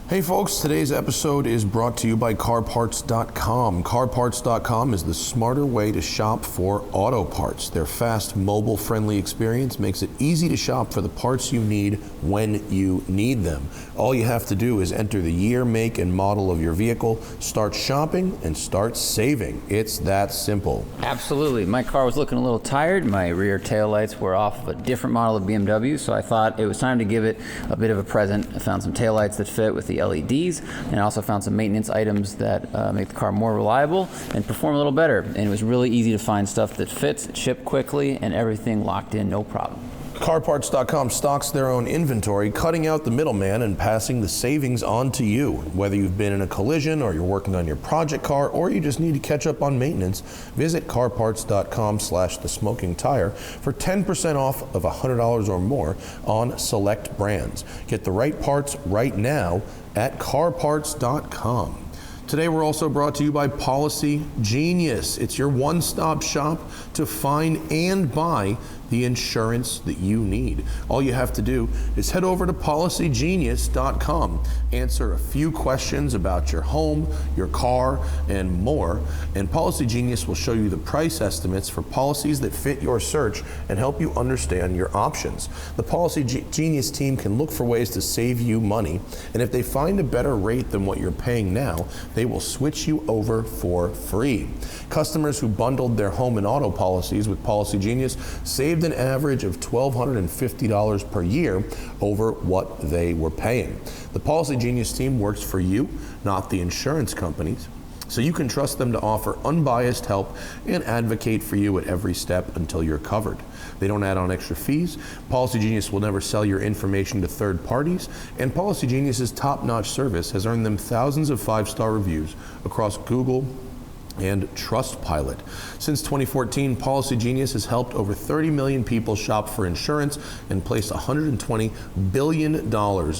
Hey folks, today's episode is brought to you by CarParts.com. CarParts.com is the smarter way to shop for auto parts. Their fast, mobile-friendly experience makes it easy to shop for the parts you need when you need them. All you have to do is enter the year, make, and model of your vehicle, start shopping, and start saving. It's that simple. Absolutely. My car was looking a little tired. My rear taillights were off of a different model of BMW, so I thought it was time to give it a bit of a present. I found some taillights that fit with the LEDs, and I also found some maintenance items that make the car more reliable and perform a little better. And it was really easy to find stuff that fits, it shipped quickly, and everything locked in, no problem. CarParts.com stocks their own inventory, cutting out the middleman and passing the savings on to you. Whether you've been in a collision or you're working on your project car or you just need to catch up on maintenance, visit CarParts.com/thesmokingtire for 10% off of $100 or more on select brands. Get the right parts right now at CarParts.com. Today we're also brought to you by Policy Genius. It's your one-stop shop to find and buy the insurance that you need. All you have to do is head over to PolicyGenius.com, answer a few questions about your home, your car, and more, and Policy Genius will show you the price estimates for policies that fit your search and help you understand your options. The Policy Genius team can look for ways to save you money, and if they find a better rate than what you're paying now, they will switch you over for free. Customers who bundled their home and auto policies with Policy Genius saved an average of $1,250 per year over what they were paying. The Policy Genius team works for you, not the insurance companies, so you can trust them to offer unbiased help and advocate for you at every step until you're covered. They don't add on extra fees. Policy Genius will never sell your information to third parties, and Policy Genius's top-notch service has earned them thousands of five-star reviews across Google and Trustpilot. Since 2014, Policy Genius has helped over 30 million people shop for insurance and placed $120 billion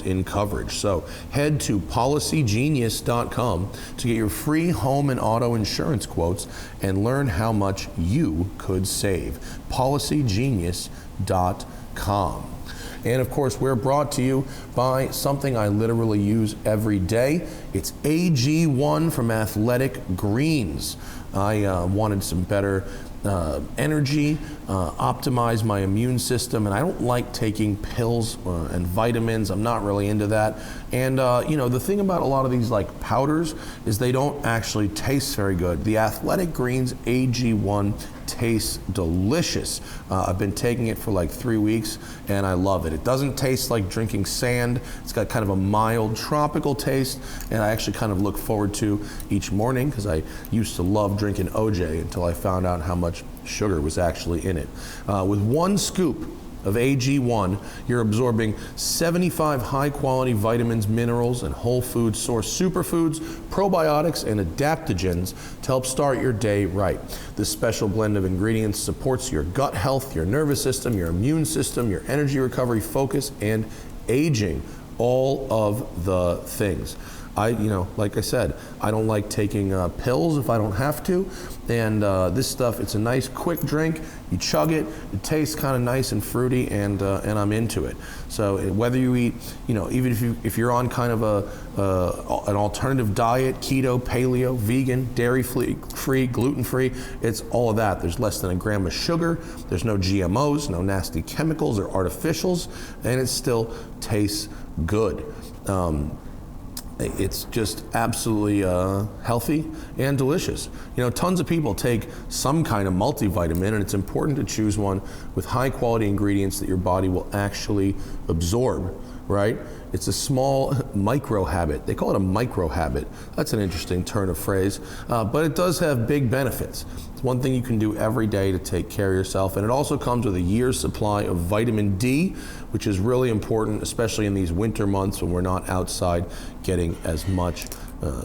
in coverage. So head to PolicyGenius.com to get your free home and auto insurance quotes and learn how much you could save. PolicyGenius.com. And of course, we're brought to you by something I literally use every day. It's AG1 from Athletic Greens. I wanted some better energy, optimize my immune system, and I don't like taking pills and vitamins. I'm not really into that. And the thing about a lot of these like powders is they don't actually taste very good. The Athletic Greens AG1 tastes delicious. I've been taking it for like 3 weeks and I love it. It doesn't taste like drinking sand. It's got kind of a mild tropical taste, and I actually kind of look forward to each morning because I used to love drinking OJ until I found out how much sugar was actually in it. With one scoop of AG1, you're absorbing 75 high-quality vitamins, minerals, and whole food source superfoods, probiotics, and adaptogens to help start your day right. This special blend of ingredients supports your gut health, your nervous system, your immune system, your energy recovery, focus, and aging. All of the things. Like I said, I don't like taking pills if I don't have to. And this stuff, it's a nice quick drink. You chug it, it tastes kind of nice and fruity, and I'm into it. So whether you eat, even if you're on kind of an alternative diet, keto, paleo, vegan, dairy-free, gluten-free, it's all of that. There's less than a gram of sugar. There's no GMOs, no nasty chemicals or artificials, and it still tastes good. It's just absolutely healthy and delicious. Tons of people take some kind of multivitamin, and it's important to choose one with high quality ingredients that your body will actually absorb, right? It's a small micro habit. They call it a micro habit. That's an interesting turn of phrase, but it does have big benefits. It's one thing you can do every day to take care of yourself, and it also comes with a year's supply of vitamin D, which is really important, especially in these winter months when we're not outside getting as much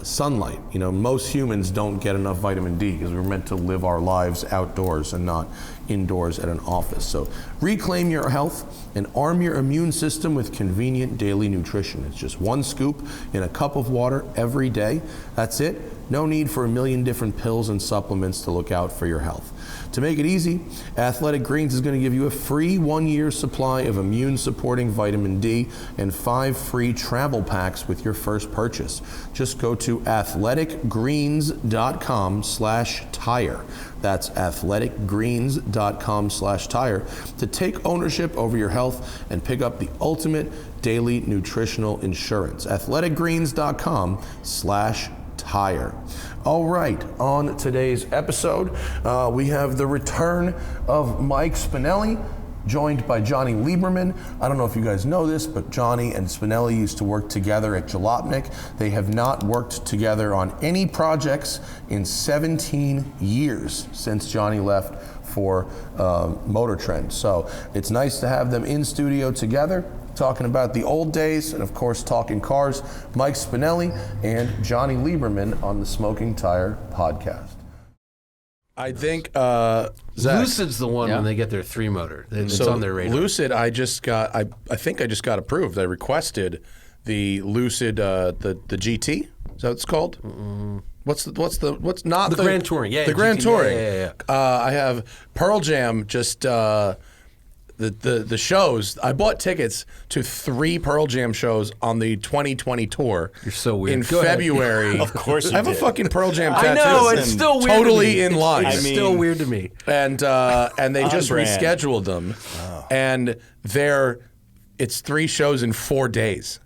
sunlight. Most humans don't get enough vitamin D because we're meant to live our lives outdoors and not indoors at an office. So reclaim your health and arm your immune system with convenient daily nutrition. It's just 1 scoop in a cup of water every day. That's it. No need for a million different pills and supplements to look out for your health. To make it easy, Athletic Greens is going to give you a free 1-year supply of immune-supporting vitamin D and 5 free travel packs with your first purchase. Just go to athleticgreens.com/tire. That's athleticgreens.com/tire to take ownership over your health and pick up the ultimate daily nutritional insurance. athleticgreens.com/tire. All right, on today's episode, we have the return of Mike Spinelli, joined by Johnny Lieberman. I don't know if you guys know this, but Johnny and Spinelli used to work together at Jalopnik. They have not worked together on any projects in 17 years since Johnny left for Motor Trend. So it's nice to have them in studio together, talking about the old days and, of course, talking cars. Mike Spinelli and Johnny Lieberman on the Smoking Tire podcast. I think Zach, Lucid's the one when they get their 3-motor. It's on their radar. Lucid, I think I just got approved. I requested the Lucid, the GT. Is that what it's called? What's not the Grand Touring? Yeah, the Grand GT, Touring. Yeah. I have Pearl Jam. Just the shows. I bought tickets to 3 Pearl Jam shows on the 2020 tour. You're so weird. In February. Of course you I have did. a fucking Pearl Jam tattoo. I know, it's still weird totally to me. in line. It's still weird to me. And they just brand. rescheduled them, and it's 3 shows in 4 days.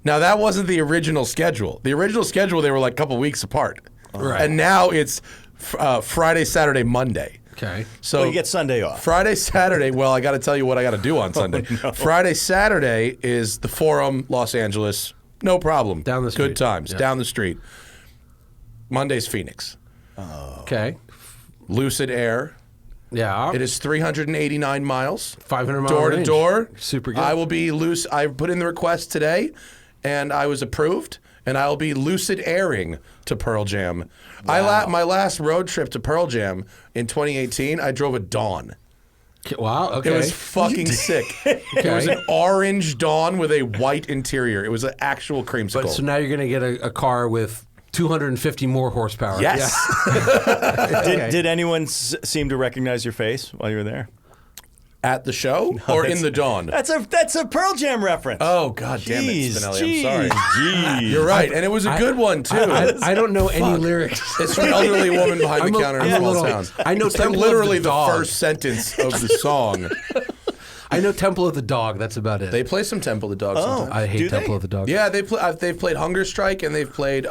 Now that wasn't the original schedule. The original schedule, they were like a couple weeks apart, Right. and now it's Friday, Saturday, Monday. Okay. So Well, you get Sunday off. Friday, Saturday. Well, I got to tell you what I got to do on Sunday. Friday, Saturday is the Forum, Los Angeles. No problem. Down the street. Good times. Yeah. Down the street. Monday's Phoenix. Okay. Lucid Air. Yeah. It is 389 miles. 500 mile door to range. door. Super good. I will be loose. I put in the request today, and I was approved. And I will be Lucid airing to Pearl Jam. My last road trip to Pearl Jam in 2018, I drove a Dawn. Wow. Okay. It was fucking sick. It was an orange Dawn with a white interior. It was an actual creamsicle. But so now you're going to get a car with 250 more horsepower. Yes. Did anyone seem to recognize your face while you were there? At the show or in the Dawn? That's a Pearl Jam reference. Oh, God damn it, Jeez, Spinelli. I'm sorry. Jeez. You're right. And it was a good one, too. I don't know any lyrics. It's from Elderly Woman Behind the Counter in I'm a Small little- Towns. I know It's Temple literally of the the Dog. first sentence of the song. I know Temple of the Dog. That's about it. They play some Temple of the Dog sometimes. I hate Do Temple they? of the Dog. Yeah, they've played Hunger Strike and they've played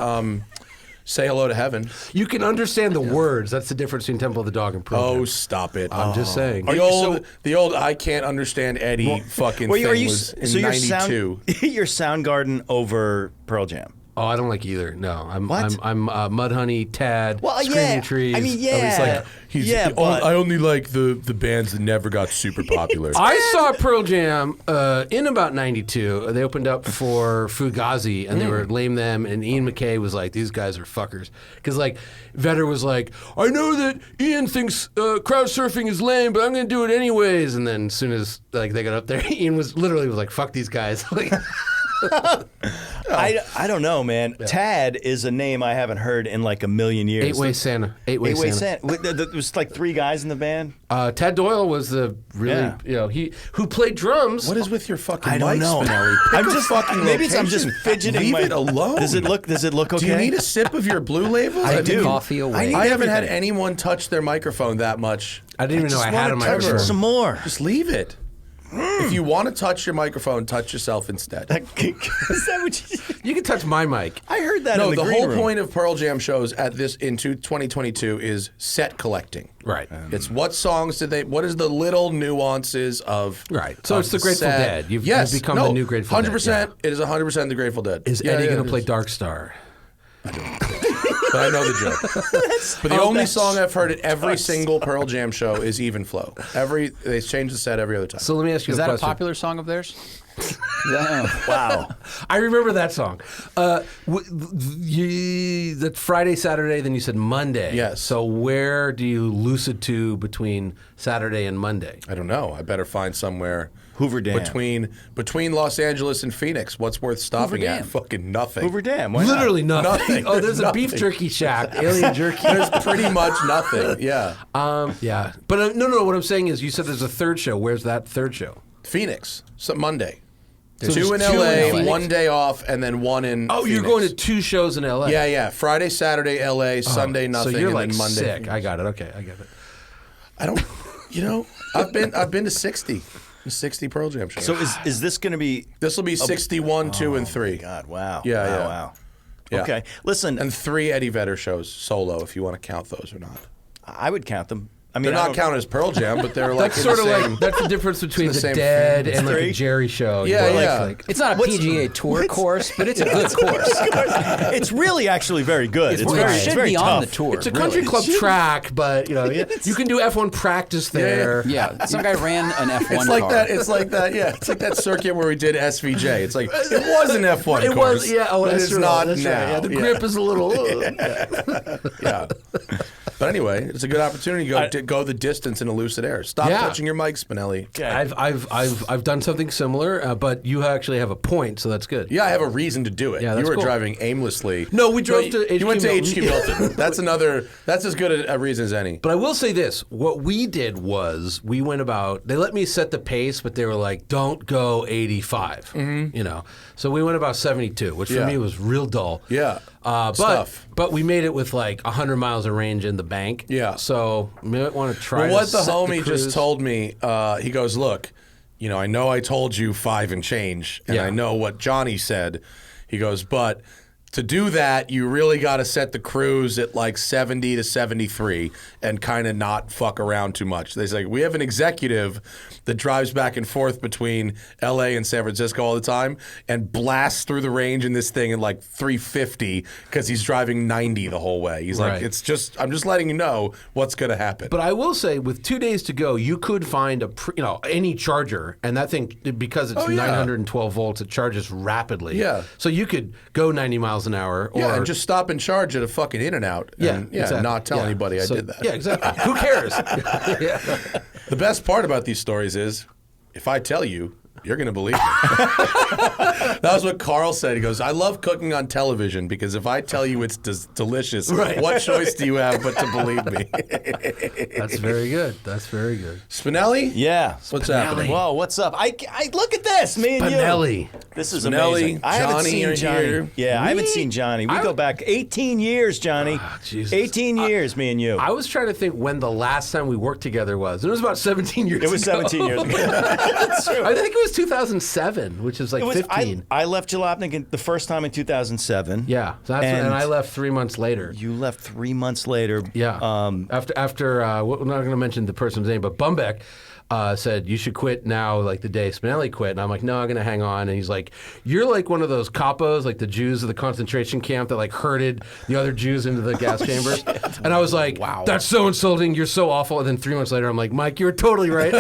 Say Hello to Heaven. You can understand the words. That's the difference between Temple of the Dog and Pearl Jam. Oh, stop it. I'm just saying. The old I can't understand Eddie fucking thing was in 92. Your Soundgarden over Pearl Jam. Oh, I don't like either. No, I'm What? I'm Mudhoney, Tad, Well, Screaming yeah. Trees. I mean, yeah. I only like the bands that never got super popular. I saw Pearl Jam in about '92. They opened up for Fugazi, and they were Lame Them, and Ian MacKaye was like, "These guys are fuckers," because like Vedder was like, "I know that Ian thinks crowd surfing is lame, but I'm going to do it anyways." And then as soon as like they got up there, Ian was like, "Fuck these guys." Like, I don't know, man. Tad is a name I haven't heard in like a million years. Eight-Way Santa. Eight-Way Eight-Way Santa. Santa. There was like 3 guys in the band. Tad Doyle was the really, he who played drums. What is with your fucking I don't mic, know. Spinelli? Pick I'm a just fucking maybe I'm just location. fidgeting. Leave it alone. Does it look okay? Do you need a sip of your Blue Label? I do. Coffee away. I haven't had anyone touch their microphone that much. I didn't even know I had a Touch it microphone. some more. Just leave it. If you want to touch your microphone, touch yourself instead. Is that what you? You can touch my mic. I heard that. No, in the the green whole room. point of Pearl Jam shows at this into 2022 is set collecting. Right. It's what songs did they? What is the little nuances of? Right. So of it's the Grateful set. Dead. You've become the new Grateful Dead. 100%. It is 100% the Grateful Dead. Is Eddie going to play Dark Star? But I know the joke. But the only song I've heard at every single Pearl Jam show is Even Flow. They change the set every other time. So let me ask you Is a that a question. popular song of theirs? Wow. I remember that song. That Friday, Saturday, then you said Monday. Yes. So where do you lucid to between Saturday and Monday? I don't know. I better find somewhere. Hoover Dam. Between Los Angeles and Phoenix. What's worth stopping Hoover at? Dam. Fucking nothing. Hoover Dam. Why not? Literally nothing. Nothing. Oh, there's a Nothing. beef jerky shack. Alien jerky. There's pretty much nothing. Yeah. Yeah. But no. What I'm saying is, you said there's a third show. Where's that third show? Phoenix. Monday. So two in there's two in LA, Phoenix? 1 day off, and then one in Oh, Phoenix. you're going to 2 shows in LA. Yeah. Friday, Saturday, LA, Sunday, nothing, So you're and like then Monday. sick. Phoenix. I got it. Okay, I get it. I don't. I've been to 60 Pearl Jam shows. So is this going to be? This will be 61, 2, and 3. God, wow. Yeah. Wow. Yeah. Okay, listen. And 3 Eddie Vedder shows solo, if you want to count those or not. I would count them. I mean, They're not counted as Pearl Jam, but they're like That's in sort the of same, like that's the difference between the the same Dead thing. and like a Three? Jerry show. Yeah, You know, yeah. like- It's not a PGA Tour course, but it's a good course. It's really actually very good. It's very, should very be tough. on the tour. It's a country club track, but you can do F1 practice there. Yeah, some guy ran an F1 It's like car. that. It's like that. Yeah, it's like that circuit where we did SVJ. It's like it was an F1 It course. was, yeah. Oh, but that's it's true. not That's now. right. Yeah, the grip is a little. Yeah. But anyway, it's a good opportunity to go the distance in a Lucid Air. Stop Yeah. touching your mic, Spinelli. Okay. I've done something similar, but you actually have a point, so that's good. Yeah, I have a reason to do it. Yeah, you that's were cool. driving aimlessly. No, we drove to You went to HQ HQ Milton. Milton. That's another. That's as good a reason as any. But I will say this: what we did was we went about. They let me set the pace, but they were like, "Don't go 85." You know, so we went about 72, which for Yeah. me was real dull. Yeah. But we made it with like 100 miles of range in the bank. Yeah. So you might want to try. Well, to what the set homie cruise. just told me, he goes, look, I know I told you 5 and change, and Yeah. I know what Johnny said. He goes, but to do that, you really got to set the cruise at like 70 to 73 and kind of not fuck around too much. They say, we have an executive that drives back and forth between LA and San Francisco all the time and blasts through the range in this thing in like 350 because he's driving 90 the whole way. He's Right. like, I'm just letting you know what's going to happen. But I will say, with 2 days to go, you could find any charger, and that thing, because it's Oh, yeah. 912 volts, it charges rapidly. Yeah. So you could go 90 miles an hour, or Yeah, and just stop and charge at a fucking In-N-Out. And, exactly. not tell Yeah. anybody I So- did that. Yeah, exactly. Who cares? Yeah. The best part about these stories is, if I tell you, you're going to believe me. That was what Carl said. He goes, I love cooking on television because if I tell you it's delicious, Right. what choice do you have but to believe me? That's very good. That's very good. Spinelli? Yeah. What's happening? Whoa, what's up? I look at this, me and you. Spinelli. This is Spinelli, amazing. I haven't Johnny seen are Johnny. here. Yeah, I haven't seen Johnny. We go back 18 years, Johnny. Jesus. 18 years, me and you. I was trying to think when the last time we worked together was. And it was about 17 years ago. It was 17 years ago. That's true. I think it was 2007, which is like It was, 15. I left Jalopnik the first time in 2007. Yeah. So that's and I left 3 months later. You left 3 months later. Yeah. After we're not going to mention the person's name, but Bumbeck said, you should quit now, like the day Spinelli quit. And I'm like, no, I'm going to hang on. And he's like, you're like one of those capos, like the Jews of the concentration camp that like herded the other Jews into the gas chambers. And I was like, wow, that's so insulting. You're so awful. And then 3 months later, I'm like, Mike, you're totally right.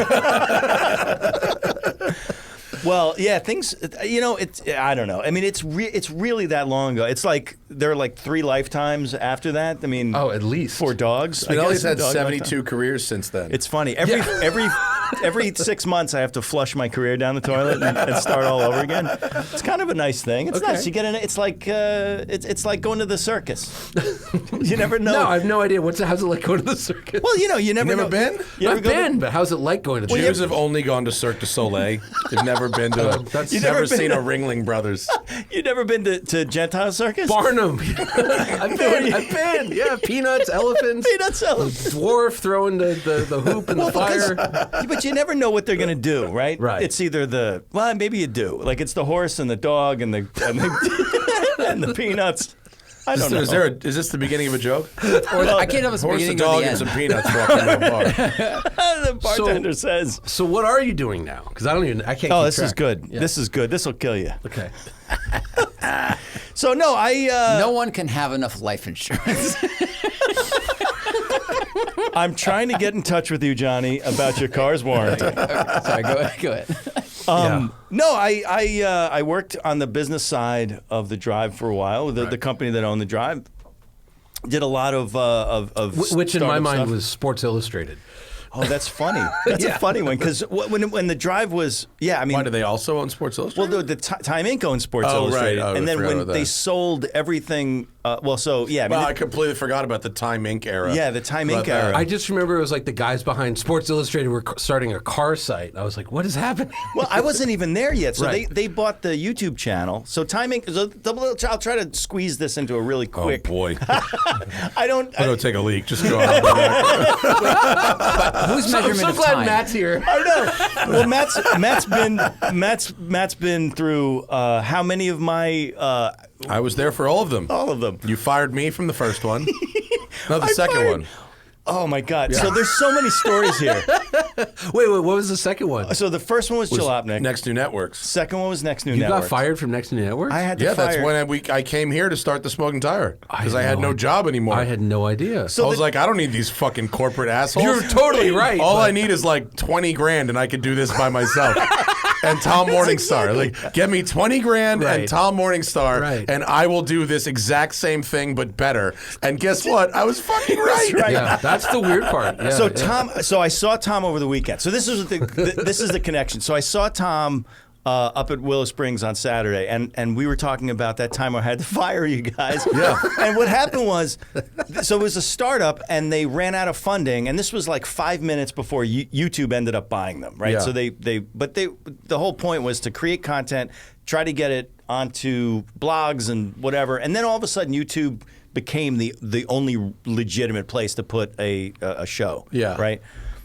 Well, yeah, things. It's. I don't know. I mean, it's really that long ago. It's like there are like 3 lifetimes after that. I mean, Oh, at least. for dogs. I Spinelli's guess, had dog 72 lifetime. careers since then. It's funny. Every 6 months, I have to flush my career down the toilet and start all over again. It's kind of a nice thing. It's Okay. nice. You get in. It's like it's like going to the circus. You never know. No, I have no idea. How's it like going to the circus? Well, you never never know. been? You ever I've go to- been, but how's it like going to the Jews circus? have only gone to Cirque du Soleil. They've never been to. that's- You've You never never been seen to- a Ringling Brothers. You never been to Gentile circus? Barnum. I've been. Yeah, peanuts, elephants. Peanuts, elephants. Dwarf throwing the hoop in the fire. But you never know what they're going to do, right? Right. It's either maybe you do. Like it's the horse and the dog and the and the peanuts. I don't know. Is this the beginning of a joke? I can't have a Horse, a beginning or dog, the and end. some peanuts walking into a bar. The bartender says. So what are you doing now? Because I can't. Oh, keep this is track. good. Yeah. This is good. This will kill you. Okay. So no, No one can have enough life insurance. I'm trying to get in touch with you, Johnny, about your car's warranty. Sorry, go ahead. No, I worked on the business side of the Drive for a while. The company that owned the Drive did a lot of which in my startup mind stuff. was Sports Illustrated. Oh, that's funny. That's a funny one because when the Drive was, I mean, Why do they also own Sports Illustrated? well, the Time Inc. owned Sports Oh, right. Illustrated, Oh, I and then forgot when about they that. sold everything, I mean, I completely forgot about the Time Inc. era. Yeah, the Time About Inc. that. era. I just remember it was like the guys behind Sports Illustrated were starting a car site. I was like, what is happening? Well, I wasn't even there yet, so Right. they bought the YouTube channel. So Time Inc. I'll try to squeeze this into a really Oh quick. boy. I don't. I'll go take a leak. Just go on. Whose I'm measurement so of glad time? Matt's here. I know. Well, Matt's been through how many of my I was there for all of them. all of them. You fired me from the first one. No, the I second fired- one. Oh my God! So there's so many stories here. Wait, what was the second one? So the first one was Jalopnik. Next New Networks. Second one was Next New You Network. got fired from Next New Network? I had to Yeah, fire. that's when I came here to start the Smoking Tire because I had no idea. job anymore. I had no idea. So I was the- like, I don't need these fucking corporate assholes. You're totally right. All but- I need is like 20 grand and I could do this by myself. And Tom Morningstar. Like, get me 20 grand Right. and Tom Morningstar, Right. and I will do this exact same thing, but better. And guess what? I was fucking right. right. Yeah, that's the weird part. Yeah, So yeah. so I saw Tom over the weekend. So this is this is the connection. So I saw Tom up at Willow Springs on Saturday, and we were talking about that time I had to fire you guys. Yeah. And what happened was, so it was a startup, and they ran out of funding, and this was like 5 minutes before YouTube ended up buying them, right? Yeah. So the whole point was to create content, try to get it onto blogs and whatever, and then all of a sudden YouTube became the only legitimate place to put a show. Yeah. Right.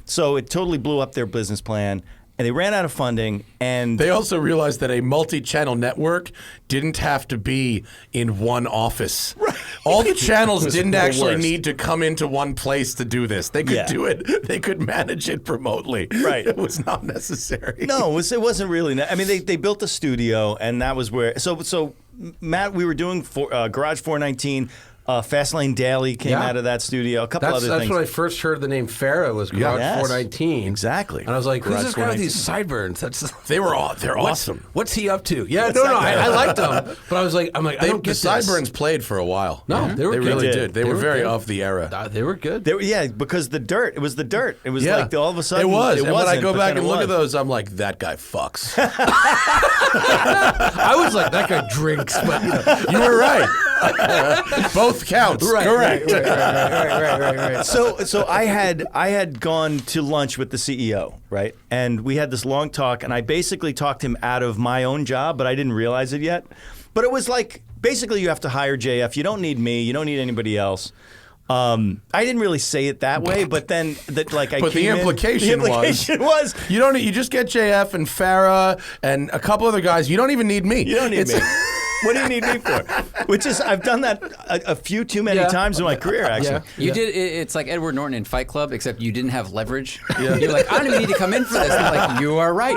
So it totally blew up their business plan, and they ran out of funding. And They also realized that a multi-channel network didn't have to be in one office. Right. All the channels was didn't the actually worst. need to come into one place to do this. They could Yeah. do it. They could manage it remotely. Right. It was not necessary. no, it wasn't really. I mean, they built a studio, and that was where. So Matt, we were doing Garage 419. Fastlane Daily came Yeah. out of that studio. A couple That's other things. when I first heard the name Farrah was Garage Yes. 419. Exactly. And I was like, who's Garage this guy with 419? these sideburns? They're awesome. What's he up to? Yeah, no, I liked them. But I Mm-hmm. I don't The get sideburns played for a while. No, they were They good. really They did. did. They were very good. of the era. They were good. Because the dirt. It was the dirt. It was Yeah. like all of a sudden It was. And when I wasn't, go but back then and it look at was. those, I'm like, that guy fucks. I was like, that guy drinks, but you know. You were right. Both counts. Correct. Right. So I had gone to lunch with the CEO, right? And we had this long talk, and I basically talked him out of my own job, but I didn't realize it yet. But it was like, basically you have to hire JF. You don't need me. You don't need anybody else. I didn't really say it that way, but then I But came the in, implication was You don't. You just get JF and Farah and a couple other guys. You don't even need me. you don't need me. What do you need me for? Which is, I've done that a few too many Yeah. times in my career, actually. You did. It's like Edward Norton in Fight Club, except you didn't have leverage. You're like, I don't even need to come in for this. I'm like, you are right.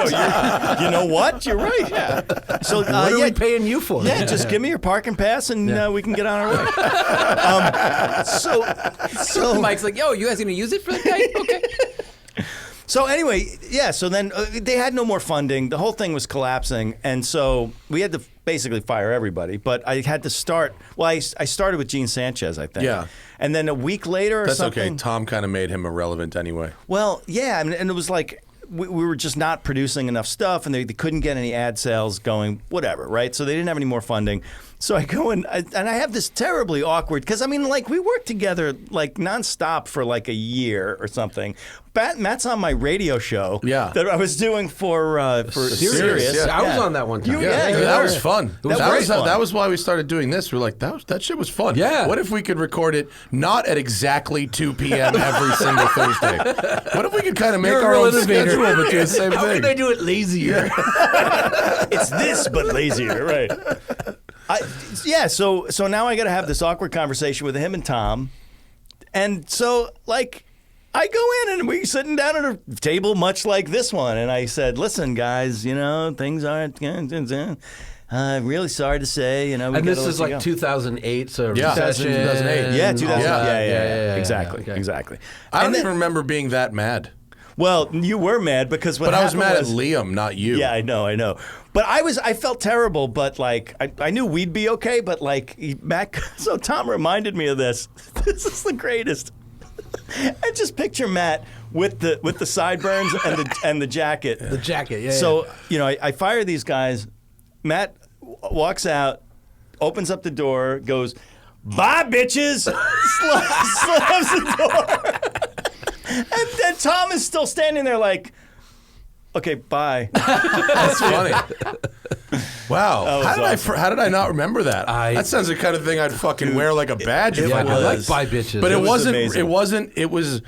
You know what? You're right. Yeah. So What are yeah, we paying you for? yeah, just give me your parking pass and we can get on our way. So Mike's like, yo, you guys gonna use it for the night? Okay. So anyway, yeah. So then they had no more funding. The whole thing was collapsing, and so we had to basically fire everybody. But I had to start. Well, I started with Gene Sanchez, I think. Yeah. And then a week later, or That's something. okay. Tom kind of made him irrelevant anyway. Well, yeah, and it was like we were just not producing enough stuff, and they couldn't get any ad sales going. Whatever, right? So they didn't have any more funding. So I go and I have this terribly awkward, because I mean, like, we worked together like nonstop for like a year or something. Matt's on my radio show that I was doing for Sirius. yeah. I was on that one time. Yeah, you that were. was fun. was that, great was, fun. that was why we started doing this. We're like, that shit was fun. Yeah. What if we could record it not at exactly 2 p.m. every single Thursday? What if we could kind of make You're a our real own innovator. schedule but do the same How thing? can they do it lazier? It's this, but lazier, right? So now I got to have this awkward conversation with him and Tom, and so like I go in and we're sitting down at a table much like this one, and I said, "Listen, guys, things aren't. I'm really sorry to say, we And gotta this let is you like go." 2008, so Yeah. recession. 2008. Yeah, all 2000. that. Yeah. Okay. Exactly. I don't And even remember being that mad. Well, you were mad because what But I was happened mad at Liam, not you. Yeah, I know. But I felt terrible, but like, I knew we'd be okay, but like, Matt, so Tom reminded me of this. This is the greatest. I just picture Matt with the sideburns and the jacket. The jacket, yeah. So, I fire these guys. Matt walks out, opens up the door, goes, "Bye, bitches!" slams the door. And then Tom is still standing there like, "Okay, bye." That's funny. Wow. was How did I not remember that? That sounds the kind of thing I'd fucking wear like a badge if I I did. like bye bitches. But amazing. it was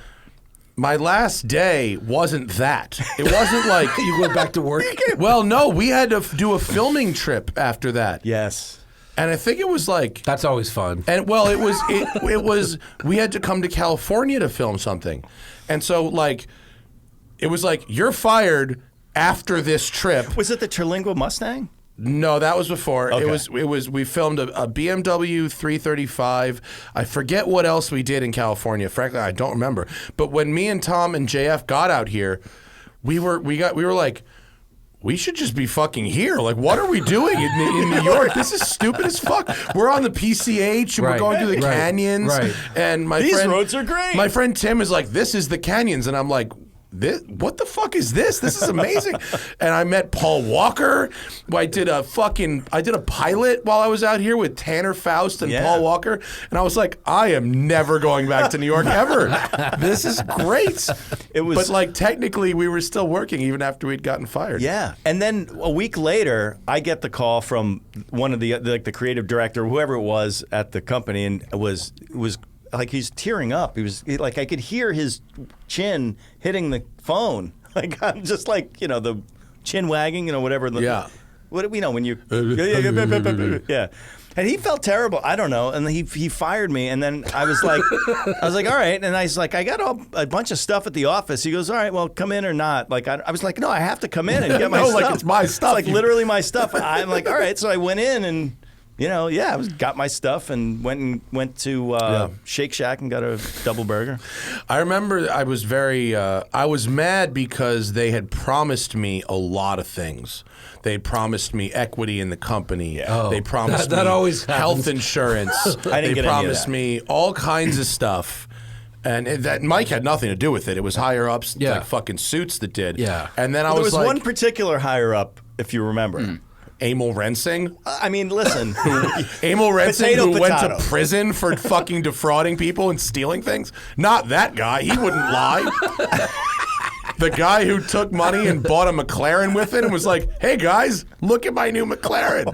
my last day wasn't that. It wasn't like you went back to work. Well, no, we had to do a filming trip after that. Yes. And I think it was like That's always fun. and well, it was we had to come to California to film something. And so like it was like you're fired after this trip. Was it the Terlingua Mustang? No, that was before. Okay. It was we filmed a BMW 335. I forget what else we did in California. Frankly, I don't remember. But when me and Tom and JF got out here, we were like, we should just be fucking here. Like, what are we doing in New York? This is stupid as fuck. We're on the PCH and we're Right. going through the Right. canyons. Right. And These roads are great. My friend Tim is like, this is the canyons. And I'm like, what the fuck is this? This is amazing. And I met Paul Walker. I did a pilot while I was out here with Tanner Faust and Yeah. Paul Walker. And I was like, I am never going back to New York ever. This is great. But like technically we were still working even after we'd gotten fired. Yeah. And then a week later, I get the call from one of the creative director, whoever it was at the company, and it was like he's tearing up. I could hear his chin hitting the phone. Like I'm just like, the chin wagging, whatever. Yeah. What we know when you yeah. And he felt terrible. I don't know. And he fired me. And then I was like, all right. And I was like, I got a bunch of stuff at the office. He goes, all right, well, come in or not. Like I was like, no, I have to come in and get my No, stuff. like it's my stuff. It's like literally my stuff. I'm like, all right. So I went in and. Got my stuff and went to Shake Shack and got a double burger. I remember I was I was mad because they had promised me a lot of things. They had promised me equity in the company. Oh, they promised that me always health happens. insurance. I didn't They get any of promised that. me all kinds of stuff. And that Mike had nothing to do with it. It was higher ups, Yeah. like fucking suits that did. Yeah. And then I There was was like, one particular higher up, if you remember. Emil Rensing. I mean, listen. Emil Rensing, Potato, who went to potato. prison for fucking defrauding people and stealing things. Not that guy. He wouldn't lie. The guy who took money and bought a McLaren with it and was like, hey guys, look at my new McLaren.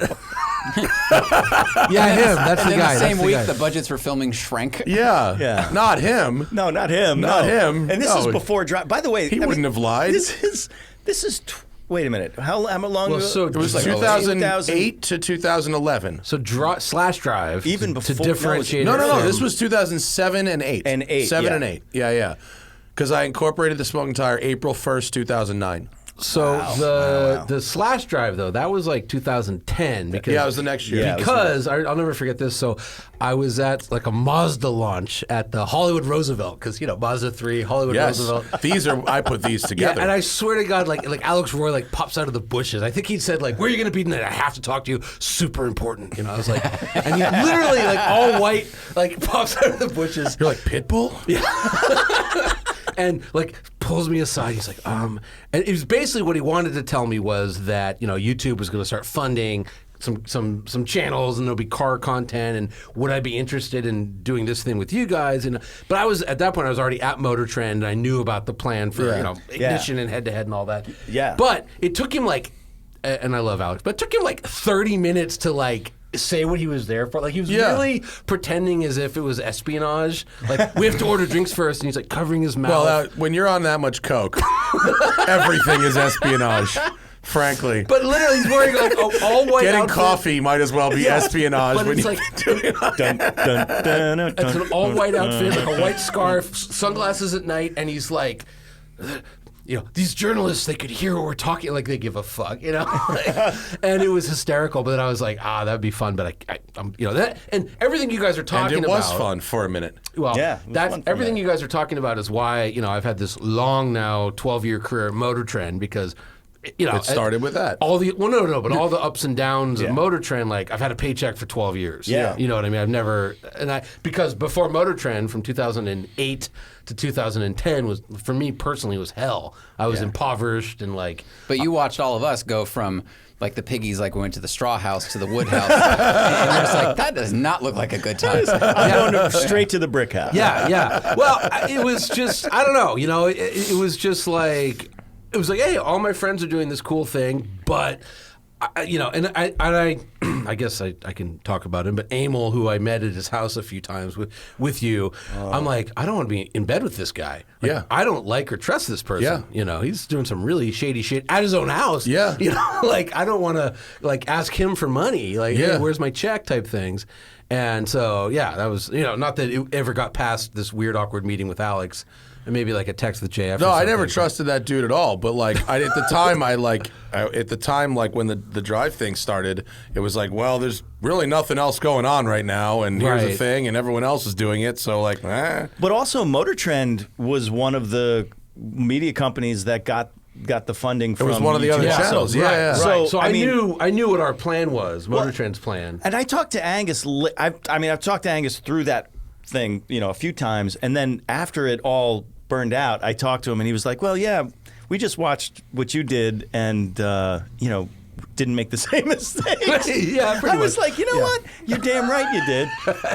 Yeah, him. That's And the then guy. the same That's week, guy. the budgets for filming shrank. Yeah. Yeah. Not him. No, not him. Not no. him. And this No. is before drive. By the way, He wouldn't have lied. This is. Wait a minute. How long Well, ago? so It was like 2008 to 2011. So slash drive Even to before- differentiate. No, it from- this was 2007 and 8. And 8, 7 yeah. and 8. Yeah. Because I incorporated the smoking tire April 1st, 2009. So the slash drive though, that was like 2010 because Yeah, it was the next year. Yeah, it was because I'll never forget this. So I was at like a Mazda launch at the Hollywood Roosevelt because Mazda 3 Hollywood Yes. Roosevelt. I put these Yeah, together. and I swear to God, like Alex Roy like pops out of the bushes. I think he said like, "Where are you going to be tonight? I have to talk to you. Super important." I was like, and he literally like all white like pops out of the bushes. You're like, Pitbull? And like pulls me aside. He's like, and it was basically what he wanted to tell me was that YouTube was going to start funding some channels and there'll be car content and would I be interested in doing this thing with you guys? But I was at that point I was already at Motor Trend and I knew about the plan for ignition and head to head and all that. Yeah. But it took him like, and I love Alex, but it took him like 30 minutes to like say what he was there for. Like he was really pretending as if it was espionage. Like we have to order drinks first, and he's like covering his mouth. Well, when you're on that much coke, everything is espionage, frankly. But literally, he's wearing like all white. Getting outfit. coffee might as well be espionage. But when it's you like Dun, dun, dun, dun, it's an all white outfit, like a white scarf, sunglasses at night, and he's like. these journalists, they could hear what we're talking, like they give a fuck, and it was hysterical. But then I was like, that'd be fun. But I'm that, and everything you guys are talking about. And it was fun for a minute. Well, yeah, that's everything you guys are talking about is why, I've had this long now 12-year career at Motor Trend because, it started with that. but all the ups and downs of Motor Trend, like I've had a paycheck for 12 years. Yeah. You know what I mean? I've never, because before Motor Trend from 2008 to 2010 was, for me personally, was hell. I was impoverished and like. But you watched all of us go from like the piggies, like we went to the straw house to the wood house. And we're just like, that does not look like a good time. I'm going straight to the brick house. Yeah. Well, it was just, I don't know, it was just like, hey, all my friends are doing this cool thing, but I guess I can talk about him, but Emil, who I met at his house a few times with you, I'm like, I don't want to be in bed with this guy. Like, I don't like or trust this person. Yeah. He's doing some really shady shit at his own house. Yeah. Like I don't want to like ask him for money. Like, hey, where's my check type things. And so, that was, not that it ever got past this weird, awkward meeting with Alex. And maybe like a text with JF. No, I never trusted that dude at all. But like, at the time, like when the drive thing started, it was like, well, there's really nothing else going on right now, and here's the thing, and everyone else is doing it. So like, But also, Motor Trend was one of the media companies that got the funding from. It was one of the other channels. Yeah. So I knew what our plan was, Motor Trend's plan. And I talked to Angus. I've talked to Angus through that thing, a few times, and then after it all burned out, I talked to him, and he was like, "Well, yeah, we just watched what you did, and didn't make the same mistakes." I was like, you know what? You're damn right you did,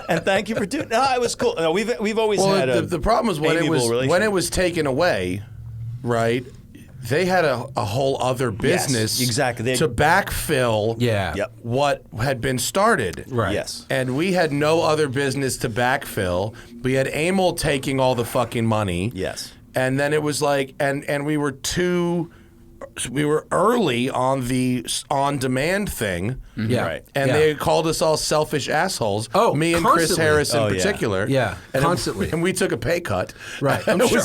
and thank you for doing. No, it was cool. No, we've always had the problem was when it was taken away, right? They had a whole other business to backfill what had been started. Right. Yes. And we had no other business to backfill. We had Emil taking all the fucking money. Yes. And then it was like, and we were early on the on-demand thing. Yeah. Right. And they called us all selfish assholes. Oh, me and constantly. Chris Harris in particular. Yeah, and constantly. And we took a pay cut. Right. I'm sure.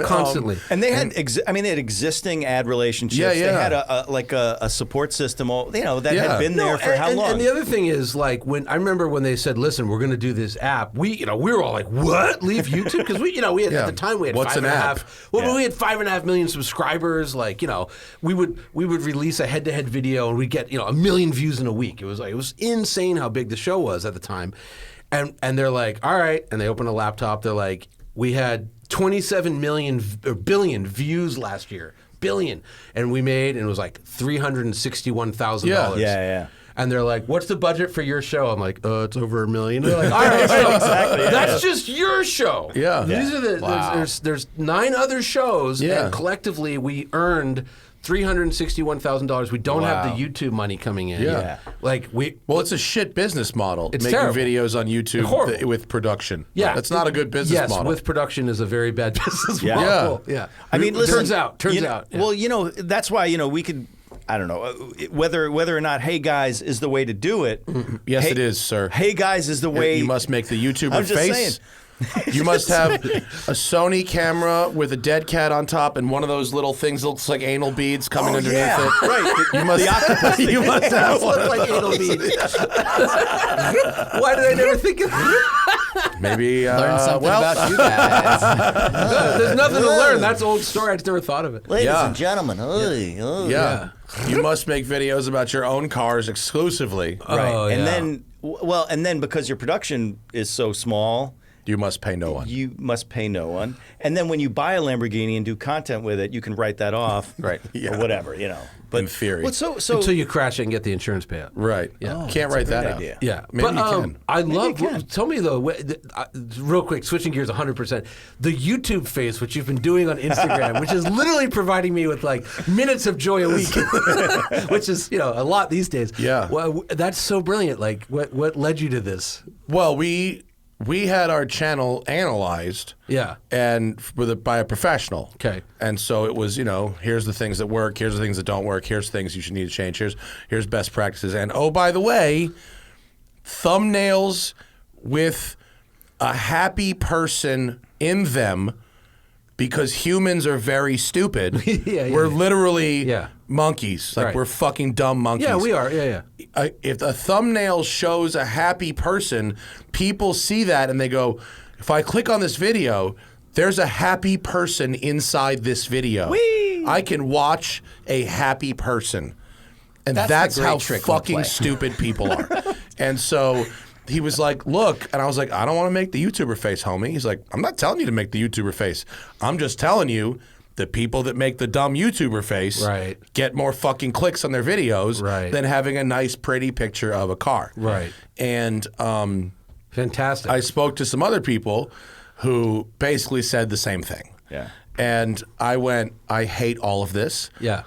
Constantly. And they had, they had existing ad relationships. Yeah. They had a support system. That had been there for how long? And the other thing is, like, I remember when they said, "Listen, we're going to do this app." We were all like, "What? Leave YouTube?" Because we had at the time we had What's an app? We had 5.5 million subscribers. Like, we would release a head-to-head video and we'd get 1 million views in a week. It was insane how big the show was at the time. And they're like, all right, and they open a laptop. They're like, we had 27 billion views last year, and we made, and it was like $361,000. Yeah. And they're like, what's the budget for your show? I'm like, it's over $1 million. They're like, all right, so that's just your show. Yeah. These are there's 9 other shows, and collectively we earned $361,000. We don't have the YouTube money coming in. Yeah. It's a shit business model. It's making terrible. videos on YouTube with production. Yeah. That's not a good business model. Yes, with production is a very bad business Yeah. model. Yeah. I mean, listen, turns out. Yeah. Well, that's why, we could, I don't know, whether or not "Hey guys" is the way to do it. Yes, it is, sir. "Hey guys" is the way. You must make the YouTuber I'm just face. saying. You must have a Sony camera with a dead cat on top and one of those little things that looks like anal beads coming underneath it. Right. You must, the octopus. You must have one Look like anal beads. Why did I never think of that? Maybe Learn something about you guys. There's nothing to learn. That's an old story. I just never thought of it. Ladies and gentlemen. Yeah. You must make videos about your own cars exclusively. Right. Oh, and then because your production is so small, you must pay no one. You must pay no one. And then when you buy a Lamborghini and do content with it, you can write that off. Right. Or whatever, But in theory. Well, so until you crash it and get the insurance payout. Right. Yeah. Can't write that out. idea. Yeah. Maybe you can. I love, tell me though, real quick, switching gears 100%, the YouTube face, which you've been doing on Instagram, which is literally providing me with like minutes of joy a week, which is, a lot these days. Yeah. Well, that's so brilliant. Like, what led you to this? Well, we had our channel analyzed, and by a professional. Okay, and so it was, here's the things that work, here's the things that don't work, here's things you should need to change, here's best practices, and oh, by the way, thumbnails with a happy person in them because humans are very stupid. Yeah, we're literally Yeah. monkeys. Like Right. we're fucking dumb monkeys. Yeah, we are. Yeah. If a thumbnail shows a happy person, people see that and they go, if I click on this video, there's a happy person inside this video. Whee! I can watch a happy person. And That's that's the great how trick we fucking play. stupid people are. And so he was like, look, and I was like, I don't want to make the YouTuber face, homie. He's like, I'm not telling you to make the YouTuber face. I'm just telling you the people that make the dumb YouTuber face Right. get more fucking clicks on their videos Right. than having a nice, pretty picture of a car. Right. And Fantastic. I spoke to some other people who basically said the same thing. Yeah. And I went, I hate all of this. Yeah.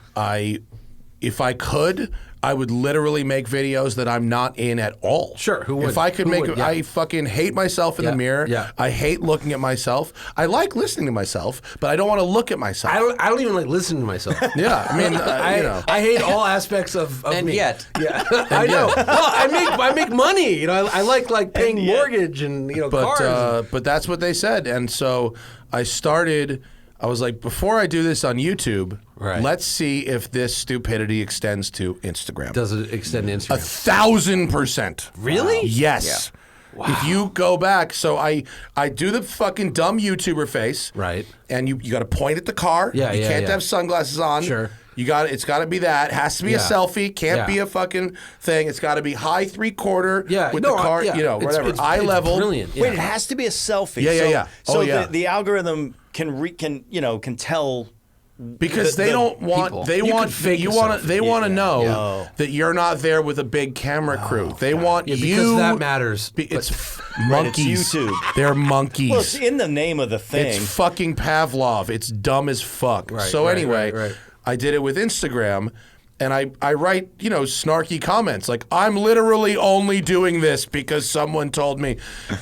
If I could, I would literally make videos that I'm not in at all. Sure, who If wouldn't? I could Who make wouldn't? it, Yeah. I fucking hate myself in Yeah, the mirror. yeah. I hate looking at myself. I like listening to myself, but I don't want to look at myself. I don't even like listening to myself. Yeah, I mean, I, you know. I hate all aspects of And me. yet. Yeah, I know. Well, I make money. You know, I like paying And yet. mortgage and cars. But that's what they said, and so I started. I was like, before I do this on YouTube, Right. let's see if this stupidity extends to Instagram. Does it extend to Instagram? 1,000%. Really? Yes. If you go back, so I do the fucking dumb YouTuber face, Right. And you got to point at the car. Yeah, you yeah, can't yeah. have sunglasses on. Sure. It's got to be that. It has to be a Yeah. selfie. Can't Yeah. be a fucking thing. It's got to be high 3/4 Yeah, with no, the car. yeah. You know, It's- whatever. it's Eye level. Brilliant. Yeah. Wait, it has to be a selfie. Yeah, yeah, so, yeah. So Oh, yeah. the algorithm can tell. Because they don't want people. they You want could fake you a want selfie. they want to know Yeah. that you're not there with a big camera crew. They want Yeah, because you. that matters. It's Right, monkeys. it's YouTube. They're monkeys. Well, it's in the name of the thing. It's fucking Pavlov. It's dumb as fuck. Right, So right, anyway, right. I did it with Instagram, and I write, snarky comments like, I'm literally only doing this because someone told me.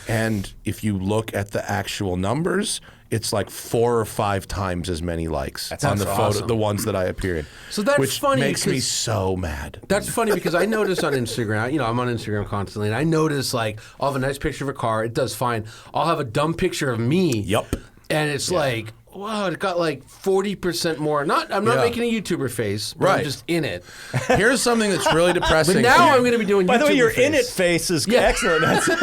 And if you look at the actual numbers, it's like 4 or 5 times as many likes on the photo, awesome. the ones that I appear in. So that's which funny makes me because- so mad. That's funny because I notice on Instagram, I'm on Instagram constantly, and I notice like I'll have a nice picture of a car, it does fine. I'll have a dumb picture of me. Yup. And it's like, wow, it got like 40% more. I'm not Yeah. making a YouTuber face, but Right. I'm just in it. Here's something that's really depressing. But now I'm going to be doing By the way, YouTuber your face. in it face is Yeah. excellent. That's I'm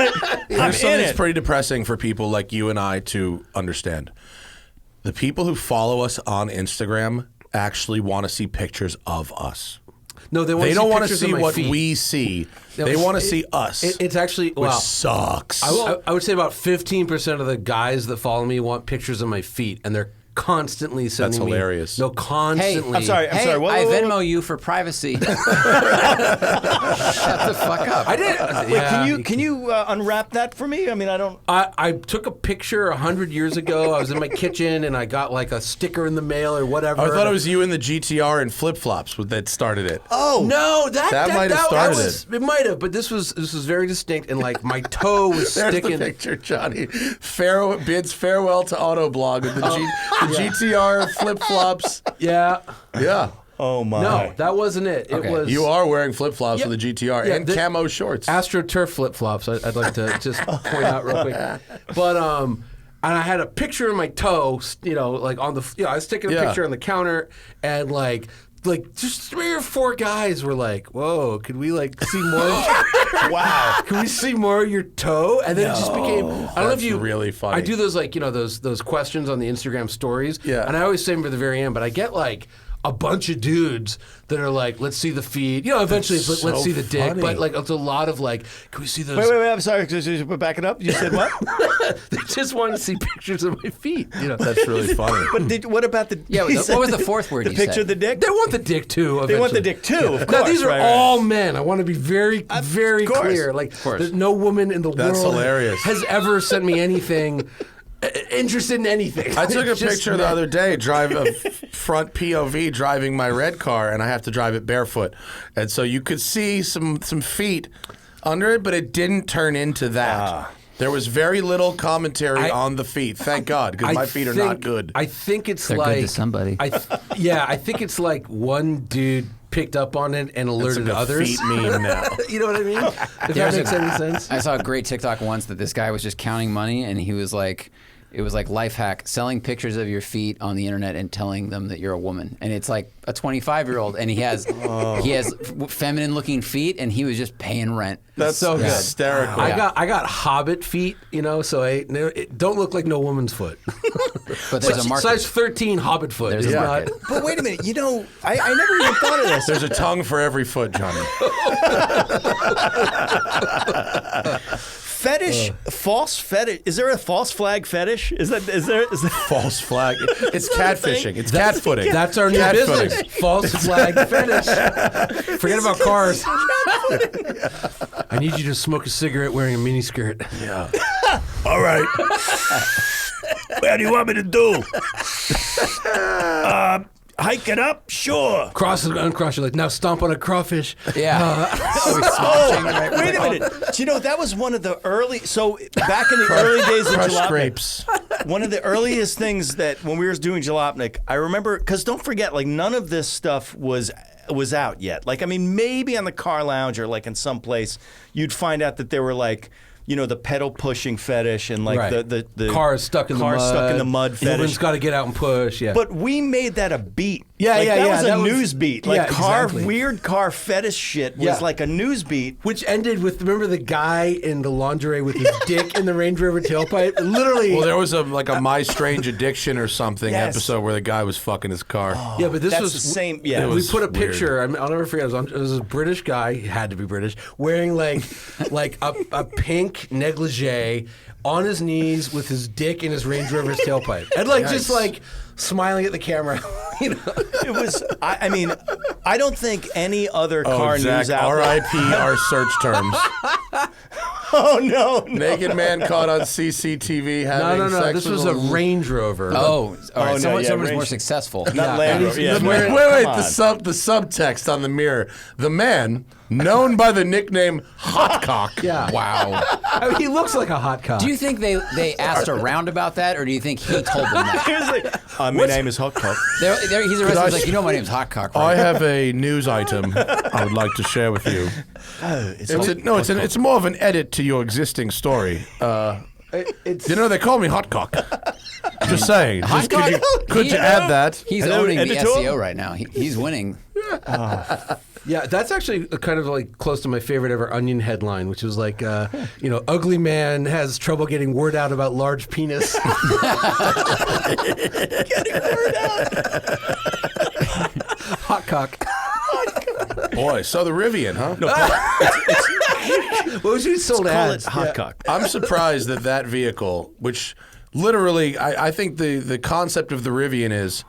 Here's something in that's it. pretty depressing for people like you and I to understand. The people who follow us on Instagram actually want to see pictures of us. No, they want They to don't see want to pictures see of my what feet. we see. No, They want to it- see us, It's actually, which well, sucks. I would say about 15% of the guys that follow me want pictures of my feet, and they're constantly sending me. hilarious. No, constantly. I'm sorry. Hey, Whoa, I whoa, whoa, Venmo you for privacy. Shut the fuck up. I did. Wait, can you unwrap that for me? I mean, I don't. I took a picture 100 years ago. I was in my kitchen and I got like a sticker in the mail or whatever. I thought it was you in the GTR and flip flops that started it. Oh No, that might have started was, it. Might have, but this was very distinct, and like my toe was There's sticking. the picture, Johnny. Bids farewell to Autoblog with the GTR flip flops. Yeah. Yeah, Oh my. No, that wasn't it. Okay. It was you are wearing flip flops Yeah. with the GTR Yeah, and the- camo shorts. AstroTurf flip flops. I'd like to just point out real quick. But and I had a picture of my toe, like on the, I was taking a Yeah. picture on the counter, and like just 3 or 4 guys were like, "Whoa, could we like see more? Wow. Can we see more of your toe?" And then it just became. I don't know That's if you really funny. I do those those questions on the Instagram stories. Yeah. And I always save them for the very end, but I get like a bunch of dudes that are like, "Let's see the feed." Eventually it's like, "Let's so see the dick," funny. but like it's a lot of like, "Can we see those?" Wait. I'm sorry. Just back it up. You said what? They just wanted to see pictures of my feet. That's really funny. But what about the? Yeah, he what said was the fourth word The you picture said? of the dick. They want the dick too. They want the eventually. dick too. Of Now course. these are right. all men. I want to be very, very course. clear. Like, course. there's no woman in the That's world hilarious. has ever sent me anything interested in anything. I took a It's just picture the men. other day, drive a front POV driving my red car, and I have to drive it barefoot, and so you could see some feet under it, but it didn't turn into that. There was very little commentary on the feet. Thank God, because my feet are not good. I think it's They're like good to somebody. I think it's like one dude picked up on it and It's alerted like a others. feet meme now. You know what I mean? If that makes any sense. I saw a great TikTok once that this guy was just counting money, and he was like, It was like life hack, selling pictures of your feet on the internet and telling them that you're a woman. And it's like a 25-year-old, and he has feminine looking feet, and he was just paying rent. That's so good. Hysterical. I got hobbit feet, so it don't look like no woman's foot. But there's a market. Size 13 hobbit foot. There's a market. But wait a minute, I never even thought of this. There's a tongue for every foot, Johnny. Fetish, false fetish. Is there a false flag fetish? Is there False flag. It's catfishing. It's catfooting. That's our new business. False flag fetish. Forget about cars. I need you to smoke a cigarette wearing a miniskirt. Yeah. All right. What do you want me to do? Hike it up? Sure. Cross it, uncross it. Like, now stomp on a crawfish. Yeah. Wait a minute. Do you know that was one of the early? So back in the early days of Crush Jalopnik, grapes. one of the earliest things that when we were doing Jalopnik, I remember because don't forget, like none of this stuff was out yet. Like I mean, maybe on the car lounge or like in some place, you'd find out that there were like. The pedal pushing fetish and like the car stuck in the mud. Fetish. Woman's got to get out and push. Yeah. But we made that a beat. That was a news beat. Like exactly. weird car fetish shit was like a news beat. Which ended with, remember the guy in the lingerie with his dick in the Range Rover tailpipe? Literally. Well, there was a My Strange Addiction or something episode where the guy was fucking his car. Yeah, but this That's was the same. Yeah, we put a picture. I'll never forget. It was a British guy. He had to be British, wearing like a pink negligee on his knees with his dick in his Range Rover's tailpipe, and just like smiling at the camera. It was. I mean, I don't think any other car Zach, news outlet. R.I.P. our search terms. Oh no! Naked man caught on CCTV having sex This with was a Range Rover. All right. Someone's Range- more successful. Not Land Rover. Yeah. Wait, Come the subtext on the mirror. The man, known by the nickname Hot Cock. Yeah. Wow. I mean, he looks like a hot cock. Do you think they asked around about that, or do you think he told them that? He was like, my name is Hot Cock. He's arrested. He's like, my name's Hot Cock. I Right? have a news item I would like to share with you. It's more of an edit to your existing story. They call me Hot Cock. Just saying. Could you add that? He's owning the SEO right now. He's winning. Yeah, that's actually kind of like close to my favorite ever Onion headline, which was like, ugly man has trouble getting word out about large penis. Getting word out. Hot cock. Boy, so the Rivian, huh? What was he sold Call ads? it Hot Cock. I'm surprised that vehicle, which literally, I think the concept of the Rivian is,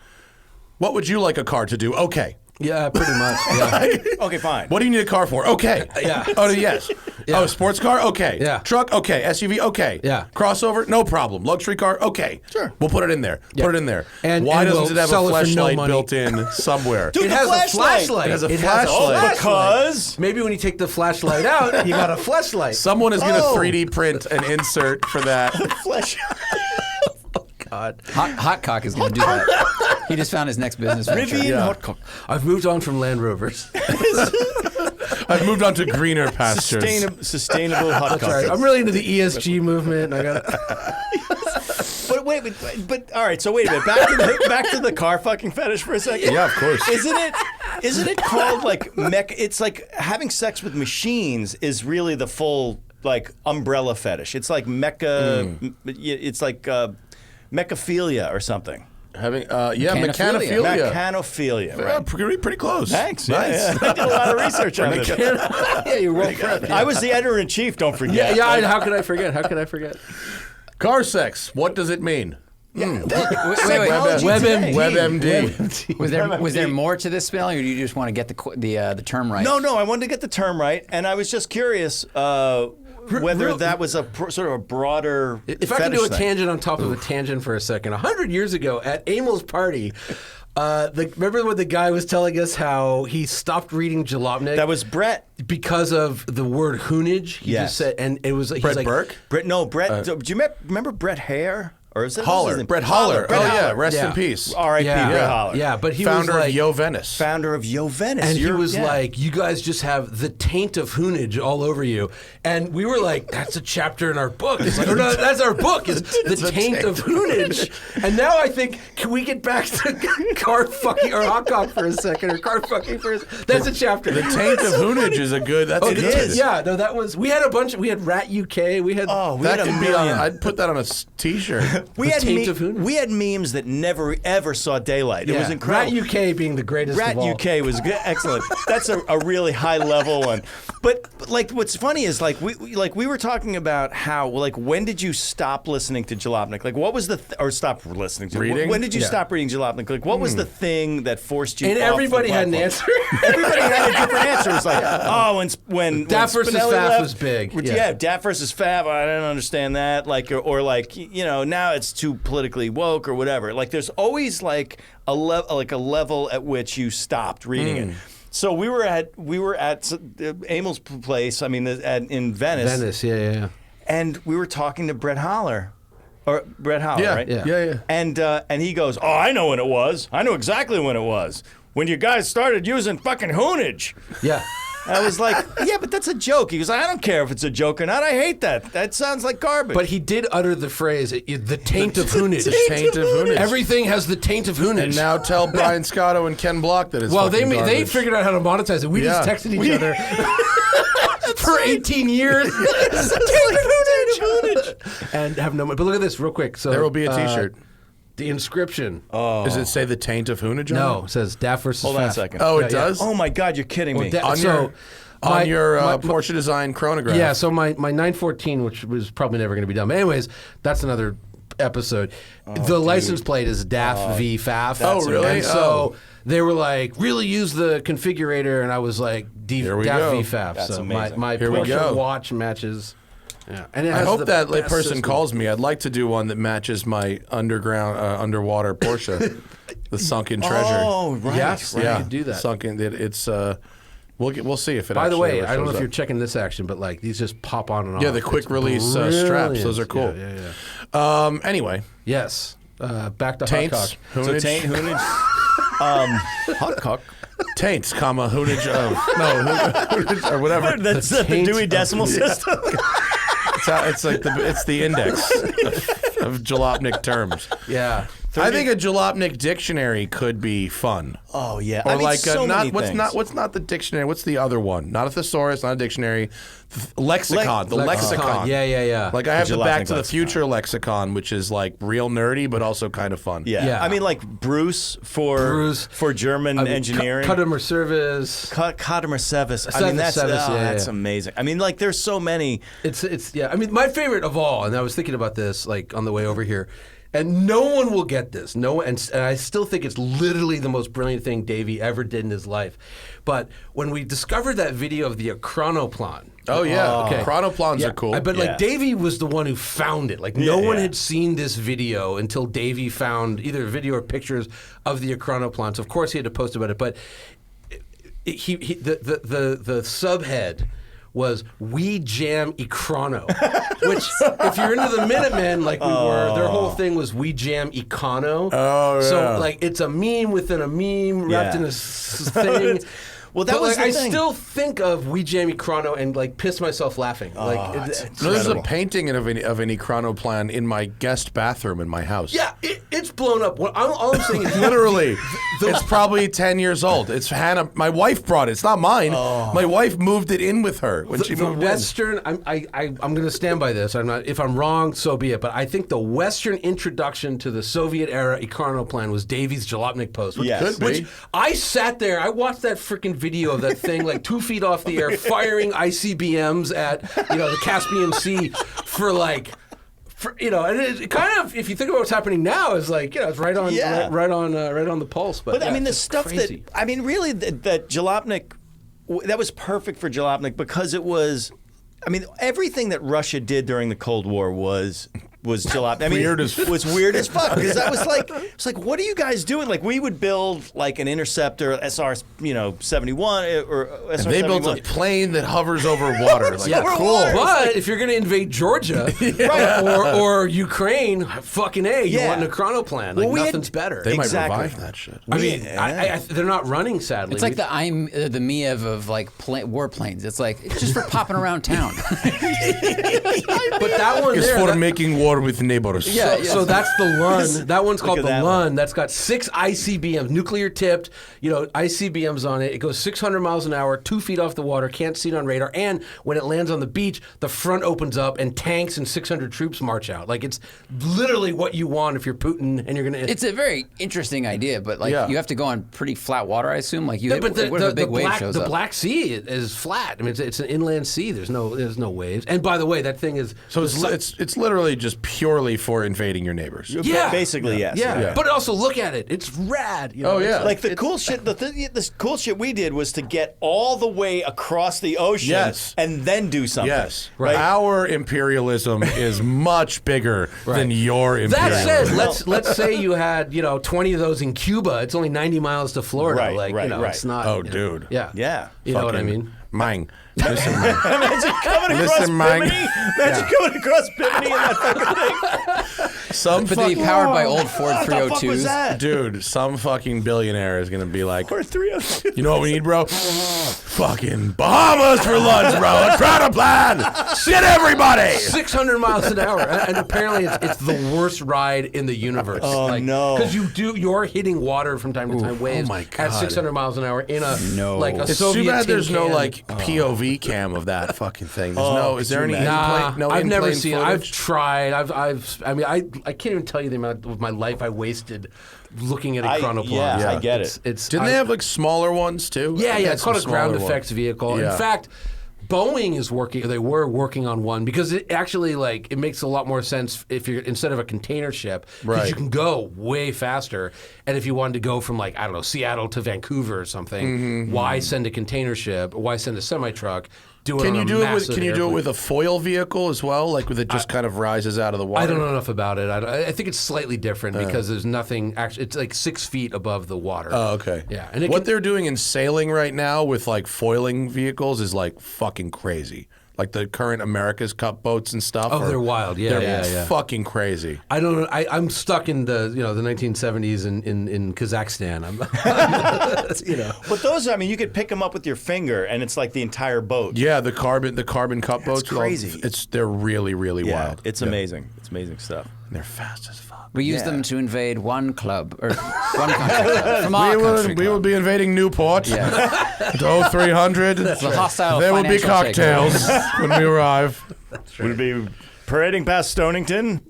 what would you like a car to do? Okay. Yeah, pretty much. Yeah. Okay, fine. What do you need a car for? Okay. Yeah. Oh, yes. Yeah. Oh, sports car? Okay. Yeah. Truck? Okay. SUV? Okay. Yeah. Crossover? No problem. Luxury car? Okay. Sure. We'll put it in there. Yeah. Put it in there. And why we'll doesn't it have a sell it for no flashlight money. built in somewhere? Dude, It the has a flashlight. flashlight. It has a It flashlight. Because maybe when you take the flashlight out, you got a flashlight. Someone is going to 3D print an insert for that. flesh. God. Hot Cock is going to do that. He just found his next business venture. Rivian Hot Cock. I've moved on from Land Rovers. I've moved on to greener pastures. Sustainable Hot Cock. Sorry, I'm really into the ESG movement. And I got. But wait, but all right. So wait a minute. Back to the car fucking fetish for a second. Yeah, of course. Isn't it called like mech? It's like having sex with machines is really the full like umbrella fetish. It's like mecha. It's like mechaphilia or something. Having Mechanophilia. Mechanophilia. Yeah, Right. pretty close. Thanks. Nice. Yeah. I did a lot of research on this. Yeah, you're well prepped. I was the editor in chief. Don't forget. Yeah. How could I forget? How could I forget? Car sex. What does it mean? Wait. WebMD. Was there more to this spelling, or do you just want to get the term right? No. I wanted to get the term right, and I was just curious whether that was a sort of a broader. If I can do a thing. tangent on top of a tangent for a second, 100 years ago at Emil's party, remember when the guy was telling us how he stopped reading Jalopnik? That was Brett. Because of the word hoonage. He Yes. just said, and it was Brett like, Burke? Brett. Do you remember Brett Hare? Or is that Holler. Brett Holler. Brett Oh, yeah. Holler. Rest in peace. R.I.P. Yeah. Brett Holler. Yeah, but he Founder was like, of Yo Venice. Founder of Yo Venice. and he was like, you guys just have the taint of hoonage all over you. And we were like, that's a chapter in our book. It's like, oh, no, that's our book. It's the taint of hoonage. And now I think, can we get back to car fucking or hot cock for a second, or car fucking for a second? That's a chapter. The taint of hoonage is a good. That's a It good is. Yeah, no, that was. We had a bunch. We had Rat UK. We had. we That had a could be on. million. I'd put that on a T-shirt. We The had, taint of hoonage. we had memes that never ever saw daylight. It was incredible. Rat UK being the greatest Rat of all. UK was good, excellent. That's a really high level one. But like, what's funny is like we were talking about how like when did you stop listening to Jalopnik? Like what was the or stop listening to Reading? When did you stop reading Jalopnik? Like what was the thing that forced you? And off everybody the had an platform? answer. Everybody had a different answer. It was like, oh, when Daft versus Spinelli Faf left, was big. Yeah, Yeah. Daft versus Faf. I didn't understand that. Like, or like, you know, now it's too politically woke or whatever. Like, there's always like a level at which you stopped reading it. So we were at Emil's place. I mean, in Venice. Venice, yeah. And we were talking to Brett Holler. Or Brett Holler, Yeah, right? yeah. And he goes, oh, I know when it was. I know exactly when it was. When you guys started using fucking hoonage. Yeah. I was like, yeah, but that's a joke. He goes, I don't care if it's a joke or not. I hate that. That sounds like garbage. But he did utter the phrase, the taint of hoonage. The taint of hoonage. Everything has the taint of hoonage. And now tell Brian Scotto and Ken Block that it's well, they fucking they garbage. figured out how to monetize it. We just Yeah. texted each other for 18 years. And have no money. But look at this real quick. So There will be a T-shirt. The inscription. Does it say the taint of hoonage on No, it? it says Daft versus Hold on a Faf. second. Oh, it Yeah, yeah. does? Oh my God, you're kidding me. Well, On so your my- Porsche design chronograph. Yeah, so my 914, which was probably never going to be done. But anyways, that's another episode. The license plate is DAF v FAF. Oh, really? And so they were like, really use the configurator, and I was like, Here we DAF go. v FAF. That's so amazing. my Here we Porsche go. watch matches. Yeah, and it I has hope the that best person system. calls me. I'd like to do one that matches my underwater Porsche, the sunken treasure. Oh, right. Yes, right. yeah. You could do that. Sunken. It's we'll see if it. By the actually way, ever I don't know shows if you're up. checking this action, but like these just pop on and off. Yeah, the quick It's release straps. brilliant. Those are cool. Yeah. Anyway, Yes. Back to taints, hot cock. So hoonage, taint, hoonage, hot cock. taints, comma hoonage of hoonage or whatever. That's the taint Dewey of- Decimal System. It's like it's the index of Jalopnik terms. Yeah. I think a Jalopnik dictionary could be fun. Oh yeah, Or I mean, like so many what's things. not the dictionary? What's the other one? Not a thesaurus, not a dictionary. Lexicon. The lexicon. Yeah. Like I have the Jalopnik Back to the lexicon. Future lexicon, which is like real nerdy but also kind of fun. Yeah. I mean like Bruce for German engineering. Customer service. Customer service. I Service, mean that's service, yeah, that's yeah. amazing. I mean like there's so many. It's yeah. I mean, my favorite of all, and I was thinking about this like on the way over here, and no one will get this. No one, and I still think it's literally the most brilliant thing Davey ever did in his life. But when we discovered that video of the chronoplan. Oh yeah. Okay. Chronoplans are cool. But Yeah. like Davey was the one who found it. Like no one had seen this video until Davey found either a video or pictures of the chronoplans. Of course, he had to post about it, but the subhead was "We Jam Econo," which, if you're into the Minutemen, like we were, their whole thing was "We Jam Econo." Oh, yeah. So like it's a meme within a meme wrapped in a thing. Well, that But, was like, the I thing. still think of "We Jam Econo" and like piss myself laughing. Like No, there's a painting of an chronoplan in my guest bathroom in my house. yeah, it's blown up. All I'm saying is Literally, it's probably 10 years old. It's Hannah. My wife brought it. It's not mine. My wife moved it in with her when she the moved Western. I'm going to stand by this. I'm not. If I'm wrong, so be it. But I think the Western introduction to the Soviet era Econo-plan was Davies Jalopnik post. Which, Yes. Could be. which I sat there. I watched that freaking video of that thing like 2 feet off the air, firing ICBMs at the Caspian Sea for like. And it kind of, if you think about what's happening now, is like, it's right on, Yeah. right on the pulse. But But I yeah, mean, the it's stuff crazy. that I mean, really, that Jalopnik, that was perfect for Jalopnik because it was. I mean, everything that Russia did during the Cold War was was Jalopnik. I mean, was weird as fuck because I was like, it's like, what are you guys doing? Like, we would build like an Interceptor SR, 71 or SR. And they built a plane that hovers over water. Like, Yeah, cool. But if you're going to invade Georgia or Ukraine, fucking A, you want an chronoplan. Like, nothing's better. They Exactly. might revive that shit. I mean, they're not running, sadly. It's like the Miev of like warplanes. It's like it's just for popping around town. but that one It's there, for making war with neighbors. So that's the Lun. That one's called at the that Lun. That's got 6 ICBMs, nuclear tipped, ICBMs on it. It goes 600 miles an hour, 2 feet off the water, can't see it on radar. And when it lands on the beach, the front opens up and tanks and 600 troops march out. Like, it's literally what you want if you're Putin and you're going to... It's a very interesting idea, but like you have to go on pretty flat water, I assume. Like you, but what if a big wave shows the up? Black Sea is flat. I mean, it's an inland sea. There's no waves. And by the way, that thing is... So it's literally just purely for invading your neighbors. Yeah. Basically, yes. Yeah. But also, look at it. It's rad. Oh, yeah. Like the cool shit. The cool shit we did was to get all the way across the ocean, and then do something. Yes, right. Our imperialism is much bigger than your imperialism. That said, let's say you had 20 of those in Cuba. It's only 90 miles to Florida. Right, It's not. Oh, dude. Yeah. Yeah. You know what I mean? Mine. Listen, man. Imagine coming across Listen, Mike. Bimini. Imagine coming across Bimini in that fucking thing. But they powered by old Ford What the fuck was 302s. that? Dude, some fucking billionaire is gonna be like, Or 302. you know what we need, bro? Fucking Bahamas for lunch, bro. A plan. Shit, everybody. 600 miles an hour, and apparently it's the worst ride in the universe. Oh, no. Because you're hitting water from time to time, waves my at God. 600 miles an hour in a like a It's Soviet too bad tin there's no can. like POV cam of that fucking thing. There's no. Is there any? Nah, no I've never in-plane seen it. I've footage? tried. I can't even tell you the amount of my life I wasted looking at a chronoplan. yeah, I get it. Didn't they have like smaller ones too? Yeah, They had it's called a some ground smaller effects ones. vehicle. Yeah. In fact, Boeing is working. They were working on one because it actually it makes a lot more sense if you're instead of a container ship because Right. you can go way faster. And if you wanted to go from Seattle to Vancouver or something, why send a container ship? Why send a semi truck? Can you do it with a foil vehicle as well, like with it just kind of rises out of the water? I don't know enough about it. I think it's slightly different because there's nothing actually. It's like 6 feet above the water. Oh, okay. Yeah, and what they're doing in sailing right now with like foiling vehicles is like fucking crazy. Like the current America's Cup boats and stuff. Oh, they're wild. Yeah, they're yeah. fucking crazy. I don't know. I'm stuck in the the 1970s in Kazakhstan. But those, I mean, you could pick them up with your finger, and it's like the entire boat. Yeah, the carbon cup boats. crazy. They're really, really Yeah, wild. it's amazing. It's amazing stuff. And they're fast as fuck. We use them to invade one club or one country club, from our country We will club. be invading Newport. Yeah. To 0300. The hostile There will be financial cocktails when we arrive. We'll be parading past Stonington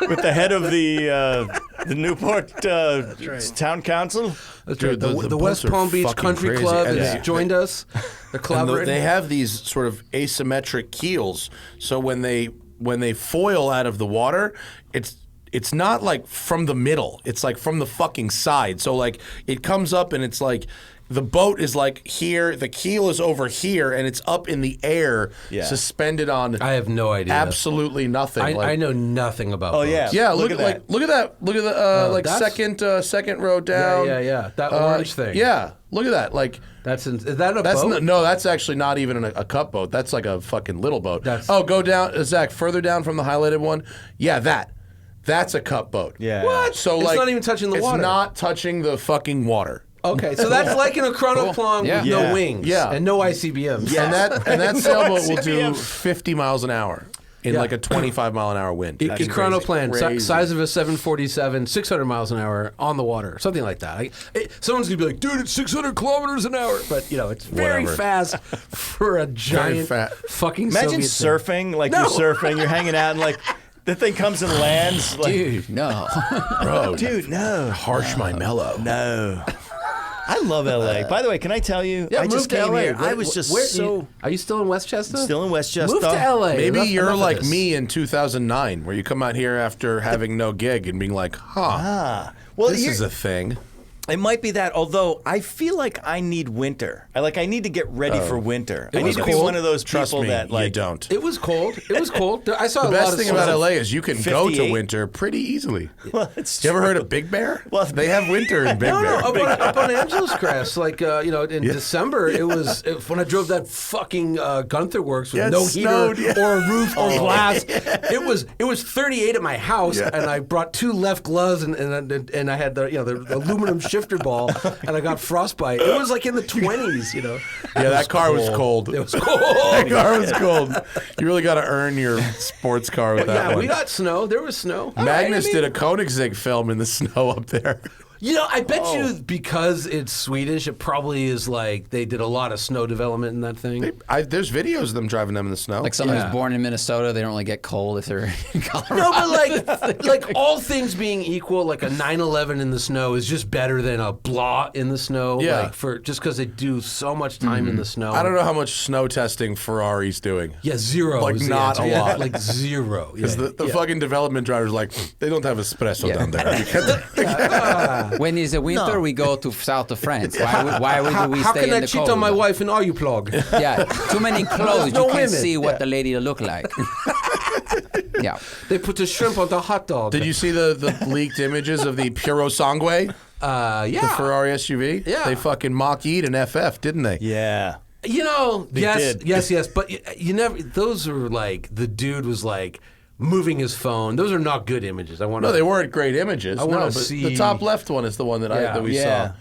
with the head of the Newport Town Council. Dude, the boats West are Palm Beach fucking Country crazy. Club And has joined us. They're collaborating. They have these sort of asymmetric keels, so when they foil out of the water, it's not like from the middle. It's like from the fucking side. So like it comes up and it's like the boat is like here, the keel is over here, and it's up in the air, suspended on. I have no idea. Absolutely nothing. I know nothing about. Oh, boats. yeah. Yeah, Look look at at the that's- second row down. Yeah. That orange thing. Yeah, look at that. Like Is that a boat? no, that's actually not even a cup boat. That's like a fucking little boat. Go down, Zach, further down from the highlighted one. Yeah, that's a cup boat. Yeah. What? So It's like not even touching the water. It's not touching the fucking water. Okay, so that's like in a chronoplan Yeah. with no Yeah. wings Yeah. and no ICBMs. And that sailboat will do CBM. 50 miles an hour in like a 25-mile-an-hour wind. A That's chronoplan, crazy. size of a 747, 600 miles an hour on the water, something like that. Someone's gonna be like, dude, it's 600 kilometers an hour, but it's very Whatever. fast for a giant fucking. Imagine Soviet surfing, like No. you're surfing, you're hanging out, and like the thing comes and lands. Like, Dude, no. Bro, dude, no. harsh my mellow. No. I love LA. By the way, can I tell you? Yeah, I move just to came LA. here. I was just so. Are you still in Westchester? Still in Westchester. Move to LA. Maybe Enough you're of like this. me in 2009, where you come out here after having no gig and being like, huh, Well, this is a thing. It might be that, although I feel like I need winter. I need to get ready for winter. I need to be cold. one of those Trust people me, that you don't. It was cold. It was cold. I saw The a lot best of thing snow. about LA is you can go to 58? winter pretty easily. Well, it's You ever true. heard of Big Bear? Well, They have winter in Big No, Bear. up on Angeles Crest, in December, when I drove that fucking Gunther Works with Yeah, it no snowed, heater yeah. or a roof or glass. It was 38 at my house, and I brought 2 left gloves, and I had the aluminum shifter ball, and I got frostbite. It was like in the 20s, Yeah, that car was cold. It was cold. That car was cold. You really got to earn your sports car with that Yeah, one. we got snow. There was snow. Magnus did a Koenigsegg film in the snow up there. I bet you because it's Swedish, it probably is like they did a lot of snow development in that thing. There's videos of them driving them in the snow. Like someone Yeah. who's born in Minnesota, they don't really get cold if they're in Colorado. No, but like all things being equal, like a 911 in the snow is just better than a blah in the snow. Yeah. Just because they do so much time in the snow. I don't know how much snow testing Ferrari's doing. Yeah, zero. Like, is the not answer. a Yeah, lot. like zero. Because Yeah. the fucking development driver's like, they don't have espresso down there. You can't- When is the winter, we go to south of France. Why do we How stay can in I the cheat cold? on my wife in you plug? Yeah, too many clothes. No You can't women. see what Yeah. the lady look like. Yeah. They put the shrimp on the hot dog. Did you see the leaked images of the Puro Sangue, the Yeah. Ferrari SUV? Yeah. They fucking Mach-E'd an FF, didn't they? Yeah. Yes, did. yes, but you never. Those are like the dude was like moving his phone. Those are not good images. I want No, they weren't great images. I wanna no, but see- the top left one is the one that Yeah. we Yeah. saw.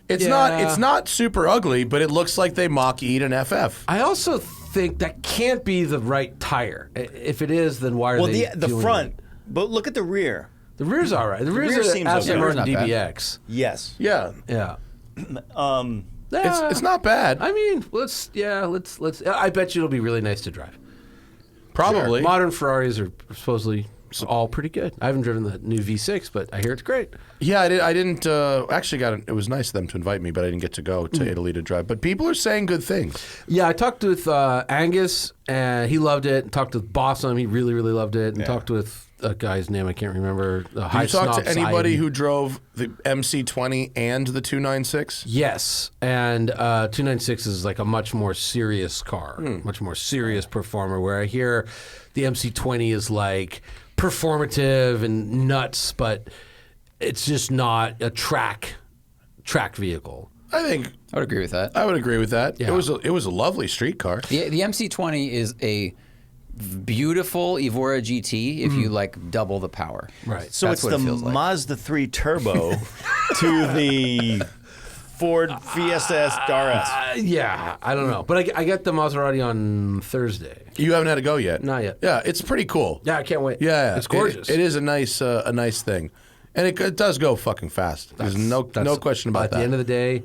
It's Yeah. not super ugly, but it looks like they Mach-E'd an FF. I also think that can't be the right tire. If it is, then why are Well, they the doing front, it? but look at the rear. The rear's all right. The rear's rear are seems absolutely okay. worse than Not bad. DBX. Yes. Yeah. Yeah. It's not bad. I mean, let's. I bet you it'll be really nice to drive. Probably. Modern Ferraris are supposedly all pretty good. I haven't driven the new V6, but I hear it's great. Yeah, I didn't actually it was nice of them to invite me, but I didn't get to go to Italy to drive. But people are saying good things. Yeah, I talked with Angus, and he loved it. Talked with Bossum, he really, really loved it. And talked with a guy's name I can't remember. Did you talk to anybody who drove the MC20 and the 296? Yes, and 296 is like a much more serious car, much more serious performer. Where I hear the MC20 is like performative and nuts, but it's just not a track vehicle. I think I would agree with that. I would agree with that. Yeah. It was a lovely street car. The MC20 is a beautiful Evora GT if you like double the power. Right. So That's it's what the it feels like. Mazda 3 Turbo to the Ford Fiesta RS. Yeah, I don't know, but I got the Maserati on Thursday. You haven't had to go yet. Not yet. Yeah, it's pretty cool. Yeah, I can't wait. Yeah, it's gorgeous. It is a nice thing, and it does go fucking fast. There's no question about At that. the end of the day,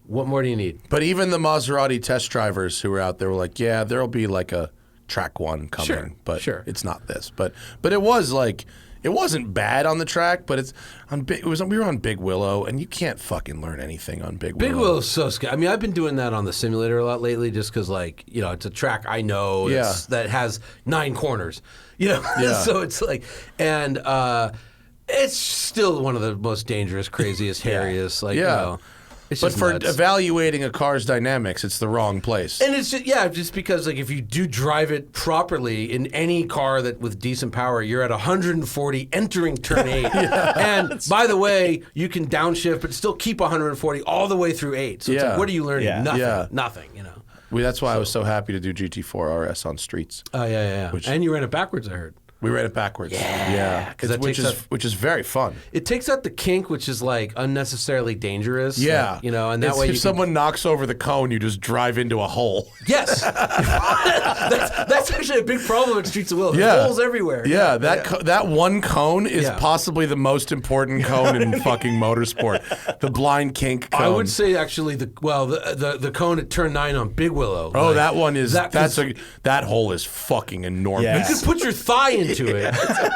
what more do you need? But even the Maserati test drivers who were out there were like, yeah, there'll be like a track one coming, Sure, but sure. it's not this. But it was like, it wasn't bad on the track, but we were on Big Willow, and you can't fucking learn anything on Big Willow. Big Willow's so scary. I mean, I've been doing that on the simulator a lot lately, just because, like, it's a track I know that has 9 corners. Yeah. So it's like, and it's still one of the most dangerous, craziest, hairiest. Like, Yeah. it's But just for nuts. evaluating a car's dynamics, it's the wrong place. And it's just because like if you do drive it properly in any car that with decent power, you're at 140 entering turn 8. And by the way, you can downshift but still keep 140 all the way through 8. So it's Yeah. like, what are you learning? Yeah. Nothing. Yeah. Nothing. That's why I was so happy to do GT4 RS on streets. Oh yeah. And you ran it backwards, I heard. We ran it backwards. Yeah. 'Cause that Which takes is very fun. It takes out the kink, which is like unnecessarily dangerous. Yeah. Like, and that It's way if you someone knocks over the cone, you just drive into a hole. Yes. that's actually a big problem at Streets of Will. There's holes everywhere. Yeah, that one cone is Yeah. possibly the most important cone in fucking motorsport. The blind kink cone. I would say actually the cone at turn 9 on Big Willow. Oh, like, that one is that that hole is fucking enormous. Yeah. You could put your thigh into to it.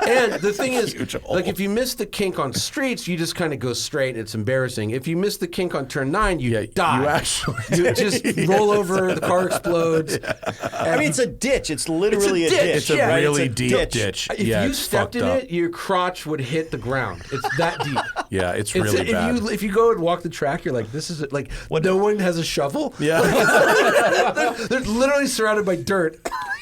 And the thing is, huge hole. like if you miss the kink on streets, you just kind of go straight. It's embarrassing. If you miss the kink on turn 9, you die. You actually You just roll over. The car explodes. I mean, it's a ditch. It's literally It's a ditch. It's a Yeah, really it's a deep ditch. If Yeah, you it's stepped in fucked up. it, your crotch would hit the ground. It's that deep. Yeah, it's really if bad. if you go and walk the track, you're like, this is like no one has a shovel. Yeah. They're literally surrounded by dirt.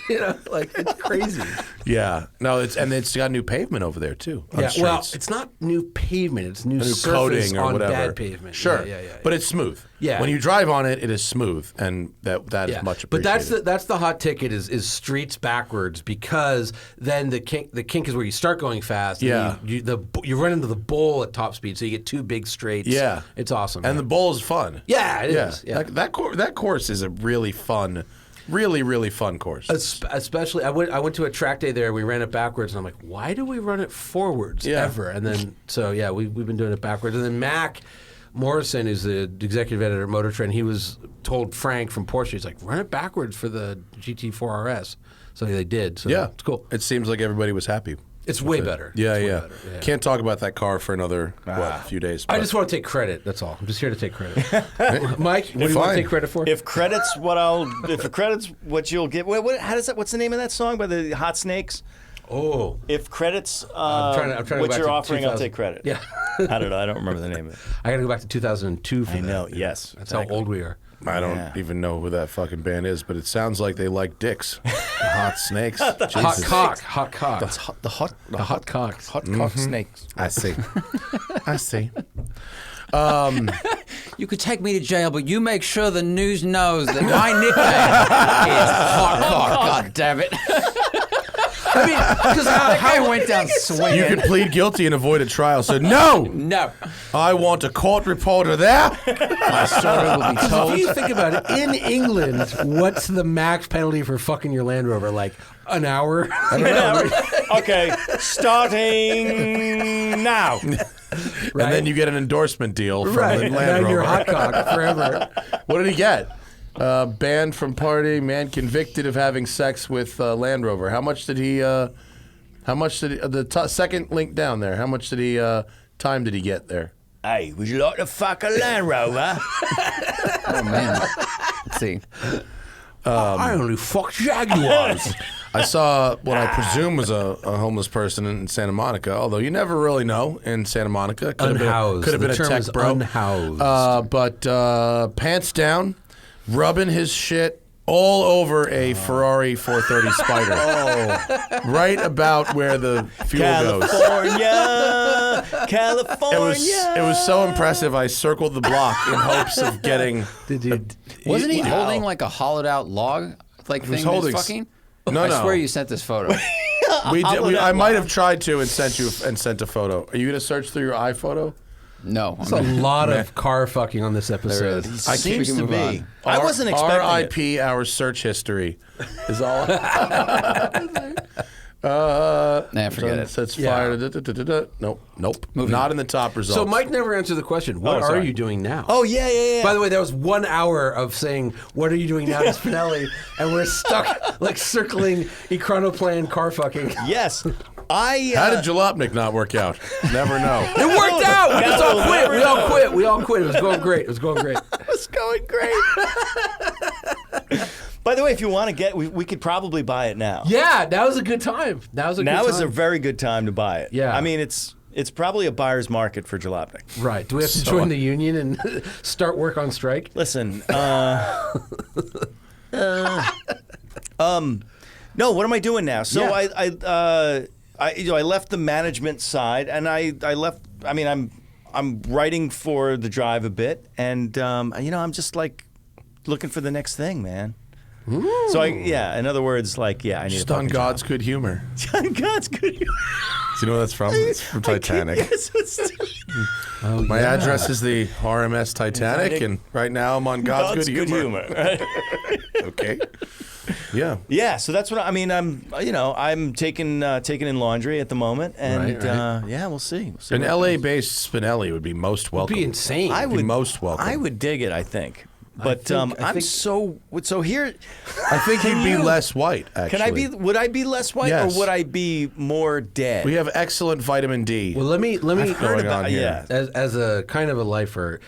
You know, like it's crazy. Yeah. No, it's got new pavement over there too. on Yeah, well, streets. it's not new pavement; it's new, New surface coating or on whatever. bad pavement. Sure. Yeah. But it's smooth. Yeah. When you drive on it, it is smooth, and that is much appreciated. But that's the hot ticket is streets backwards, because then the kink is where you start going fast. And Yeah. you run into the bowl at top speed, so you get 2 big straights. Yeah. It's awesome. And the bowl is fun. yeah, it is. Yeah. That course is a really fun, really fun course. Especially, I went to a track day there. We ran it backwards, and I'm like, why do we run it forwards ever? And then we've been doing it backwards. And then Mac Morrison, who's the executive editor at Motor Trend, he was told Frank from Porsche, he's like, run it backwards for the GT4 RS. So they did. So Yeah. it's cool. It seems like everybody was happy. It's way better. Yeah, It's way yeah. better. Can't talk about that car for another few days. I but- just want to take credit. That's all. I'm just here to take credit. Mike, what do you want to Fine. take credit for? If credit's what you'll get. What's the name of that song by the Hot Snakes? oh, If credit's I'm trying to go what back you're to offering, I'll 2000. take credit. Yeah. I don't know. I don't remember the name of it. I got to go back to 2002 for I that. know. Yes. That's exactly. how old we are. I don't Yeah. even know who that fucking band is, but it sounds like they like dicks. The Hot Snakes. Hot Jesus. cock. Hot cock. The hot cocks. hot cock snakes. I see. I see. You could take me to jail, but you make sure the news knows that my nickname is Hot Cock. God damn it. I mean, because I went down swinging. You could plead guilty and avoid a trial. So no, No. I want a court reporter there. My story will be told. if you think about it, in England, what's the max penalty for fucking your Land Rover? Like an hour? I don't know. Okay, starting now. And then you get an endorsement deal from Right. the And Land now you're Rover. hot cock forever. What did he get? Banned from party, man convicted of having sex with Land Rover. How much did he? Second link down there? How much did he? Time did he get there? Hey, would you like to fuck a Land Rover? Oh, man. Let's see. I only fuck Jaguars. I saw what I presume was a homeless person in Santa Monica. Although you never really know in Santa Monica. Unhoused. Could have been The a term tech is bro. unhoused. But pants down, rubbing his shit all over a Ferrari 430 Spider. Right about where the fuel goes. California. It was so impressive. I circled the block in hopes of getting. Did you? Wasn't he Wow. holding like a hollowed out log thing? was that holding he's s- fucking? No, I no. swear you sent this photo. I might have tried to and sent a photo. Are you gonna search through your iPhoto? No. There's a lot of car fucking on this episode. There is. I Seems can to move be. on. I wasn't expecting it. R.I.P. Our search history is all. Nah, forget it. Sets Yeah. fire. Nope. Not in the top results. So Mike never answered the question. What are sorry. you doing now? Oh yeah. By the way, that was 1 hour of saying, "What are you doing now to Spinelli?" And we're stuck like circling Econoplane car fucking. Yes. How did Jalopnik not work out? Never know. It worked out. We just all quit. never We all quit. We all quit. It was going great. It was going great. It's going great. By the way, if you want to get, we could probably buy it now. Yeah, that was a good time. That was a Now good is time. a very good time to buy it. Yeah. I mean, it's probably a buyer's market for Jalopnik. Right. Do we have to join the union and start work on strike? Listen, no, what am I doing now? So Yeah. I left the management side, and I left. I mean, I'm writing for the Drive a bit, and I'm just like looking for the next thing, man. So in other words, I need Just a on fucking God's good humor. job. On God's good. Do you know where that's from? It's from Titanic. Yes, it's My address is the RMS Titanic, Titanic. and right now I'm on God's, good humor. right? Okay. Yeah. Yeah, so that's what I mean. I'm taking in laundry at the moment, and Right. we'll see. We'll see An what LA-based Spinelli would be most welcome. It'd be insane. I Be would most welcome. I would dig it. I think. But I'm so here. I think you'd be less white. Actually, Can I be? Would I be less white, Yes. or would I be more dead? We have excellent vitamin D. Well, let me going on here. as a kind of a lifer.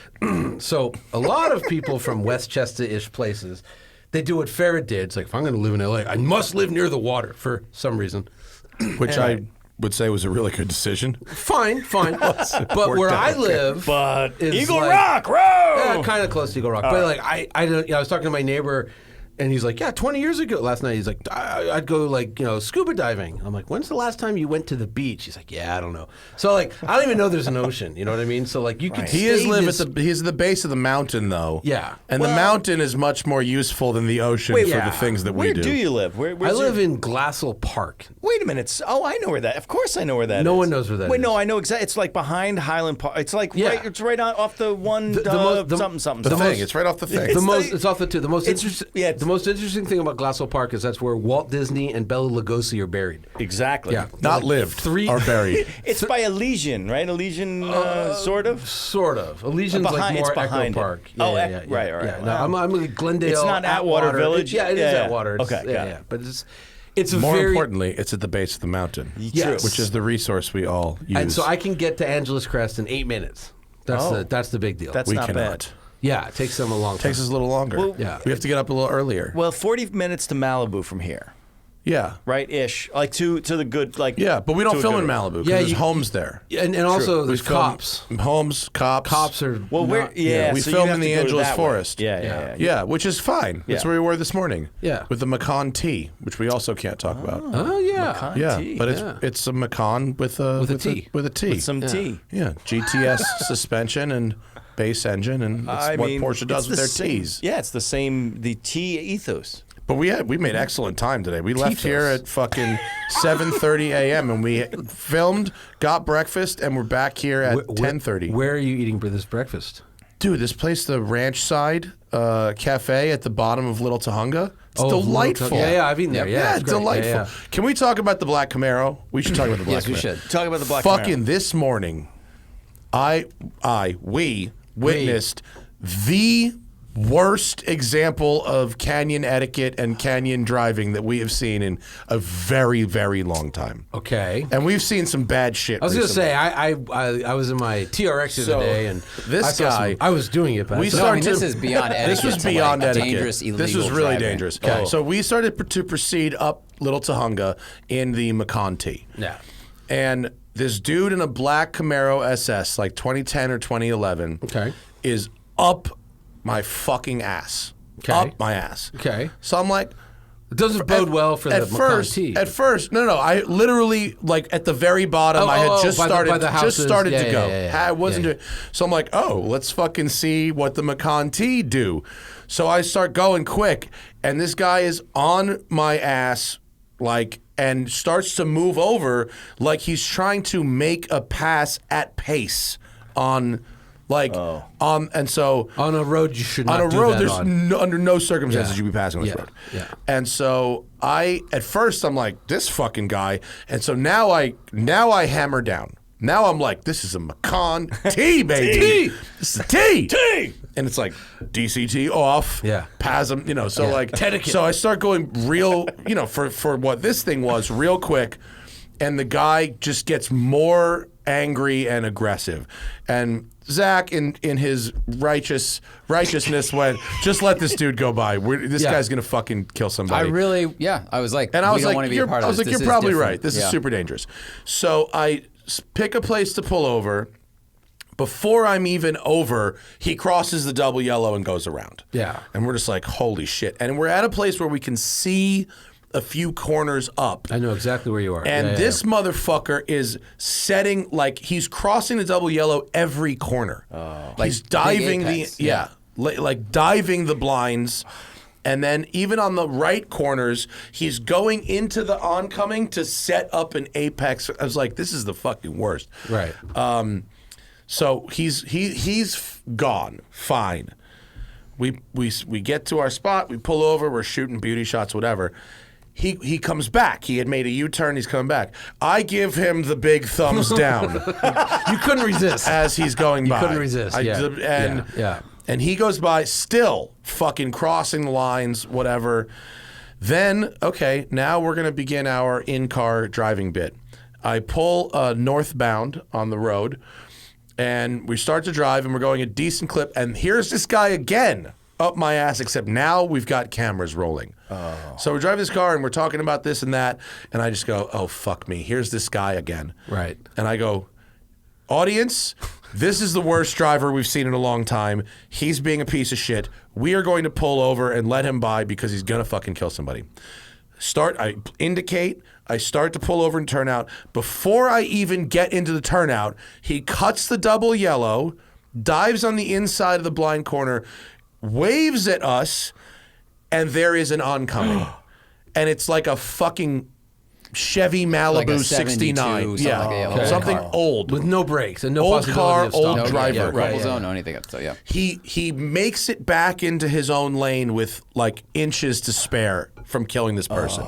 So a lot of people from Westchester-ish places, they do what Farrah did. It's like, if I'm going to live in LA, I must live near the water for some reason. Which I would say was a really good decision. Fine. But where I live, is Eagle like, Rock, row. Yeah, kind of close to Eagle Rock. But like I don't. I was talking to my neighbor, and he's like, yeah, 20 years ago, last night, he's like, I'd go like scuba diving. I'm like, when's the last time you went to the beach? He's like, yeah, I don't know. So like, I don't even know there's an ocean. You know what I mean? So like, you could. He is he's at the base of the mountain though. Yeah. And the mountain is much more useful than the ocean for the things that we Where do. do you live? I live in Glassell Park. Wait a minute. Oh, I know where that. Of course, I know where that is. No one knows where that Wait, is. no, I know exactly. It's like behind Highland Park. It's like right. It's right off the one. Something. The thing. It's right off the thing. It's off the two. The most interesting. yeah, The most interesting thing about Glassell Park is that's where Walt Disney and Bela Lugosi are buried. Exactly. Yeah. Not lived. Are buried. It's by Elysian, right? Elysian, sort of. Sort of. Elysian's like more Echo Park. Right. Yeah. No, I'm in Glendale. It's not Atwater Village? Yeah, it is Yeah. Atwater. Okay, got it. Yeah. But it's More very importantly, it's at the base of the mountain. Yes. Which is the resource we all use. And so I can get to Angeles Crest in 8 minutes. That's the big deal. That's we not cannot. bad. Yeah, it takes them a long time. Takes us a little longer. yeah. We have to get up a little earlier. Well, 40 minutes to Malibu from here, yeah. right? Ish, like to the good, like. Yeah, but we don't to a film good in one. Malibu because Yeah, there's you- homes there. And also there's We film cops. Homes, cops. Cops are Well, not, we so film you have in to the go Angeles that way. Forest. Yeah. Yeah, which is fine. That's Yeah. where we were this morning. Yeah. With the Macan tea, which we also can't talk about. Oh yeah. Macan. Yeah, tea. but Yeah. it's a Macan with a tea. with a T. With some tea. Yeah, GTS suspension and base engine, and it's what Porsche does it's with the their same- Ts. Yeah, it's the T ethos. But we made excellent time today. We left here at fucking 7:30 a.m. and we filmed, got breakfast, and we're back here at 10:30. Where are you eating for this breakfast? Dude, this place, the Ranch Side Cafe at the bottom of Little Tahunga, it's delightful. Yeah, I've eaten there. Yeah, it's great. delightful. Yeah. Can we talk about the Black Camaro? We should talk about the Black Camaro. Yes, we should. Talk about the black. Fucking Camaro. this morning, we witnessed the worst example of canyon etiquette and canyon driving that we have seen in a very, very long time. Okay. And we've seen some bad shit. I was going to recently. say, I was in my TRX the So, other day, and this I saw guy- I was doing it, but We I saw- started this to- is beyond etiquette. This was to, beyond like, etiquette. dangerous, illegal This was really driving. dangerous. Okay. So we started to proceed up Little Tahunga in the Macan T. Yeah. And this dude in a black Camaro SS, like 2010 or 2011, Okay. is up my fucking ass. Okay. Up my ass. Okay. So I'm like, It doesn't bode well for the at Macan first, T. At first, no. I literally, like, at the very bottom, I had just by the started houses. to Yeah, go. yeah. I wasn't Yeah. doing. So I'm like, oh, let's fucking see what the Macan T do. So I start going quick, and this guy is on my ass, like, and starts to move over like he's trying to make a pass at pace on. Like and so On a road you should not on a do road, that there's on. under no circumstances Yeah. you be passing on this Yeah. road. Yeah. And so at first I'm like, this fucking guy, and so now I hammer down. Now I'm like, this is a Macan T, baby. This is a T. And it's like DCT off. Yeah. PASM, so Yeah. like so I start going real, for what this thing was, real quick, and the guy just gets more angry and aggressive. And Zach, in his righteousness, went, just let this dude go by. This Yeah. guy's gonna fucking kill somebody. I was like, And I was we don't like, want to be a part of this. you're This is probably different. right. This is Yeah. super dangerous. So I pick a place to pull over. Before I'm even over, he crosses the double yellow and goes around. Yeah. And we're just like, holy shit. And we're at a place where we can see a few corners up. I know exactly where you are. And Yeah, yeah, this motherfucker is setting, like, he's crossing the double yellow every corner. He's Like diving big apex, like diving the blinds. And then even on the right corners, he's going into the oncoming to set up an apex. I was like, this is the fucking worst. Right. So he's gone. Fine. We get to our spot. We pull over. We're shooting beauty shots, whatever. He comes back. He had made a U-turn. He's coming back. I give him the big thumbs down You couldn't resist. as he's going by. couldn't resist, yeah. And Yeah. And he goes by still fucking crossing the lines, whatever. Then, okay, now we're going to begin our in-car driving bit. I pull northbound on the road, and we start to drive, and we're going a decent clip, and here's this guy again up my ass, except now we've got cameras rolling. So we drive this car, and we're talking about this and that, and I just go, oh, fuck me. Here's this guy again. Right. And I go, audience, this is the worst driver we've seen in a long time. He's being a piece of shit. We are going to pull over and let him by because he's going to fucking kill somebody. I indicate, I start to pull over and turn out. Before I even get into the turnout, he cuts the double yellow, dives on the inside of the blind corner, waves at us, and there is an oncoming. And it's like a fucking Chevy Malibu Like a 69. 72, Yeah, something like a yellow something car. old. With no brakes and no Old possibility car, of stopping. old No, driver. Yeah, Right, rumble yeah. zone, no anything. So yeah. He makes it back into his own lane with like inches to spare from killing this person.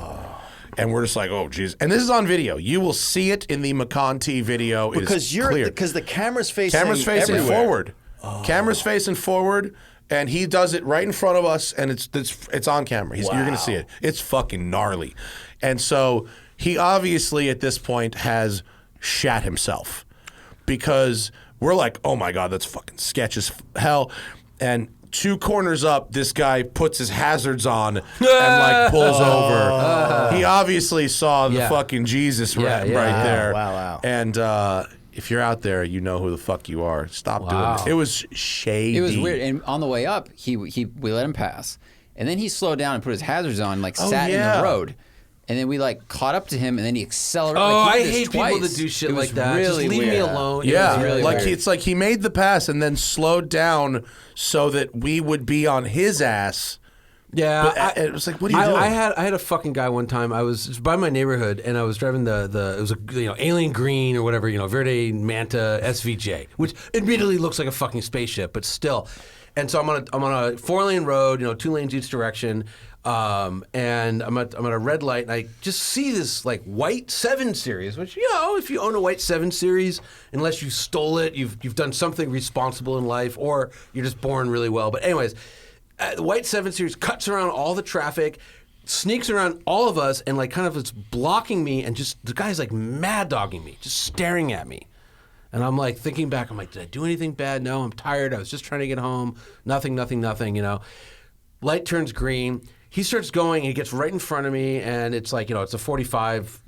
And we're just like, oh, geez. And this is on video. You will see it in the McConty video. Because because the camera's facing facing everywhere. forward. Camera's facing forward, and he does it right in front of us, and it's on camera. You're going to see it. It's fucking gnarly. And so he obviously at this point has shat himself because we're like, oh my God, that's fucking sketch as hell. And 2 corners up, this guy puts his hazards on and like pulls over. He obviously saw the fucking Jesus right there. Wow. And if you're out there, you know who the fuck you are. Stop doing this. It was shady. It was weird. And on the way up, we let him pass, and then he slowed down and put his hazards on, like sat in the road. And then we like caught up to him, and then he accelerated. Oh, like, he I did this hate people twice. that do shit It was like that. Really Just leave weird. me alone. Yeah, It was really like weird. it's like he made the pass and then slowed down so that we would be on his ass. Yeah, But it was like, what are you doing? I had a fucking guy one time. I was by my neighborhood, and I was driving it was a alien green or whatever, Verde Manta SVJ, which admittedly looks like a fucking spaceship, but still. And so I'm on a 4-lane road, 2 lanes each direction. And I'm at a red light, and I just see this like white 7 Series, which if you own a white 7 Series, unless you stole it, you've done something responsible in life, or you're just born really well. But anyways, the white 7 Series cuts around all the traffic, sneaks around all of us, and like kind of is blocking me, and just the guy's like mad dogging me, just staring at me. And I'm like thinking back, I'm like, did I do anything bad? No, I'm tired. I was just trying to get home. Nothing. Light turns green. He starts going, and he gets right in front of me, and it's like, it's a 45